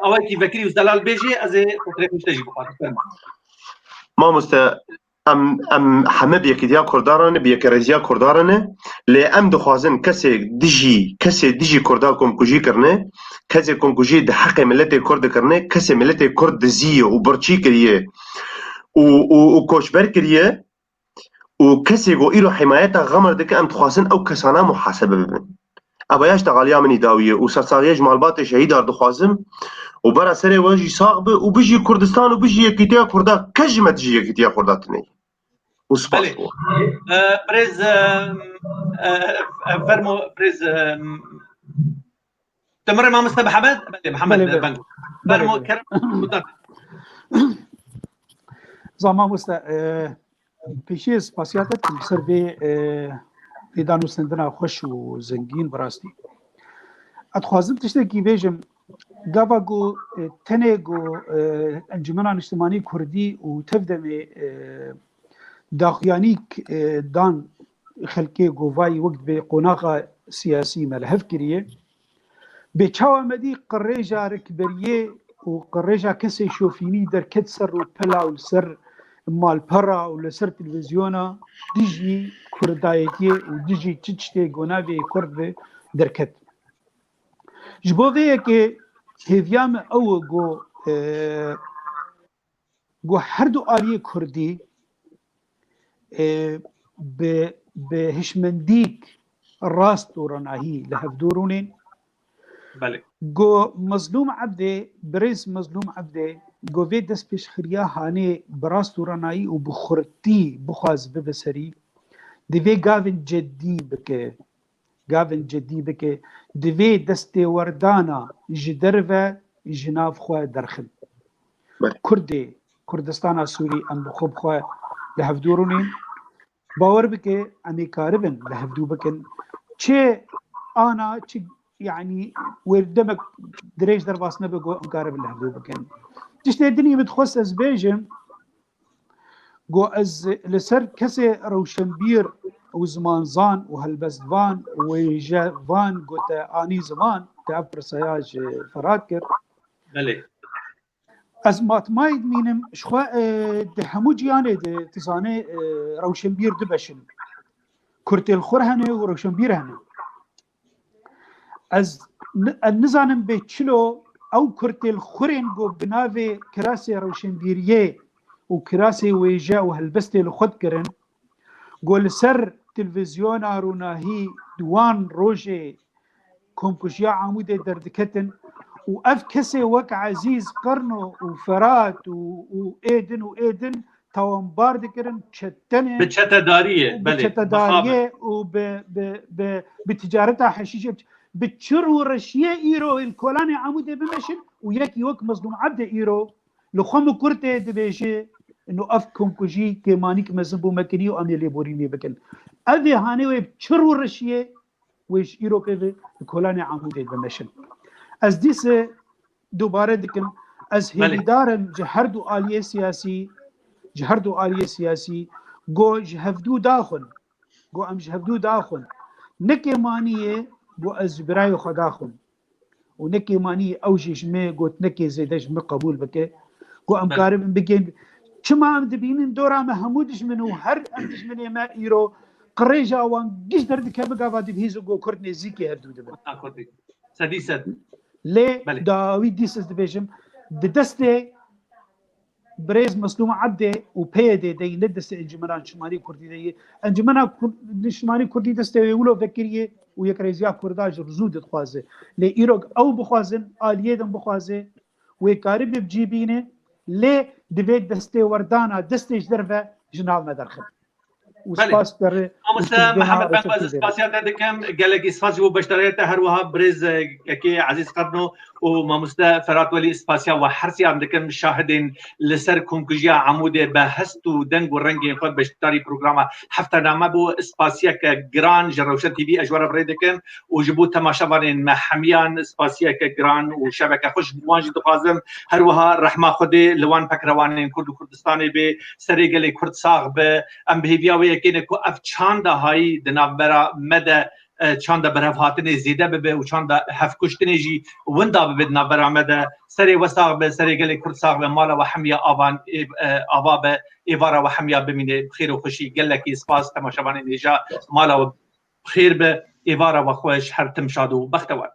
اوای کی فکری وزدلال بیجی از فکر مشتجی بخاطر فرما ما مست ام همه بیکدیا کردارانه بیکرزیا کردارانه لی ام دخوازن کسی دیجی کردا کمکوجی کرنه کسی کمکوجی ده حق ملت کرد کرنه کسی ملت کرد زیه و برچی کریه و کوشبر کریه وكسي جو إيرو حمايتها غمر دك أم تخاصن أو كسانا محاسبة ببن أباياش تغاليا مني داوية وسرساغيج مالبات شهيد أرد خوازم وبرا سري واجي صاغبة وبيجي كردستان وبيجي يكيتيا كردا كجمة تجي يكيتيا كردا تني وسباس بريز فرمو بريز تمر ما مستر محمد بنك فرمو كرم زمان مست پیشی سپاسیاتت بسر به دانوستندنا خوش و زنگین براستی اتخوازم تشته کی بیجم گاوا گو تنه گو انجمنان اجتماعی کردی و تفدم داخیانی دان خلقی گووای وقت به قناغ سیاسی ملحف کریه به چاو مدی قریجا رکبریه و قریجا کسی شوفینی در کت سر و پلا و سر مال برا ولا سر تلفزيونا ديجي كردايتي وديجي تشتي غونافي كرد دركت جبوفيه كي هيفيام او جو هردو آري كردي بهشمنديك الراست ورناهي لهفدورونين بله جو مظلوم عبده بريز مظلوم عبده جو في دس پیش خریا هانه براست ورناهي و بخورتی بخواز ببسری دوی گاون جدی بکه دوی دست وردانا جدر و جناف خواه درخل کردستان سوری ام بخوب خواه لهفدورونین باور بکه امی کاربن لهفدو بکن چه آنا چه يعني وردمك دريش درباسنا بقو مقارب لهفدو بكن تشتي الدنيا متخص از بيجم قو از لسر كسي روشنبير وزمان زان وهالبزدوان ويجافان قو تا آني زمان تعبر سياج فراكر بله از ماتمايد مينم شخوا دحمو جياني تزاني روشنبير دبشن كرتي الخور هنه وروشنبير هنه از النزانم بيتشلو او كرتي الخورين قو بنافي كراسي روشنبيريه وكراسي ويجا وهالبستي لخد كرن قول سر تلفزيون روناهي دوان روجي كومكوشيا عمودة دردكتن وأف كسي وك عزيز قرنو وفرات وإيدن توانبار دكرن تشتنه بتشتا دارية بله بتشتا دارية بتجارتها حشيشة بتشر ورشيه ايرو الكولاني عمودة بمشن وياكي وك مظلوم عبد ايرو لخم كرته دبيشي انه اف كومكوجي كمانيك مزبو مكني وامي ليبوريني بكن ابي هاني وبتشر ورشيه ويش ايرو كيف الكولاني عمودة بمشن از ديس دوباره دکن از هیدارم جهرد و آلیه سیاسی گو جهفدو داخل گو ام جهفدو داخل نکی مانیه گو از برای خدا خون و نکی مانی اوجش می گوت نکی زیدش می قبول بکه گو ام کارم بگین چما ام دبینین دورا ما همودش منو هر امش من ما ایرو قريجا وان جيش درد كابا غادي بهيزو جو كورت نزيكي هردو دبا سديسة لي داوي ديسس ديفيجن ددستي بريز مسلوم عبدي وبيدي دي ندست انجمنا شمالي كردي دي انجمنا شمالي كردي دستي يقولوا فكريه ويكريزيا كرداج رزود تخوازه لي ايروغ او بخوازن اليدن بخوازه ويكارب بجيبينه لي ديفيد دستي وردانا دستي جدرفه جناب مدرخل وسپاس در محمد بنقاز سپاسیات دکم گلگی سپاس جو بشتریت هر وها برز کی عزیز قدنو و ماموستا فرات ولی سپاسیا و حرسی ام دکم شاهدین لسر کنکجیا عمود به هست و دنگ و رنگ خود بشتری برنامه هفته نامه بو سپاسیا که گران جروشت تی وی اجوار برای دکم و جبو تماشاوان محمیان سپاسیا که گران و شبکه خوش واجد دخوازم هر وها رحمه خودی لوان پکروان کرد و کردستانی به سری گلی کرد ساغ به ام بهیوی یکینه کو اف چند های دنابرا مد چند برف هاتنی زیده به و چند هف کشتنی جی وندا به دنابرا مد سری وساق به سری گلی کرد ساق به مالا و حمیا آبان آباب ایوارا و حمیا بمینه بخیر و خوشی گلکی سپاس تماشاوان نیجا مالا و بخیر به ایوارا و خوش هر تمشاد و بختوار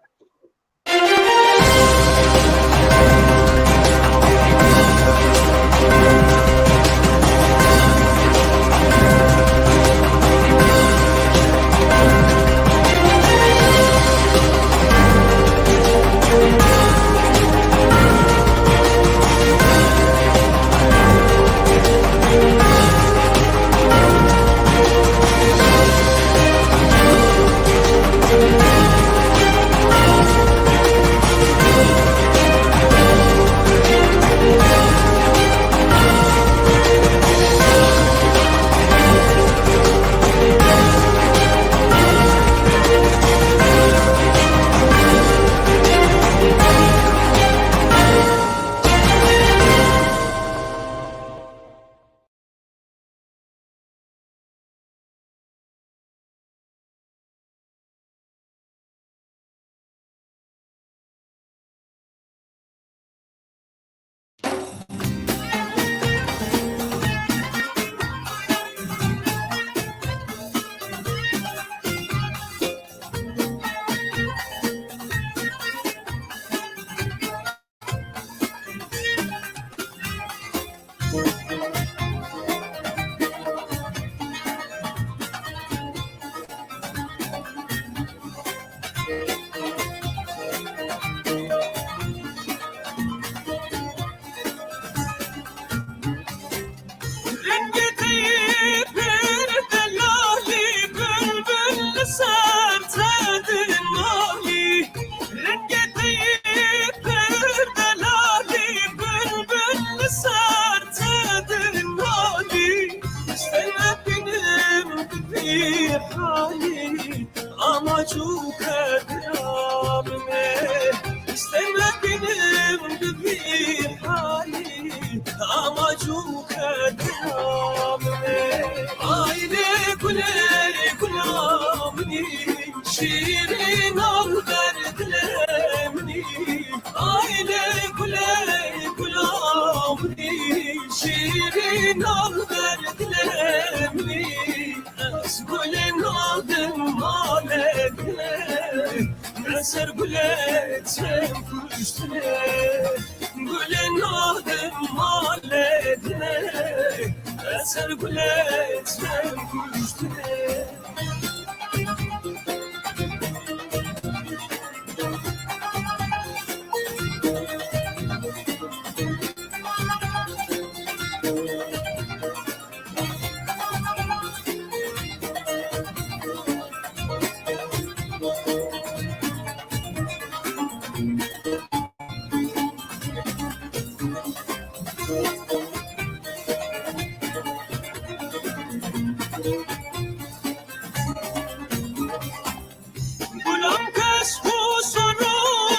Bulam kas bu soru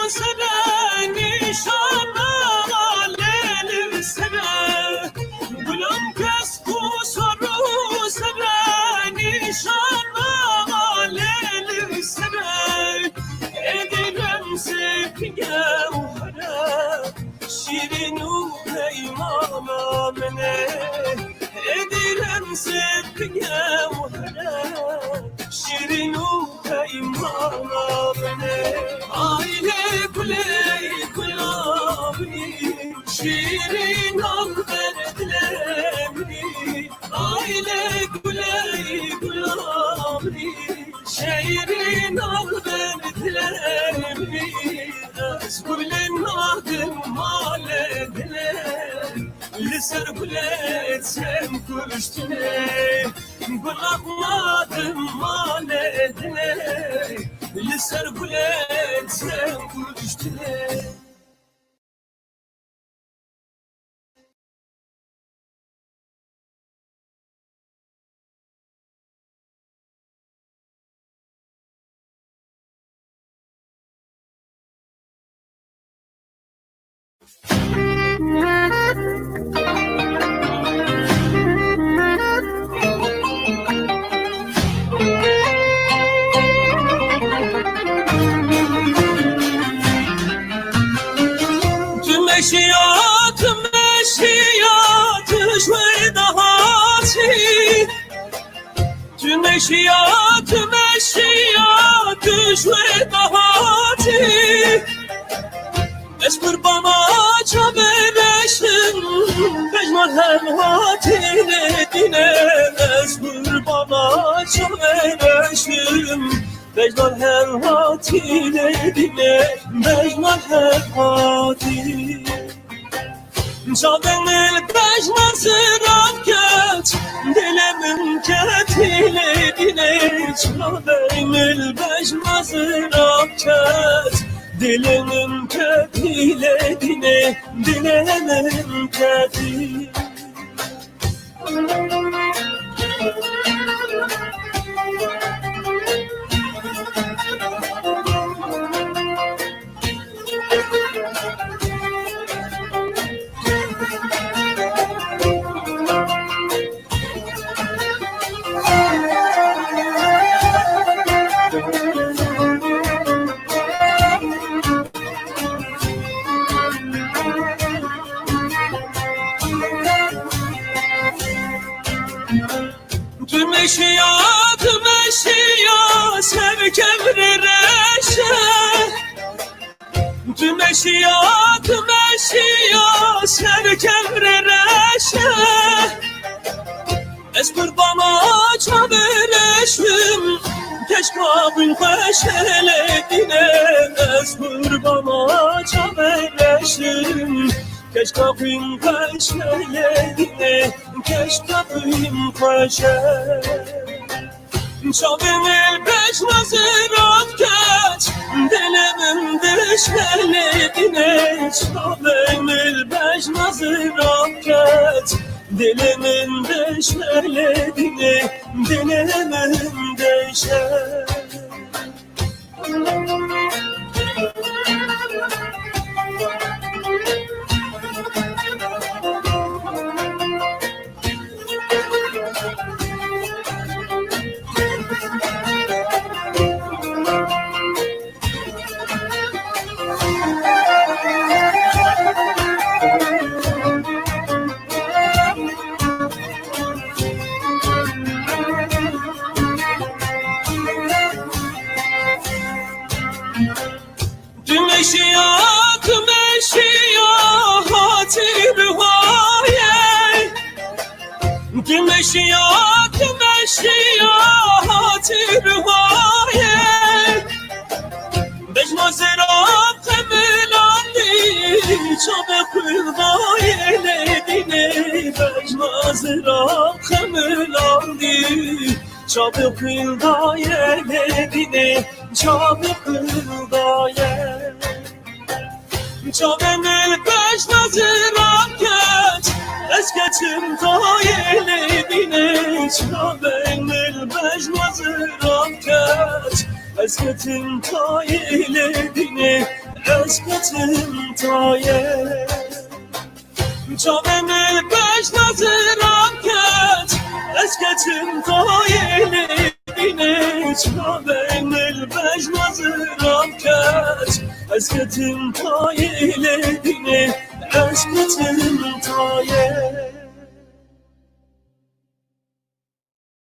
sana nişan شیرینو پیمانا منه ادیرم سبگم شیرینو پیمانا منه آیله گلی گلابی شیرین آن بردلمی آیله گلی گلابی شیرین آن بردلمی از گل نادم مال دلم لسر گلت سم کشتنه گلاب نادم مال دلم لسر گلت سم کشتنه مشيات مشيات شوي ضهاتي مشيات مشيات شوي ضهاتي اصبر بابا çabeleştim Mecnun hemhati nedine Eşbir bana çabeleştim Mecnun hemhati nedine Mecnun hemhati Çabemil beşman sıram geç Dilimin ketile dine Çabemil beşman sıram geç Dilimin ketile dine Dilimin ketile Meşiyat meşiyat sevk emri reşe Meşiyat meşiyat sevk emri reşe Esbir bana çabeleştim Keşkabın peşeledine Esbir bana çabeleştim Keşkabın peşeledine Keşkabın peşe Çabemil beş nazirat geç Dilimin düşeledine Çabemil beş nazirat geç Dilimin düşeledine Dilimin düşe Meşiyat meşiyat ruhaye Meşiyat meşiyat ruhaye Bejma zerab temilandi Çabe kırdaye ledine Bejma zerab temilandi Çabe kırdaye ledine Çabe kırdaye Çabemil beş naziram geç Esketim tayeli dine Çabemil beş naziram geç Esketim tayeli dine Esketim tayeli Çabemil beş naziram geç Esketim tayeli dine Çabemil beş naziram geç Esketim tayeli dine عشقتم تایه